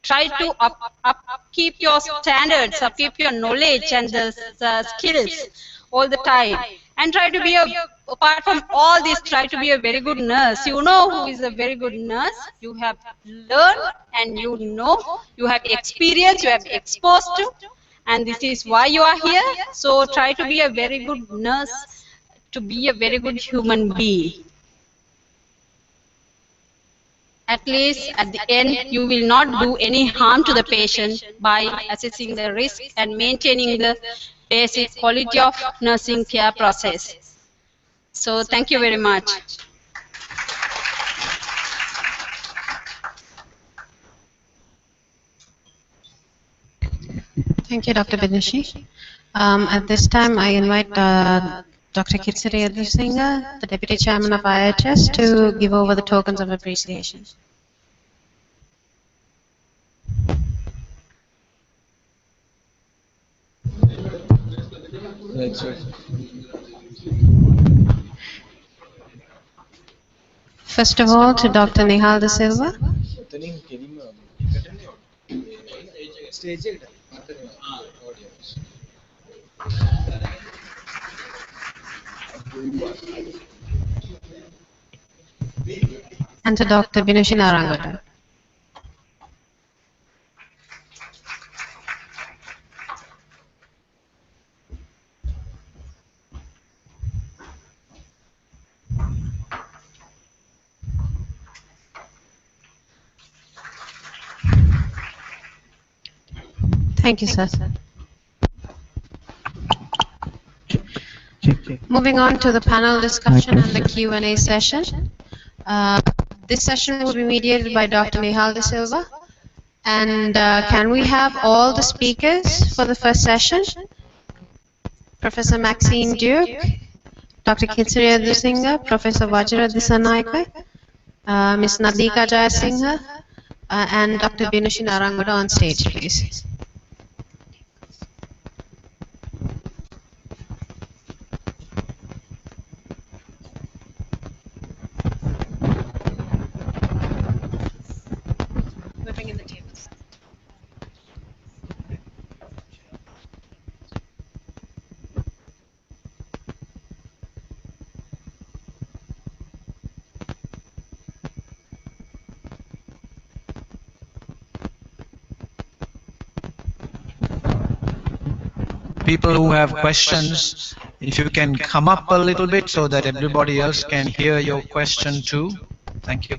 Try to upkeep your standards, upkeep your knowledge and the skills all the time. And try to be apart from all this, try to be a very good nurse. You know who is a very good nurse. You have learned and you know, you have experience, you have exposed to, and this is why you are here. So try to be a very good nurse, to be a very good human being. At least at the end, you will not do any harm to the patient by assessing the risk and maintaining the basic quality of nursing care process. So thank you very much. Thank you, Dr. Benishi. At this time, I invite Dr. Kitsari Adusingha, the Deputy Chairman of IHS, to give over the tokens of appreciation. First of all, to Dr. Nihal De Silva. And to Dr. Binushi Narangoda. Thank you, sir. Moving on to the panel discussion and the Q&A session. This session will be mediated by Dr. Nihal De Silva. And can we have all the speakers for the first session? Professor Maxine Duke, Dr. Kitsariya Dusingha, Professor Vajra Disanaika, Ms. Nadika Jayasingha, and Dr. Binushi Narangoda on stage, please. People who have questions, if you can come up a little bit so that everybody else can hear your question too. Thank you.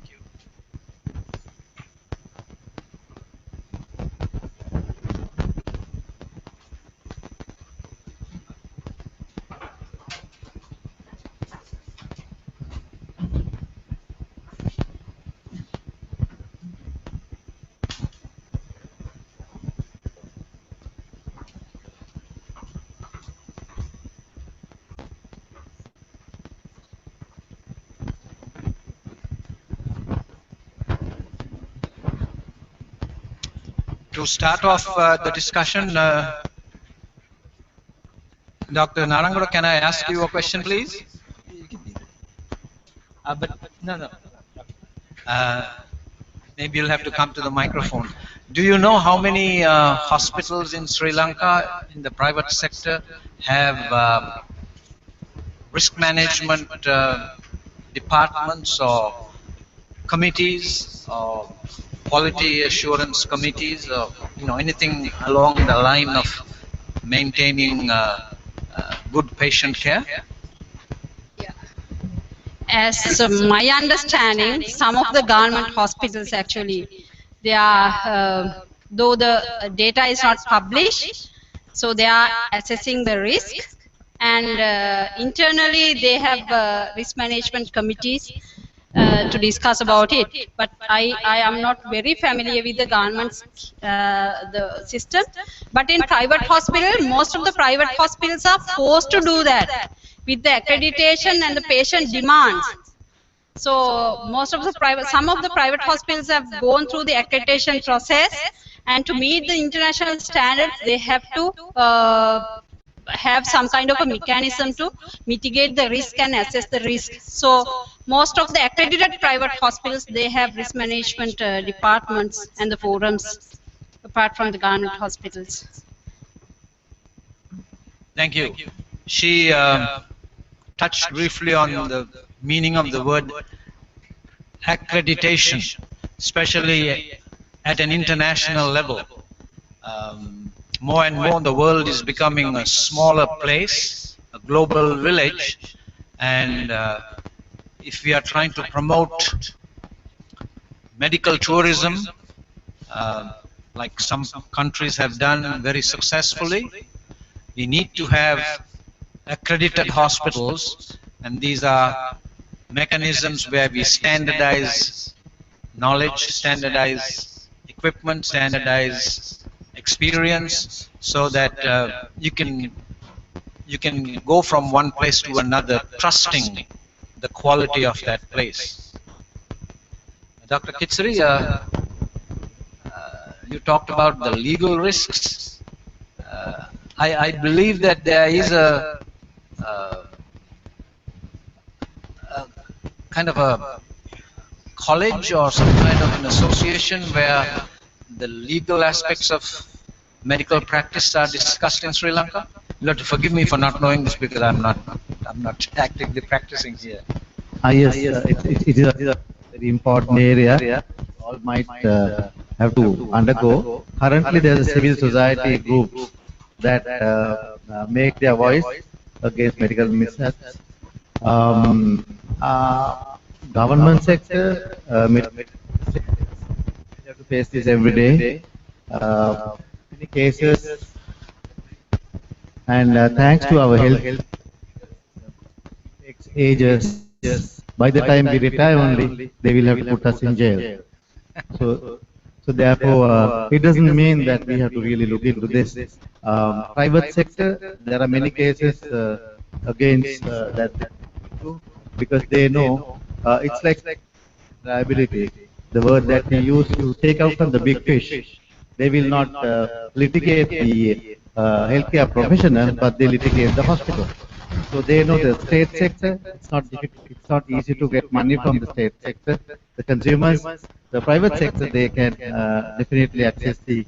To start off the discussion, Dr. Narangoda, can I ask you a question, please? Maybe you'll have to come to the microphone. Do you know how many hospitals in Sri Lanka in the private sector have risk management departments or committees or quality assurance committees, or anything along the line of maintaining good patient care? As my understanding, some of the government hospitals actually, they are, though the data is not published, so they are assessing the risk, and internally they have risk management committees to discuss about it. But I am not very familiar with the government's the system. But in private hospital, most of the private hospitals are forced to do that with the accreditation and the patient demands. So most of the some of the private hospitals have gone through the accreditation process, and to meet the international standards, they have to have some kind of a mechanism to mitigate the risk and assess the risk. So most of the accredited private hospitals, they have risk management departments and the forums apart from the government hospitals. Thank you. She touched briefly on the meaning of the word accreditation, especially at an international level. More and more the world is becoming a smaller place, a global village, and if we are trying to promote medical tourism, like some countries have done very successfully, we need to have accredited hospitals, and these are mechanisms where we standardize knowledge, standardize equipment, standardize experience, so that you can go from one place to another trusting the quality of that place. Dr. Kitsari, you talked about the legal risks. I believe that there is a kind of a college or some kind of an association where the legal aspects of medical practice are discussed in Sri Lanka? You'll have to forgive me for not knowing this because I'm not actively practicing here. Yes, it is a very important area. All might have to undergo. Currently, there is a civil society groups that make their voice against medical mishaps. Government sector, we have to face this every day. Many cases, and thanks to our health, takes ages. By the time we retire only, they will have to put us in jail. So therefore, it doesn't mean that we have to really look into this. Private sector, there are many cases against that too, because they know it's like liability. The word that we use to take out from the big fish. They will not litigate the healthcare professional, but they litigate the hospital. So they know the state sector, it's not difficult, it's not easy to get money from the state sector. The consumers, the private sector, they can definitely access the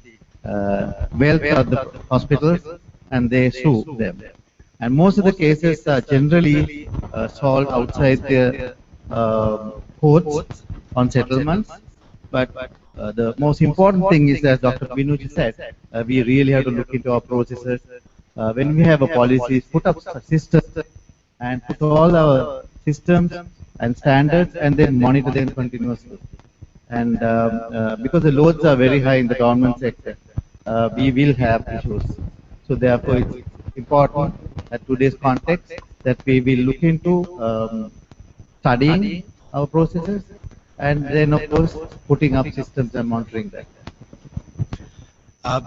wealth of the hospitals and they sue them. And most of the cases are generally solved outside the courts on settlements. But the most important thing is, as Dr. Binuji said, we really have to look into our processes. When we have a policy, put up a system and put all our systems and standards and then monitor them continuously. And because the loads are very high in the government sector, we will have issues. So therefore, it's important at today's context that we will look into studying our processes and then, of course, putting up systems and monitoring that.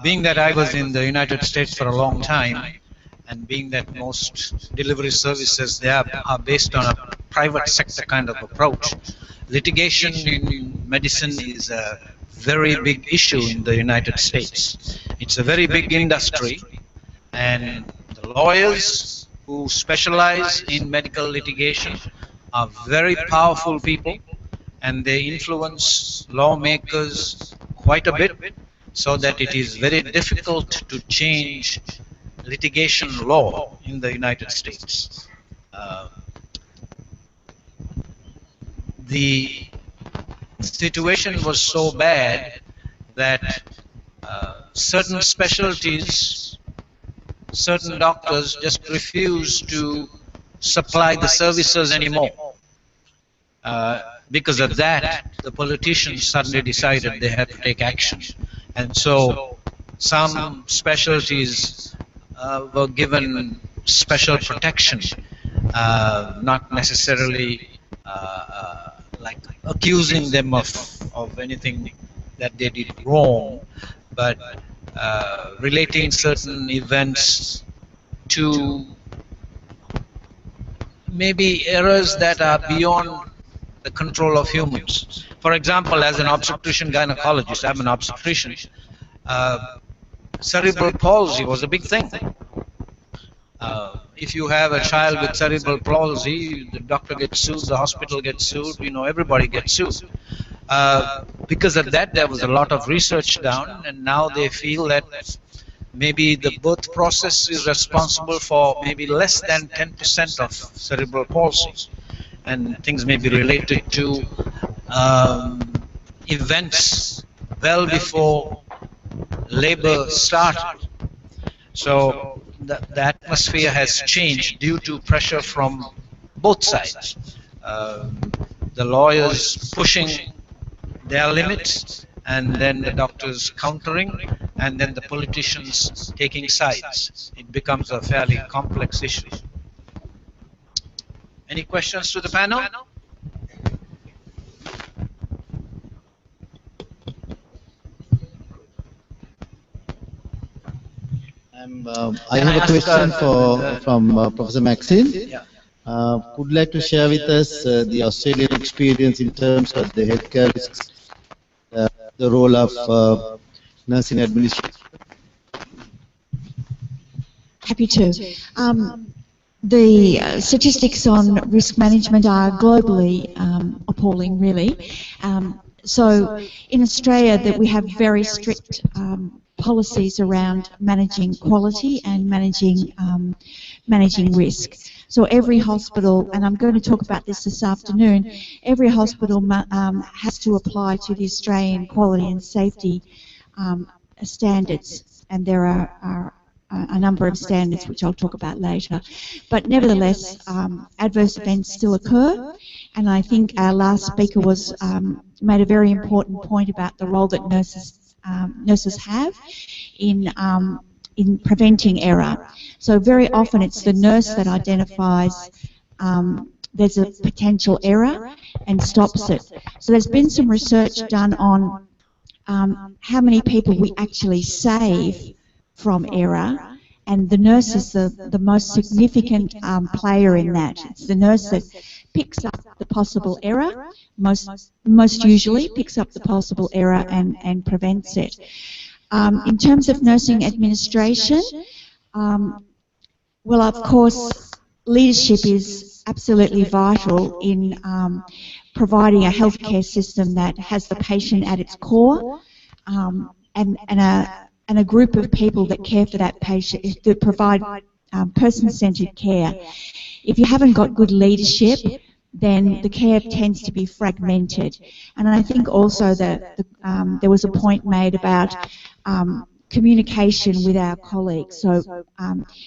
Being that I was in the United States for a long time, and being that most delivery services there are based on a private sector kind of approach, litigation in medicine is a very big issue in the United States. It's a very big industry, and the lawyers who specialize in medical litigation are very powerful people, and they influence lawmakers quite a bit, so that it is very difficult to change litigation law in the United States. The situation was so bad that certain specialties, certain doctors just refused to supply the services anymore. Because of that, the politicians suddenly decided they had to take action. And so some specialties were given special protection, not necessarily like accusing them of anything that they did wrong, but relating certain events to maybe errors that are beyond the control of humans. For example, as an obstetrician gynecologist, I'm an obstetrician, cerebral palsy was a big thing. If you have a child with cerebral palsy, the doctor gets sued, the hospital gets sued, everybody gets sued. Because of that, there was a lot of research done, and now they feel that maybe the birth process is responsible for maybe less than 10% of cerebral palsy. And things may be related to events well before labor started. So the atmosphere has changed due to pressure from both sides. The lawyers pushing their limits, and then the doctors countering, and then the politicians taking sides. It becomes a fairly complex issue. Any questions to the panel? I have a question from Professor Maxine. Would like to share with us the Australian experience in terms of the healthcare risks, the role of nursing administration. Happy to. The statistics on risk management are globally appalling. appalling, really. So in Australia, that we have very strict policies around managing quality and managing risk. So every hospital, and I'm going to talk about this afternoon, every hospital has to apply to the Australian quality and safety standards, and there are a number of standards which I'll talk about later. But nevertheless, adverse events still occur, and I think our last speaker was made a very important point about the role that nurses have in preventing error. So very often it's the nurse that identifies there's a potential error and stops it. So there's been some research done on how many people we actually save from error, and the nurse is the most significant player in that. It's the nurse that picks up the possible error, most usually picks up the possible error and prevents it. In terms of nursing administration, well, of course, leadership is absolutely vital in providing a healthcare system that has the patient at its core, and a group of people that care for that patient, that provide person-centered care. If you haven't got good leadership, then the care tends to be fragmented. And I think also that there was a point made about communication with our colleagues. So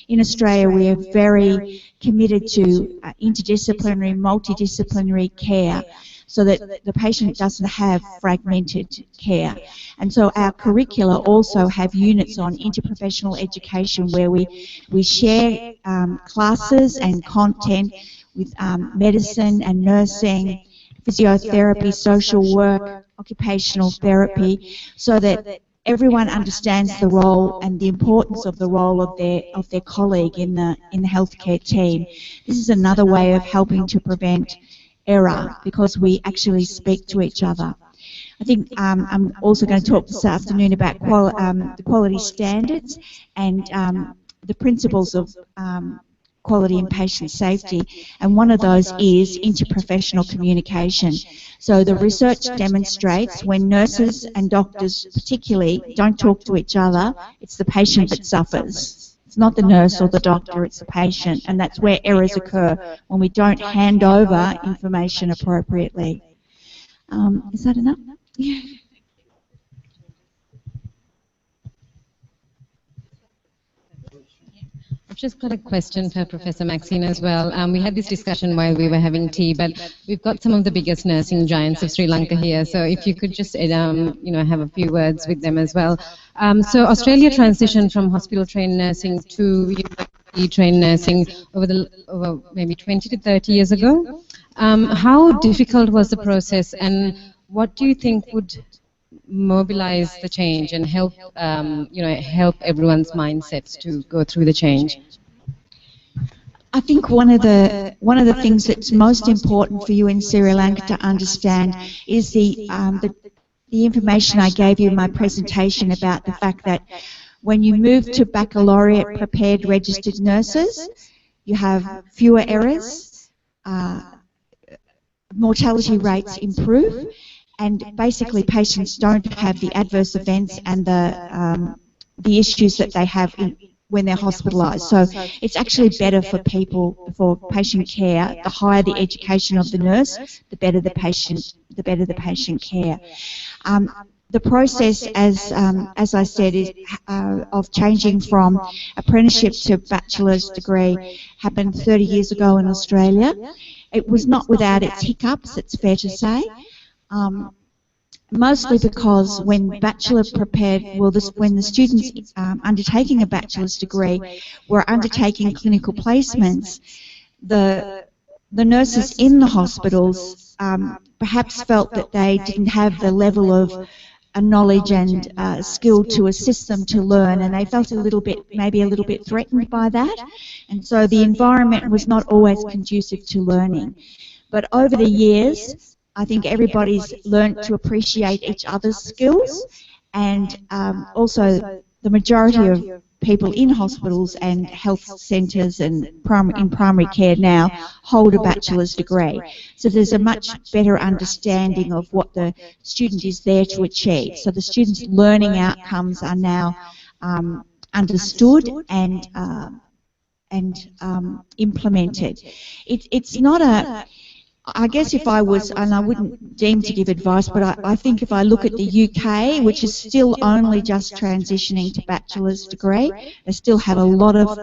in Australia, we are very committed to interdisciplinary, multidisciplinary care, so that the patient doesn't have fragmented care. And so our curricula also have units on interprofessional education where we share classes and content with medicine and nursing, physiotherapy, social work, occupational therapy, so that everyone understands the role and the importance of the role of their colleague in the healthcare team. This is another way of helping to prevent error, because we actually speak to each other. I think I'm also going to talk this afternoon about the quality standards and the principles of quality and patient safety, and one of those is interprofessional communication. So the research demonstrates when nurses and doctors particularly don't talk to each other, it's the patient that suffers. It's not the nurse or the doctor, it's the patient, and that's where errors occur, when we don't hand over information appropriately. Is that enough? Yeah. I've just got a question for Professor Maxine as well. We had this discussion while we were having tea, but we've got some of the biggest nursing giants of Sri Lanka here, so if you could just have a few words with them as well. So Australia transitioned from hospital-trained nursing to university-trained nursing over maybe 20 to 30 years ago. How difficult was the process, and what do you think would mobilize the change and help help everyone's mindsets to go through the change? I think one of the things that's most important for you in Sri Lanka to understand is the information I gave you in my presentation about the fact that when you move to baccalaureate prepared registered nurses, you have fewer errors, mortality rates improve, and basically patients don't have the adverse events and the issues that they have when they're hospitalised. So it's actually better for people, for patient care. The higher the education of the nurse, the better the patient care. The process, as I said, is of changing from apprenticeship to bachelor's degree happened 30 years ago in Australia. It was not without its hiccups, it's fair to say. Mostly because when when the students undertaking a bachelor's degree were undertaking clinical placements, the nurses in the hospitals perhaps felt that they didn't have the level of knowledge and skill to assist them to learn, and they felt maybe a little bit threatened by that, and so the environment was not always conducive to learning. But over the years, I think everybody's learnt to appreciate each other's skills, and also the majority of people in hospitals and health centres and in primary care now hold a bachelor's degree. So there's a much better understanding of what the student is there to achieve. So the student's learning outcomes are now understood and implemented. It's not a, I guess if I was, and I wouldn't deem to give advice, but I think if I look at the UK, which is still only just transitioning to bachelor's degree, they still have a lot of,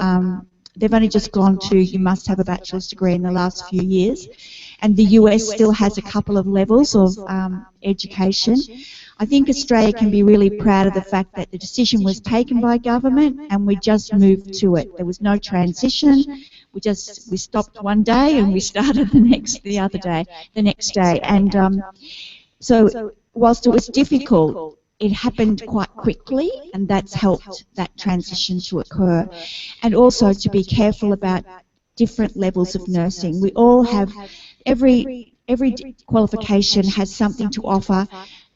they've only just gone to you must have a bachelor's degree in the last few years, and the US still has a couple of levels of education. I think Australia can be really proud of the fact that the decision was taken by government and we just moved to it. There was no transition. We stopped one day and we started the next day. And so whilst it was difficult, it happened quite quickly, and that's helped that transition to occur. And also to be careful about different levels of nursing. We all have, every qualification has something to offer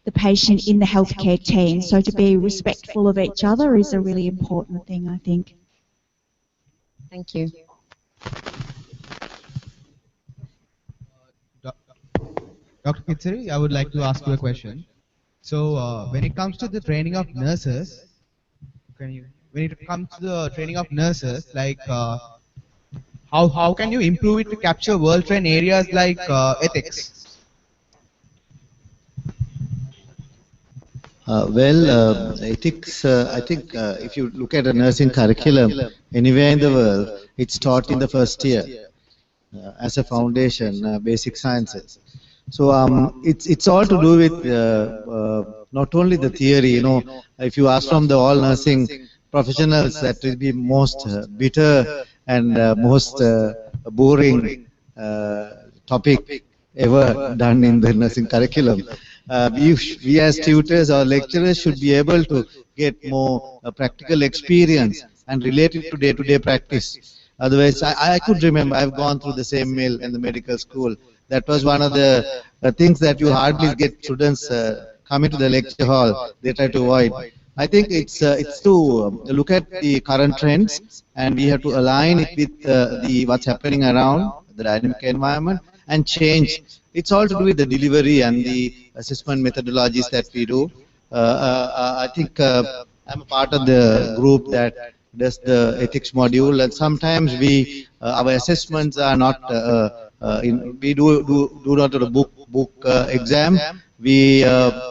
the patient in the healthcare team. So to be respectful of each other is a really important thing, I think. Thank you. Dr. Kitsari, I would like to ask you a question. So when it comes to the training of nurses, like how can you improve it to capture world trend areas like ethics? Ethics, I think if you look at a nursing curriculum, anywhere in the world, it's taught in the first year as a foundation, basic sciences. So it's all to do with not only the theory, you know, if you ask from the all nursing professionals, that will be most bitter and most boring topic ever done in the nursing curriculum. We as tutors or lecturers should be able to get more practical experience and relate it to day-to-day practice. Otherwise, I could remember, I've gone through the same mill in the medical school. That was one of the things that you hardly get students coming to the lecture hall. They try to avoid. I think it's to look at the current trends, and we have to align it with what's happening around the dynamic environment and change. It's all to do with the delivery and the assessment methodologies that we do. I think I'm a part of the group that does the ethics module, and sometimes our assessments are not we do not do a book exam. We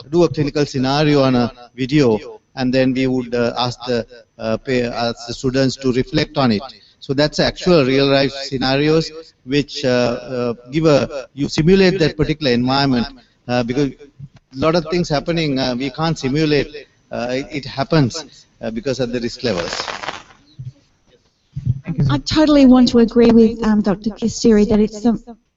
do a clinical scenario on a video, and then we would ask the students to reflect on it. So that's actual real life scenarios which you simulate that particular environment, because a lot of things happening we can't simulate. It happens because of the risk levels. I totally want to agree with Dr. Kitsari that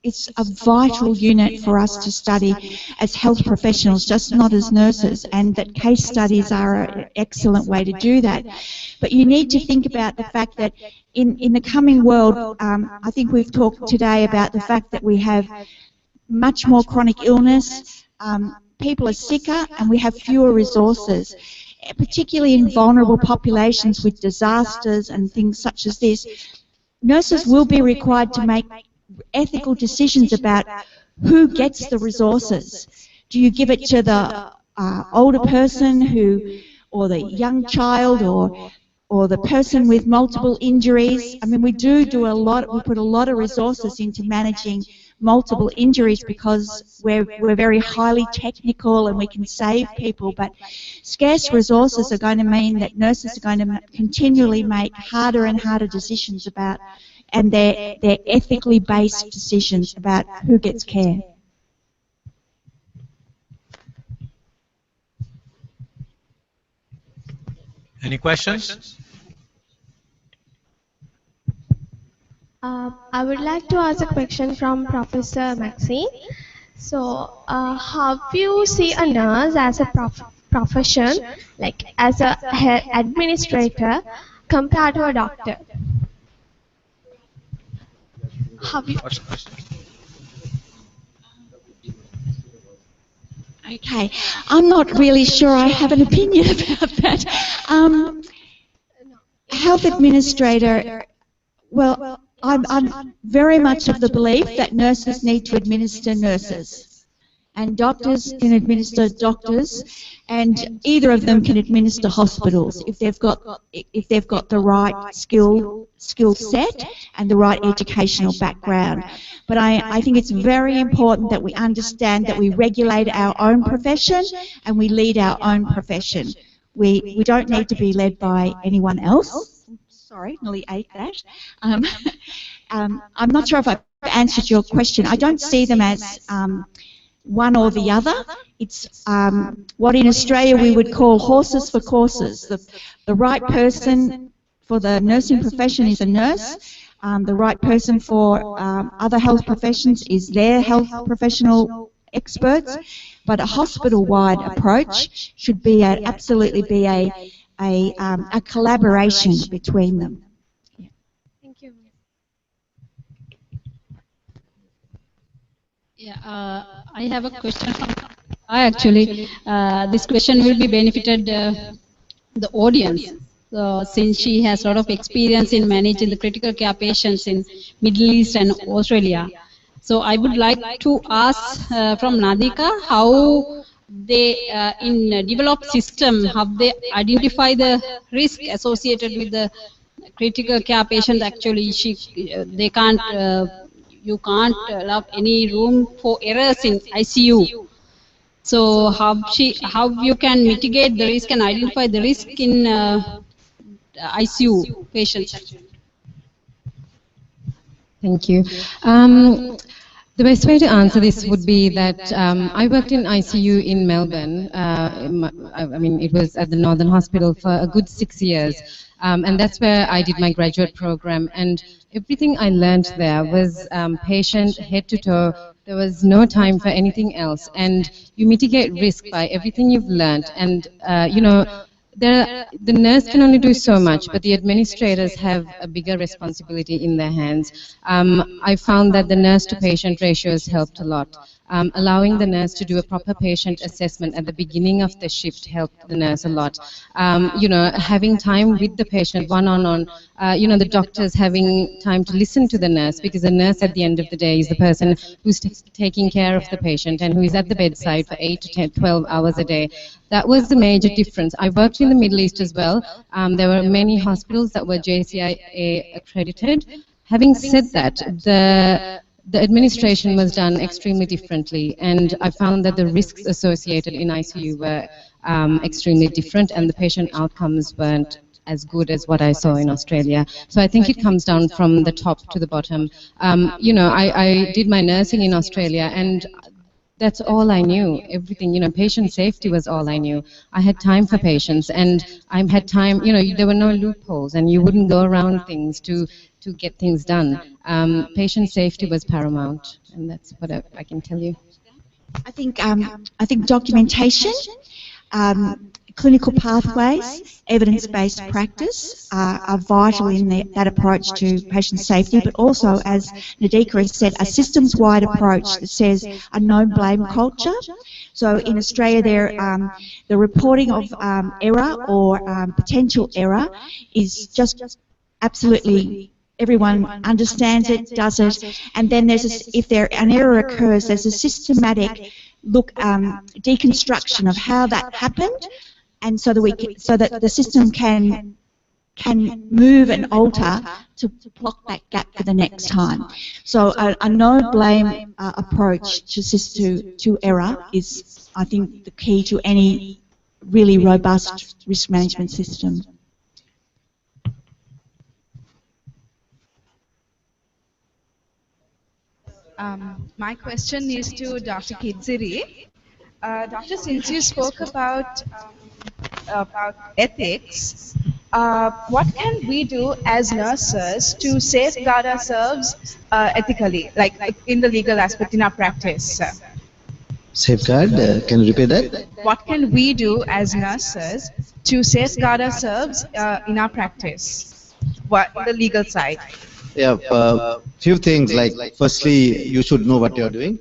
it's a vital unit for us to study as health professionals, just not as nurses, and that case studies are an excellent way to do that. But you need to think about the fact that in the coming world, I think we've talked today about the fact that we have much more chronic illness, people are sicker, and we have fewer resources, particularly in vulnerable populations with disasters and things such as this. Nurses will be required to make ethical decisions about who gets the resources. Do you give it to the older person or the young child, or the person with multiple injuries? I mean, we put a lot of resources into managing multiple injuries because we're very highly technical and we can save people, but scarce resources are going to mean that nurses are going to continually make harder and harder decisions about, and they're ethically based decisions about who gets care. Any questions? I would like to ask a question from Professor Maxine. So, how do you see a nurse as a profession, like as a health administrator, compared to a doctor? What's the question? Okay, I'm not really sure I have an opinion about that. health administrator, well, I'm very much of the belief that nurses need to administer nurses. And doctors can administer doctors, and either of them can administer hospitals if they've got the right skill set and the right educational background. But I think it's very important that we understand that we regulate our own profession and we lead our own profession. We don't need to be led by anyone else. Sorry, nearly ate that. I'm not sure if I've answered your question. I don't see them as one or the other. It's what in Australia we would call horses for courses. The right person for the nursing profession is a nurse. The right person for other health professions is their health professional experts. But a hospital-wide approach should be absolutely be a collaboration between them. Thank you. Yeah, I have a question. Actually, this question will be benefited the audience. So, since she has a lot of experience in managing the critical care patients in Middle East and Australia. So, I would like to ask from Nadika how they, in developed system, how they identify the risk associated with the critical care patient. Actually, they can't. You can't allow any room for errors in ICU. So how you can mitigate the risk and identify the risk in ICU patients? Thank you. The best way to answer this would be that I worked in ICU in Melbourne. I mean, it was at the Northern Hospital for a good 6 years. And that's where I did my graduate program. And everything I learned there was patient head to toe. There was no time for anything else. And you mitigate risk by everything you've learned. And, you know, the nurse can only do so much, but the administrators have a bigger responsibility in their hands. I found that the nurse-to-patient ratios helped a lot. Allowing the nurse to do a proper patient assessment at the beginning of the shift helped the nurse a lot. You know, having time with the patient one-on-one, you know, the doctors having time to listen to the nurse, because the nurse at the end of the day is the person who's taking care of the patient and who is at the bedside for 8 to 10, 12 hours a day. That was the major difference. I worked in the Middle East as well. There were many hospitals that were JCIA accredited. Having said that, the administration was done extremely differently, and I found that the risks associated in ICU were extremely different, and the patient outcomes weren't as good as what I saw in Australia. So I think it comes down from the top to the bottom. You know, I did my nursing in Australia, and that's all I knew. Everything, you know, patient safety was all I knew. I had time for patients, and I had time, you know, there were no loopholes, and you wouldn't go around things to get things done. Patient safety was paramount, and that's what I can tell you. I think documentation, clinical pathways, evidence-based practice are vital in that approach to patient safety, but also, as Nadika has said, a systems-wide approach that says a no-blame culture. So in Australia, the reporting of error or potential error is just absolutely, everyone understands it, does it, and then if an error occurs, there's a systematic deconstruction of how that happened, and so that the system can move and alter to block that gap for the next time. So a no-blame approach to error is, I think, the key to any really robust risk management system. My question is to Dr. Kidziri. Doctor, since you spoke about ethics, what can we do as nurses to safeguard ourselves ethically, like in the legal aspect in our practice? Safeguard? Can you repeat that? What can we do as nurses to safeguard ourselves in our practice, in the legal side? Yeah, few things, like firstly, you should know what you're doing.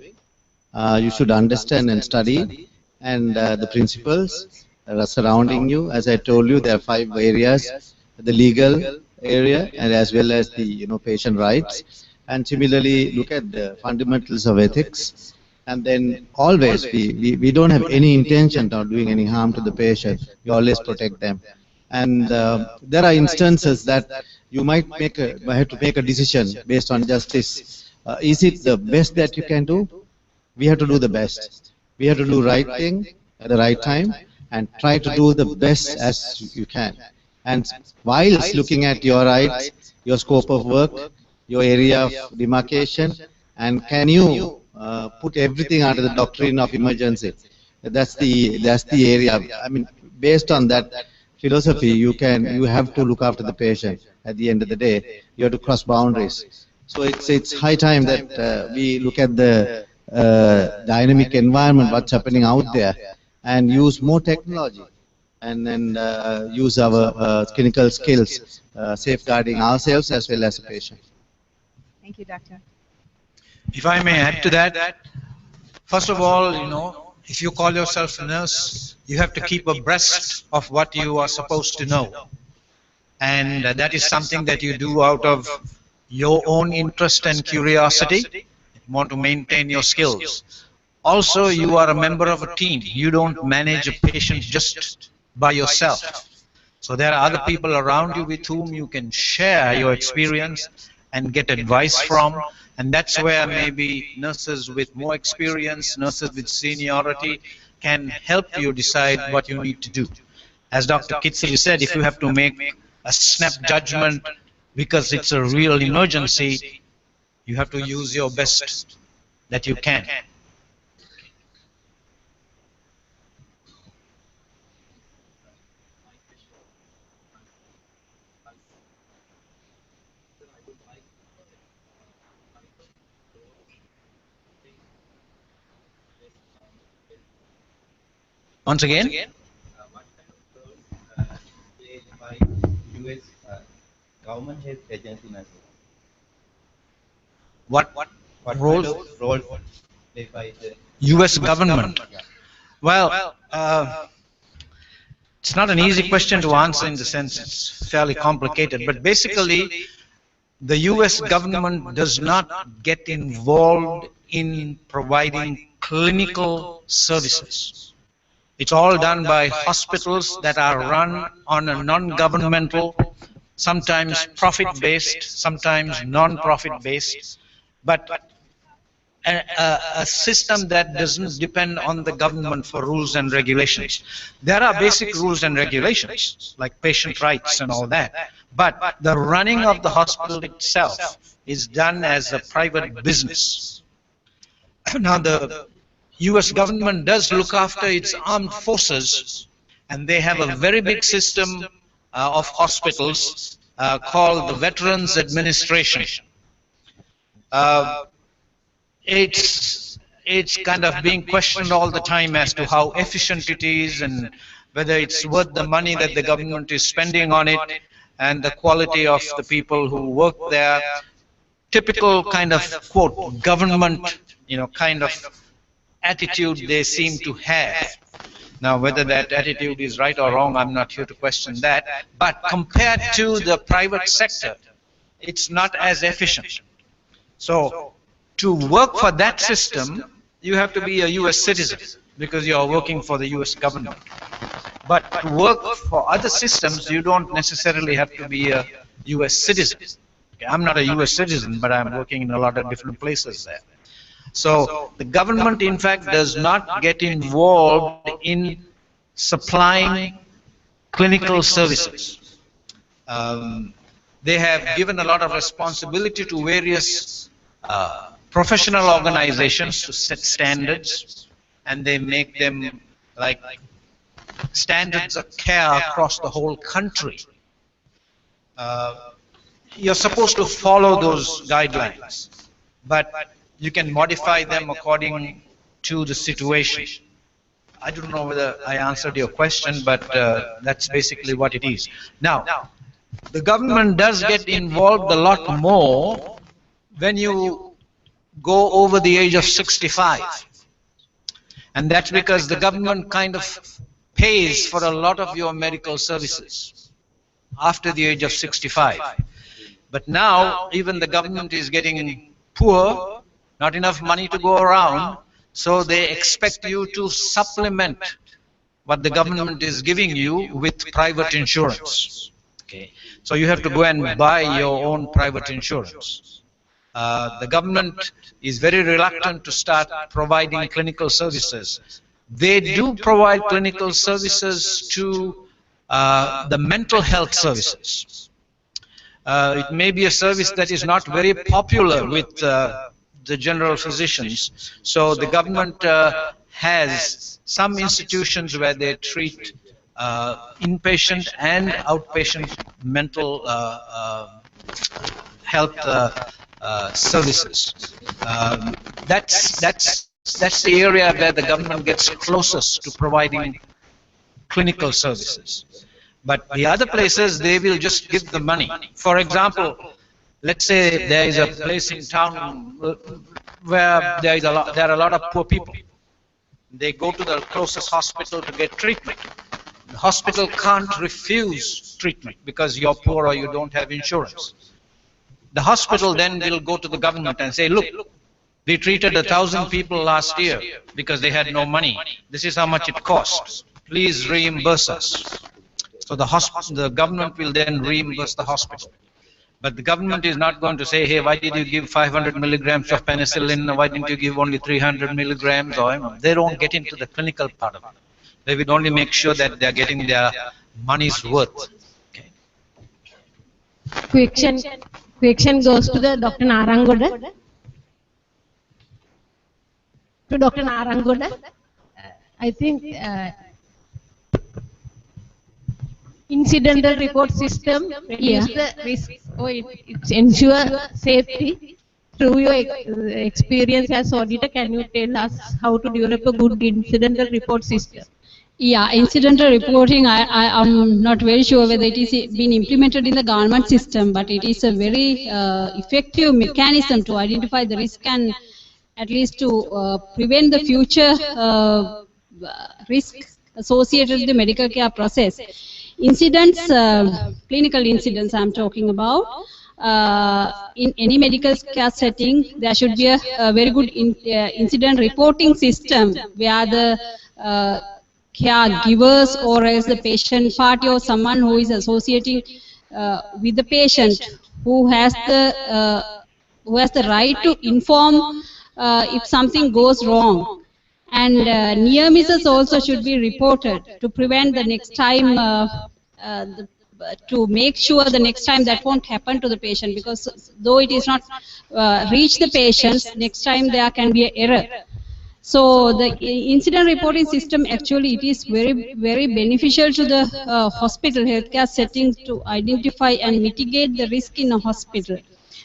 You should understand and study, and the principles that are surrounding you. As I told you, there are 5 areas: the legal area and as well as the patient rights, and similarly look at the fundamentals of ethics. And then always we don't have any intention of doing any harm to the patient. We always protect them. And there are instances that you might have to make a decision based on just this. Is it the best that you can do? We have to do the best. We have to do right thing at the right time and try to do the best as you can. And whilst looking at your rights, your scope of work, your area of demarcation, and can you put everything under the doctrine of emergency? That's the area. I mean, based on that philosophy, you have to look after the patient. At the end of the day, you have to cross boundaries. So it's high time that we look at the dynamic environment, what's happening out there, and use more technology, and then use our clinical skills, safeguarding ourselves as well as the patient. Thank you, Doctor. If I may add to that, first of all, if you call yourself a nurse, you have to keep abreast of what you are supposed to know. And that is something that you do out of your own interest and curiosity. You want to maintain your skills. Also, you are a member of a team. You don't manage a patient just by yourself. So there are other people around you with whom you can share your experience and get advice from. And that's where maybe nurses with more experience, nurses with seniority can help you decide what you need to do. As Dr. Kitsiri said, if you have to make a snap judgment because it's a real emergency, you have to use your best that you can. Once again? Government health agency. What role they by the US government? Well, it's not an easy question to answer in the sense it's fairly complicated, but basically the US government does not get involved in providing clinical services. It's all done by hospitals that are run on a non-governmental, sometimes profit-based, sometimes non-profit-based, but a system that doesn't depend on the government for rules and regulations. There are basic rules and regulations, like patient rights and all that, but the running of the hospital itself is done as a private business. Now, the US government does look after its armed forces, and they have a very big system of hospitals called the Veterans Administration. It's kind of being questioned all the time as to how efficient it is and whether it's worth the money that the government is spending on it and the quality of the people who work there. Typical kind of, quote, government, kind of attitude they seem to have. Now, whether that attitude is right or wrong, I'm not here to question that. But compared to the private sector, it's not as efficient. So, to work for that system, you have to be a US citizen because you are working for the US government. But to work for other systems, you don't necessarily have to be a US citizen. Okay, I'm not a US citizen, but I'm working in a lot of different places there. So the government, in fact, does not get involved in supplying clinical services. They have given a lot of responsibility to various professional organizations to set standards, and they make them like standards of care across the whole country. You're supposed to follow those guidelines, but you can modify them according to the situation. I don't know whether I answered your question, but that's basically what it is. Now, the government does get involved a lot more when you go over the age of 65. And that's because the government kind of pays for a lot of your medical services. after the age of 65. But now even the government is getting poor, not enough money to go around, so they expect you to supplement what the government is giving you with private insurance. Okay, so you have to go and buy your own private insurance. The government is very reluctant to start providing clinical services. They do provide clinical services to the mental health services. It may be a service that is not very popular with the general physicians. So the government has some institutions where they treat inpatient and outpatient mental health services. That's the area where the government gets closest to providing clinical services. But the other places, they will just give the money. For example, let's say there is a place in town where there are a lot of poor people. They go to the closest hospital to get treatment. The hospital can't refuse treatment because you're poor or you don't have insurance. The hospital then will go to the government and say, look, we treated 1,000 people last year because they had no money. This is how much it cost. Please reimburse us. So the government will then reimburse the hospital. But the government is not going to say, hey, why did you give 500 milligrams of penicillin? Why didn't you give only 300 milligrams? Or, they don't get into the clinical part of it. They will only make sure that they're getting their money's worth. Okay. Question goes to the Dr. Narangoda. To Dr. Narangoda, I think incidental report system reduce the risk, or it ensure safety. Through your experience as auditor, can you tell us how to develop a good incidental report system? Yeah, incidental reporting, I'm not very sure whether it is been implemented in the government system, but it is a very effective mechanism to identify the risk and at least to prevent the future risk associated with the medical care process. Incidents, clinical incidents I'm talking about, in any medical care setting, there should be a very good incident reporting system where the caregivers or as the patient party or someone who is associating with the patient who has the right to inform if something goes wrong. And near misses also should be reported to prevent the next time, to make sure the next time that won't happen to the patient, because though it is not reach the patients, next time there can be an error. So the incident reporting system, actually it is very, very beneficial to the hospital healthcare settings to identify and mitigate the risk in a hospital.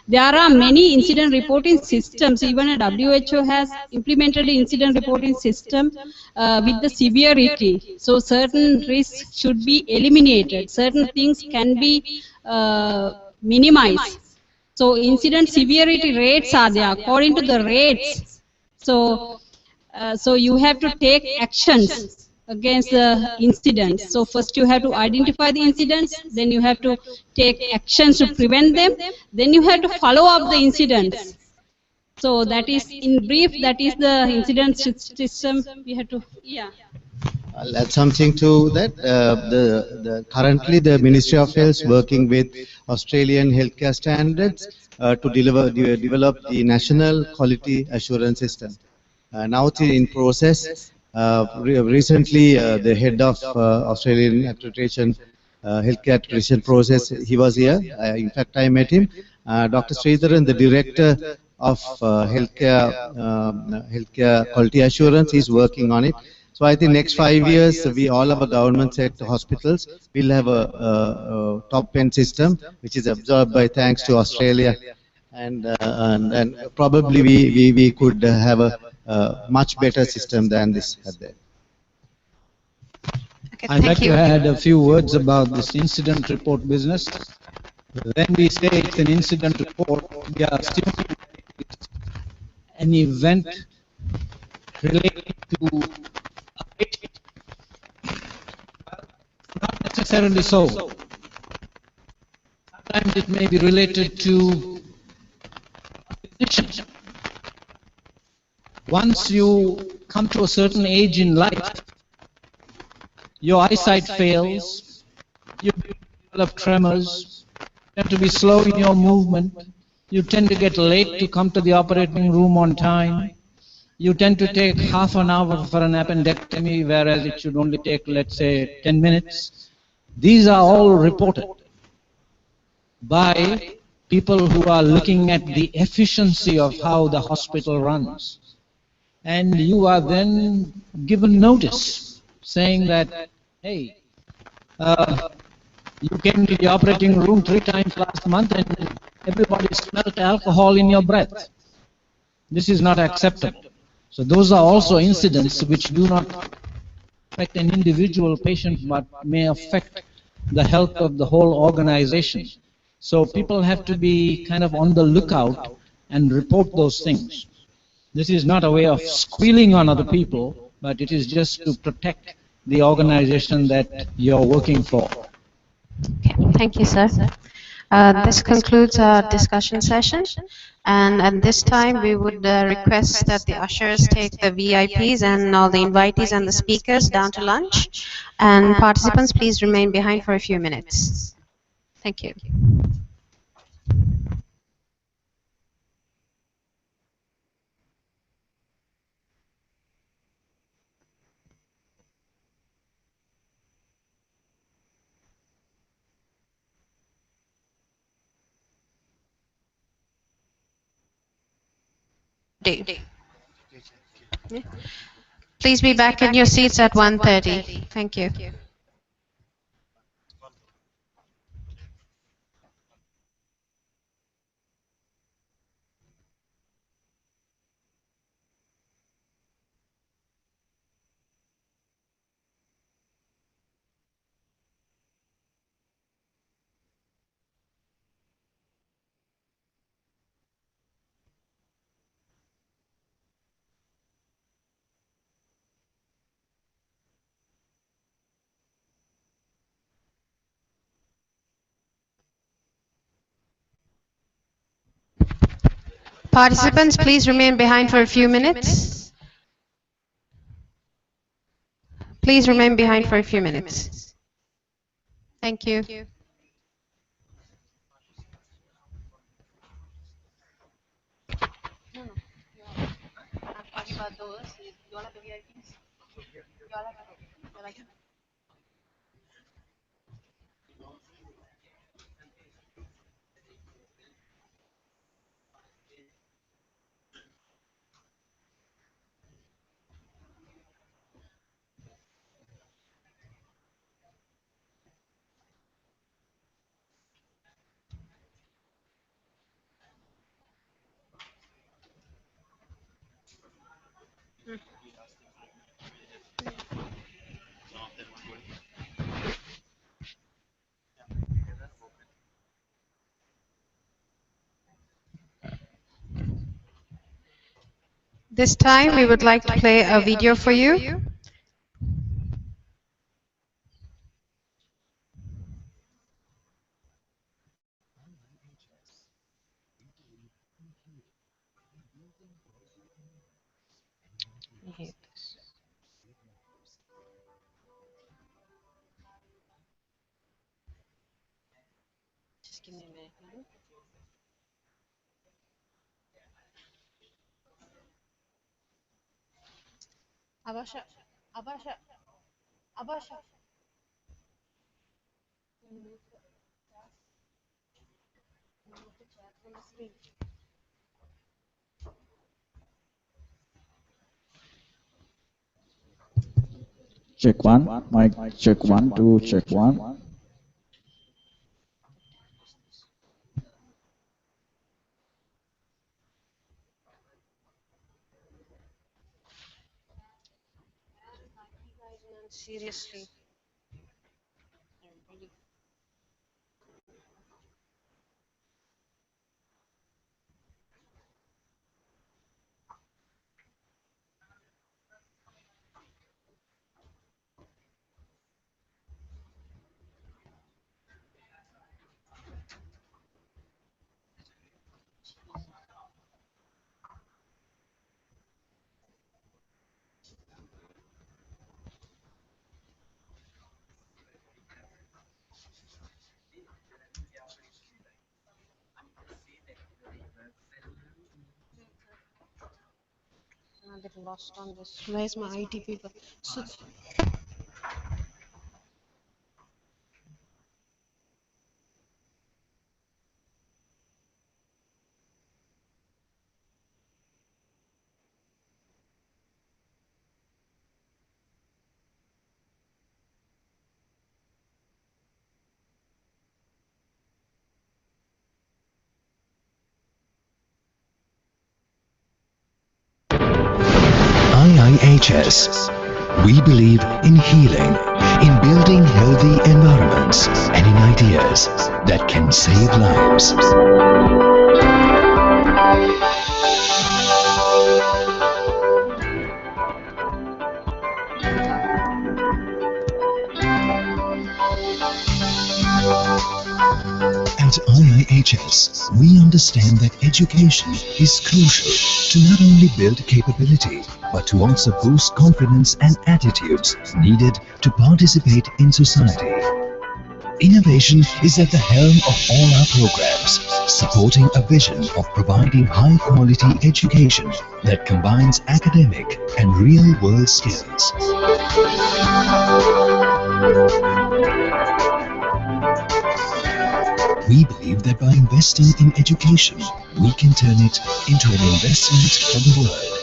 There are many incident reporting systems. Even a WHO has implemented an incident reporting system with the severity. So certain risks should be eliminated. Certain things can be minimized. So incident severity rates are there. According to the rates, so you have to take actions against the incidents. So first you have to identify the incidents, then you have to take actions to prevent them, then you have to follow up the incidents. So that is, in brief, that is the incident system we have to, yeah. I'll add something to that. Currently the Ministry of Health is working with Australian healthcare standards to develop the National Quality Assurance System. Now it's in process. Recently, the head of Australian accreditation, healthcare accreditation process, he was here. In fact, I met him. Dr. Sridharan, the director of healthcare quality assurance, is working on it. So I think next 5 years, all of our government sector hospitals will have a top 10 system, which is absorbed by thanks to Australia, and probably we could have a much better system than this had there. Okay, I'd like to add a few words about this incident report business. When we say it's an incident report, we are assuming it's an event related to a patient. Not necessarily so. sometimes it may be related to vision. Once you come to a certain age in life, your eyesight fails, you develop tremors, you tend to be slow in your movement, you tend to get late to come to the operating room on time, you tend to take half an hour for an appendectomy, whereas it should only take, let's say, 10 minutes. These are all reported by people who are looking at the efficiency of how the hospital runs. And you are then given notice saying that, hey, you came to the operating room 3 times last month and everybody smelled alcohol in your breath. This is not acceptable. So those are also incidents which do not affect an individual patient but may affect the health of the whole organization. So people have to be kind of on the lookout and report those things. This is not a way of squealing on other people, but it is just to protect the organization that you're working for. Okay, thank you, sir. This concludes our discussion session. And at this time, we would request that the ushers take the VIPs and all the invitees and the speakers down to lunch. And participants, please remain behind for a few minutes. Thank you. Please be back in your seats at 1:30. Thank you. Participants, please remain behind for a few minutes. Please remain behind for a few minutes. Thank you. This time, we would like to play a video for you. Just give me a minute. Abasha, Abasha, Abasha. Check one, mic check one, two, check one. Seriously. I'm getting lost on this. Where's my IT people? So, IIHS. We believe in healing, in building healthy environments, and in ideas that can save lives. At IIHS, we understand that education is crucial to not only build capability, but to also boost confidence and attitudes needed to participate in society. Innovation is at the helm of all our programs, supporting a vision of providing high-quality education that combines academic and real-world skills. We believe that by investing in education, we can turn it into an investment for the world.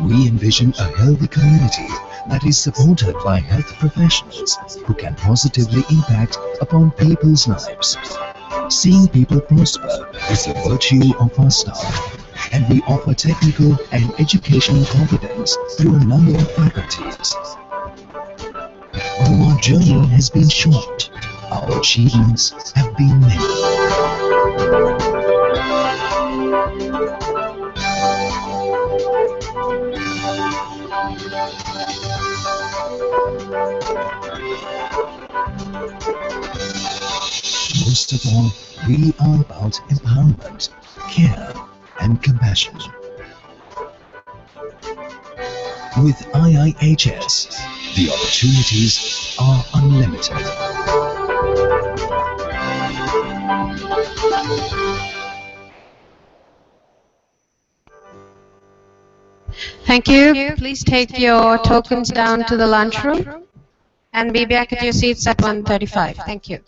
We envision a healthy community that is supported by health professionals who can positively impact upon people's lives. Seeing people prosper is a virtue of our staff, and we offer technical and educational competence through a number of faculties. Though our journey has been short, our achievements have been many. Most of all, we are about empowerment, care, and compassion. With IIHS, the opportunities are unlimited. thank you. Please take your tokens down to the lunchroom and be back at your seats at 1:35. Thank you.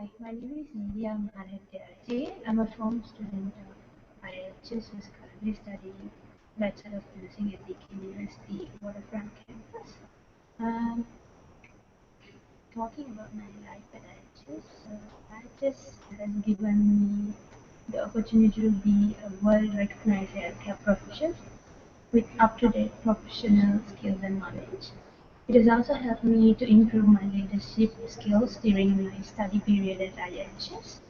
Hi, my name is Nidhi Anandaraji. I'm a former student of IHS who's currently studying Bachelor of Nursing at the University Waterfront campus. Talking about my life at IHS, IHS has given me the opportunity to be a world-recognized healthcare professional with up-to-date professional skills and knowledge. It has also helped me to improve my leadership skills during my study period at IHS.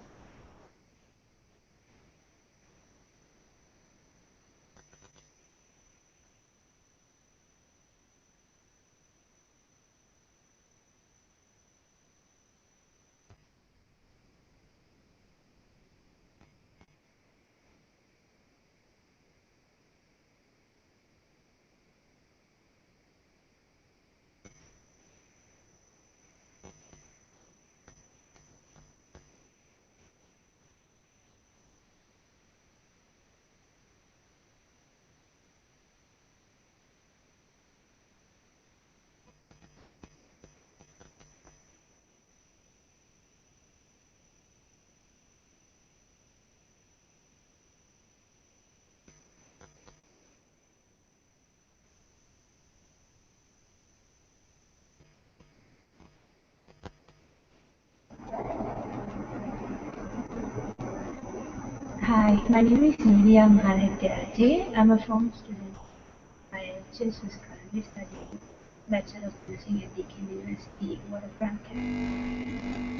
Hi, my name is Nidhi Anandaraji. I'm a former student of IHS who's currently studying Bachelor of Nursing at the University Waterfront campus.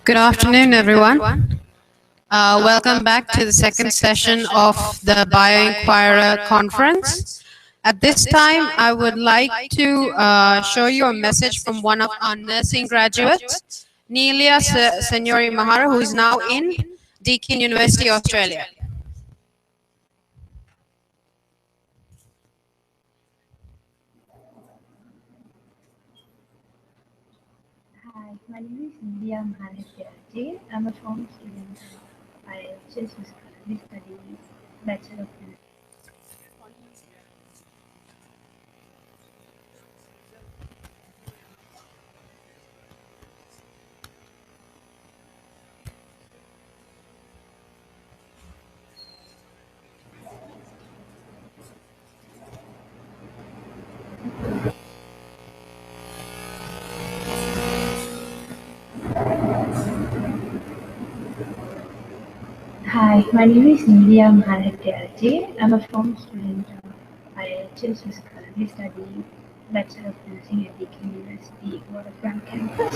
Good afternoon, everyone. Welcome back to the second session of the Bio-Inquirer conference. At this time, I would like to show you a message from one of our nursing graduates, Neelia Senori Mahara, who is now in Deakin University, Australia. Hi, my name is India Mahanatyaji. I'm a former student of IHS who's currently studying Bachelor of Nursing. Hi, my name is India Mahanatyaji. I'm a former student of IHS who's currently studying Bachelor of Nursing at Deakin University, Waterfront campus.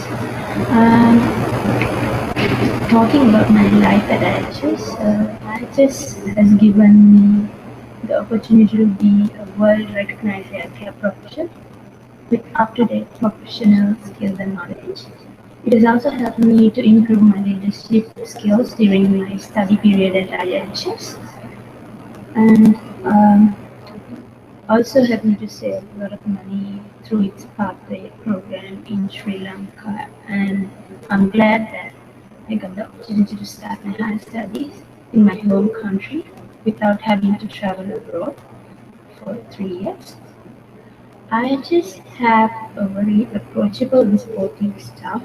Talking about my life at IHS, IHS has given me the opportunity to be a world-recognized healthcare profession with up-to-date professional skills and knowledge. It has also helped me to improve my leadership skills during my study period at IHS, and also helped me to save a lot of money through its pathway program in Sri Lanka. And I'm glad that I got the opportunity to start my higher studies in my home country without having to travel abroad for 3 years. I just have a very approachable and supportive staff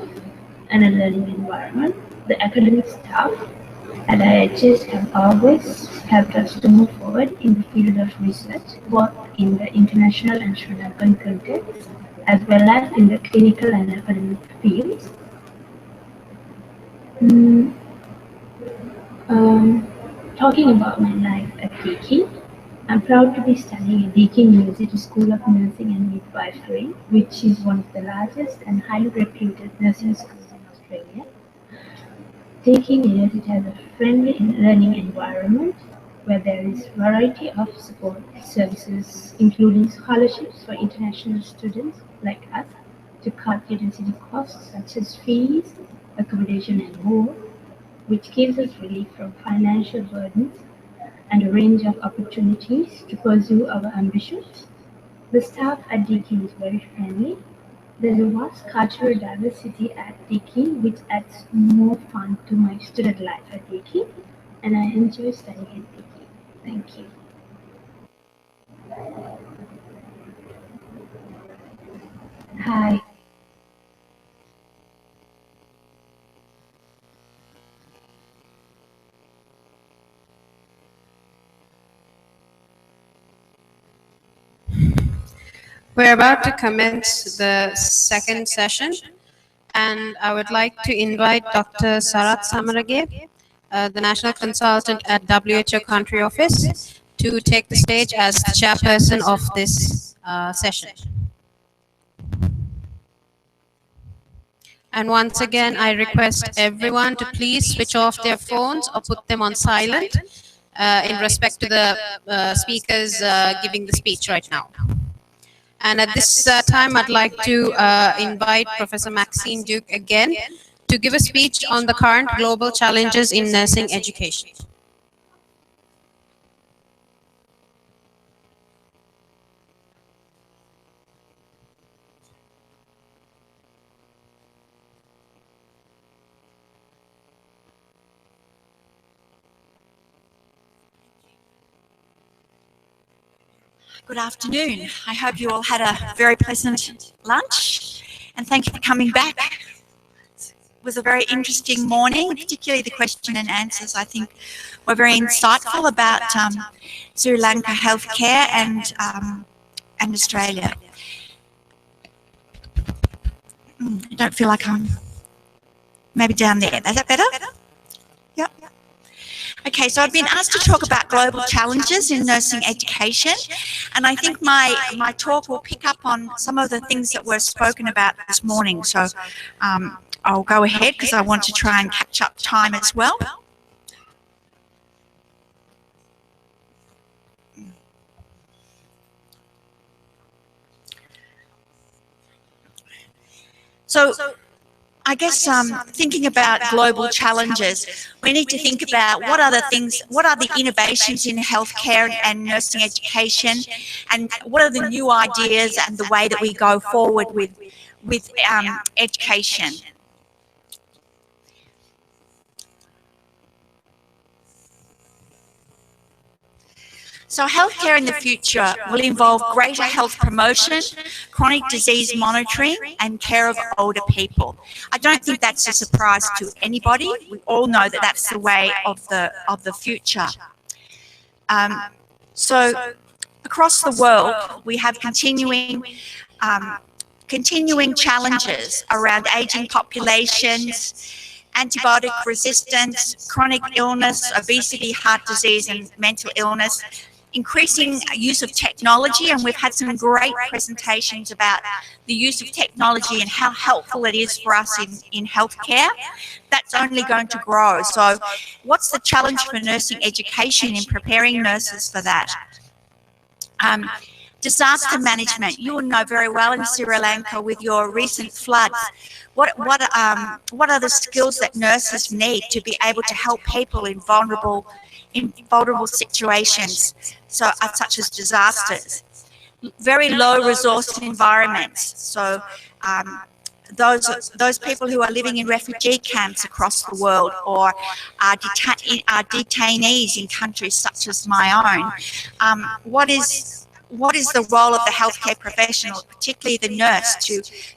and a learning environment. The academic staff at IHS have always helped us to move forward in the field of research, both in the international and Sri Lankan context, as well as in the clinical and academic fields. Talking about my life at Deakin, I'm proud to be studying at Deakin University School of Nursing and Midwifery, which is one of the largest and highly reputed nursing schools in Australia. Deakin University has a friendly learning environment where there is a variety of support services, including scholarships for international students like us to cut university costs such as fees, accommodation, and more, which gives us relief from financial burdens and a range of opportunities to pursue our ambitions. The staff at Deakin is very friendly. There's a vast cultural diversity at Deakin, which adds more fun to my student life at Deakin, and I enjoy studying at Deakin. Thank you. Hi. We're about to commence the second session, and I would like to invite Dr. Sarat Samarage, the National Consultant at WHO Country Office, to take the stage as the chairperson of this session. And once again, I request everyone to please switch off their phones or put them on silent in respect to the speakers giving the speech right now. And at this time, I'd like to invite Professor Maxine Duke again to give a speech on the current global challenges in nursing education. Good afternoon. I hope you all had a very pleasant lunch, and thank you for coming back. It was a very interesting morning, particularly the question and answers, I think, were very insightful about Sri Lanka healthcare and Australia. I don't feel like I'm maybe down there. Is that better? Yep. Okay, so I've been asked to talk about global challenges in nursing education, and I think my talk will pick up on some of the things that were spoken about this morning. So I'll go ahead because I want to try and catch up time as well. So I guess thinking about global challenges, we need to think about what are the innovations in healthcare and nursing education, and what are the new ideas and the way that we go forward with education. So healthcare in the future will involve greater health promotion, chronic disease monitoring, and care of older people. I don't think that's a surprise to anybody. We all know that that's the way of the future. So across the world, we have continuing challenges around aging populations, antibiotic resistance, chronic illness, obesity, heart disease, and mental illness, increasing use of technology, and we've had some great presentations about the use of technology and how helpful it is for us in healthcare. That's only going to grow. So what's the challenge for nursing education in preparing nurses for that? Disaster management. You will know very well in Sri Lanka with your recent floods. What are the skills that nurses need to be able to help people in vulnerable situations, such as disasters? Very low resource environments. So those people who are living in refugee camps across the world, or are detainees in countries such as my own. What is the role of the healthcare professional, particularly the nurse,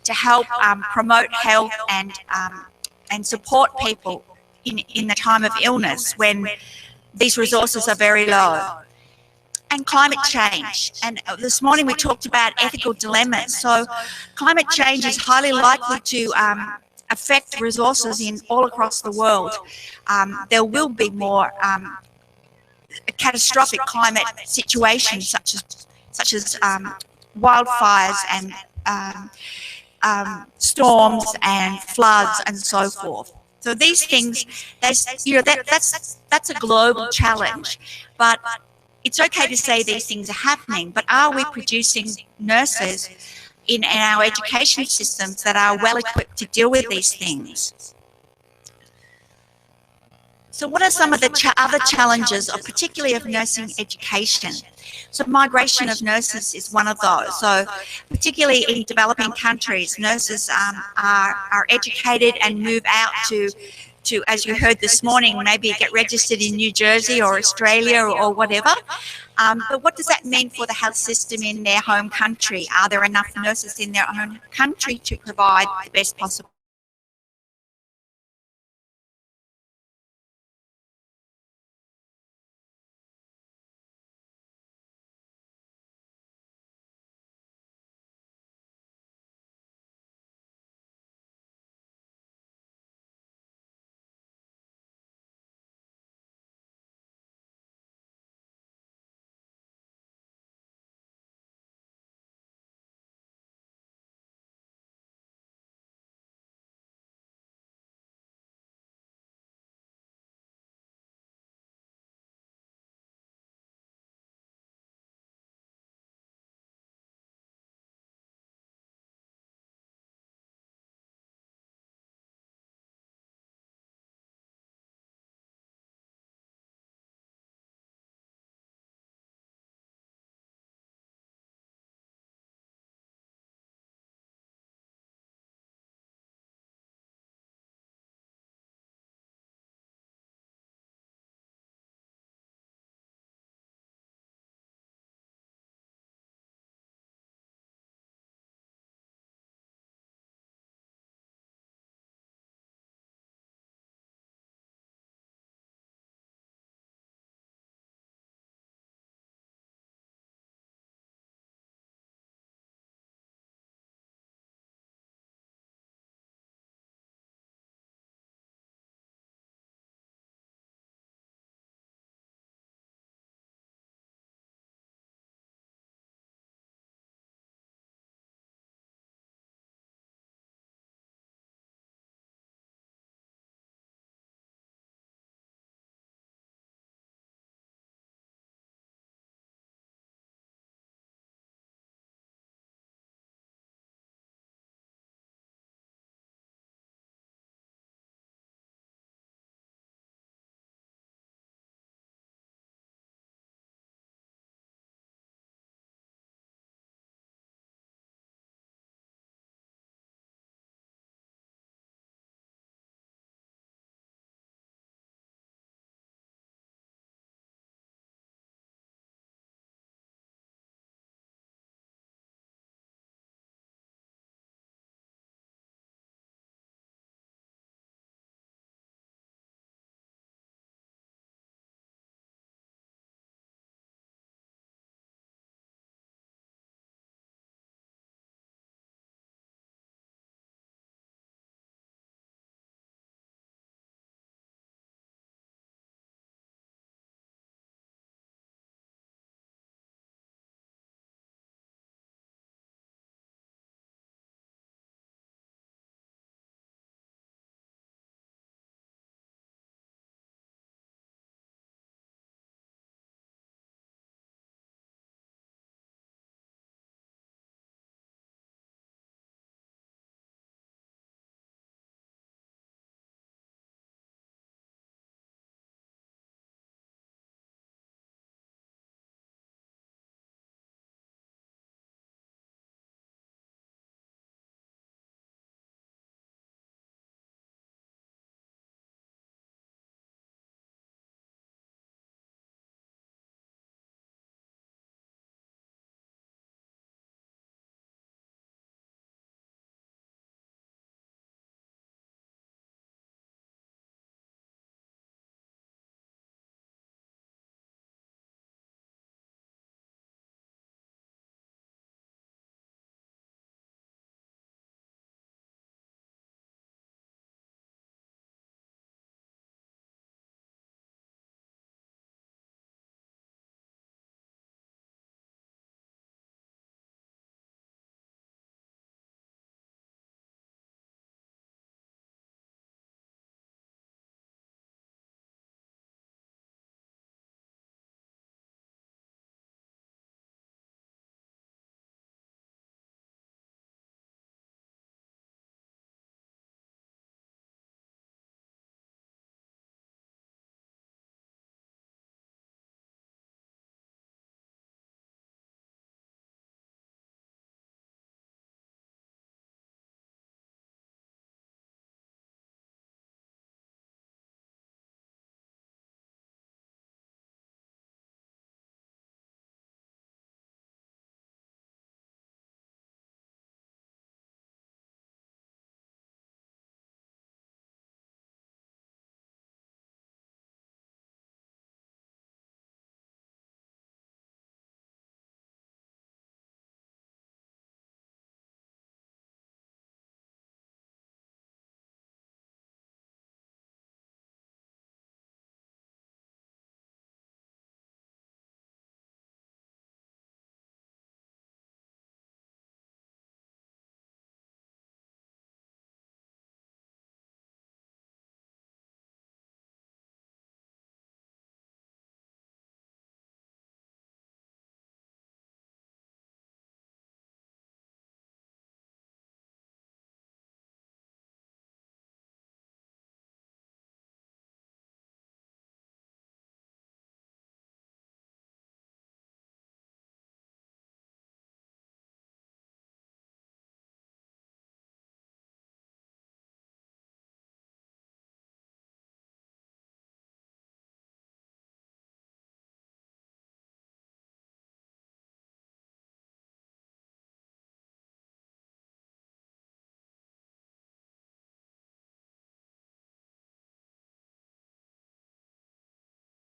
to help promote health and support people in the time of illness when these resources are very low? And climate change. And this morning we talked about ethical dilemmas. So climate change is highly likely to affect resources in all across the world. There will be more catastrophic climate situations such as wildfires and storms and floods and so forth. So these things, that's a global challenge, but it's okay to say these things are happening, but are we producing nurses in our education systems that are well equipped to deal with these things? So what are some of the other challenges, particularly of nursing education? So migration of nurses is one of those. So particularly in developing countries, nurses are educated and move out to, as you heard this morning, maybe get registered in New Jersey or Australia or whatever. But what does that mean for the health system in their home country? Are there enough nurses in their own country to provide the best possible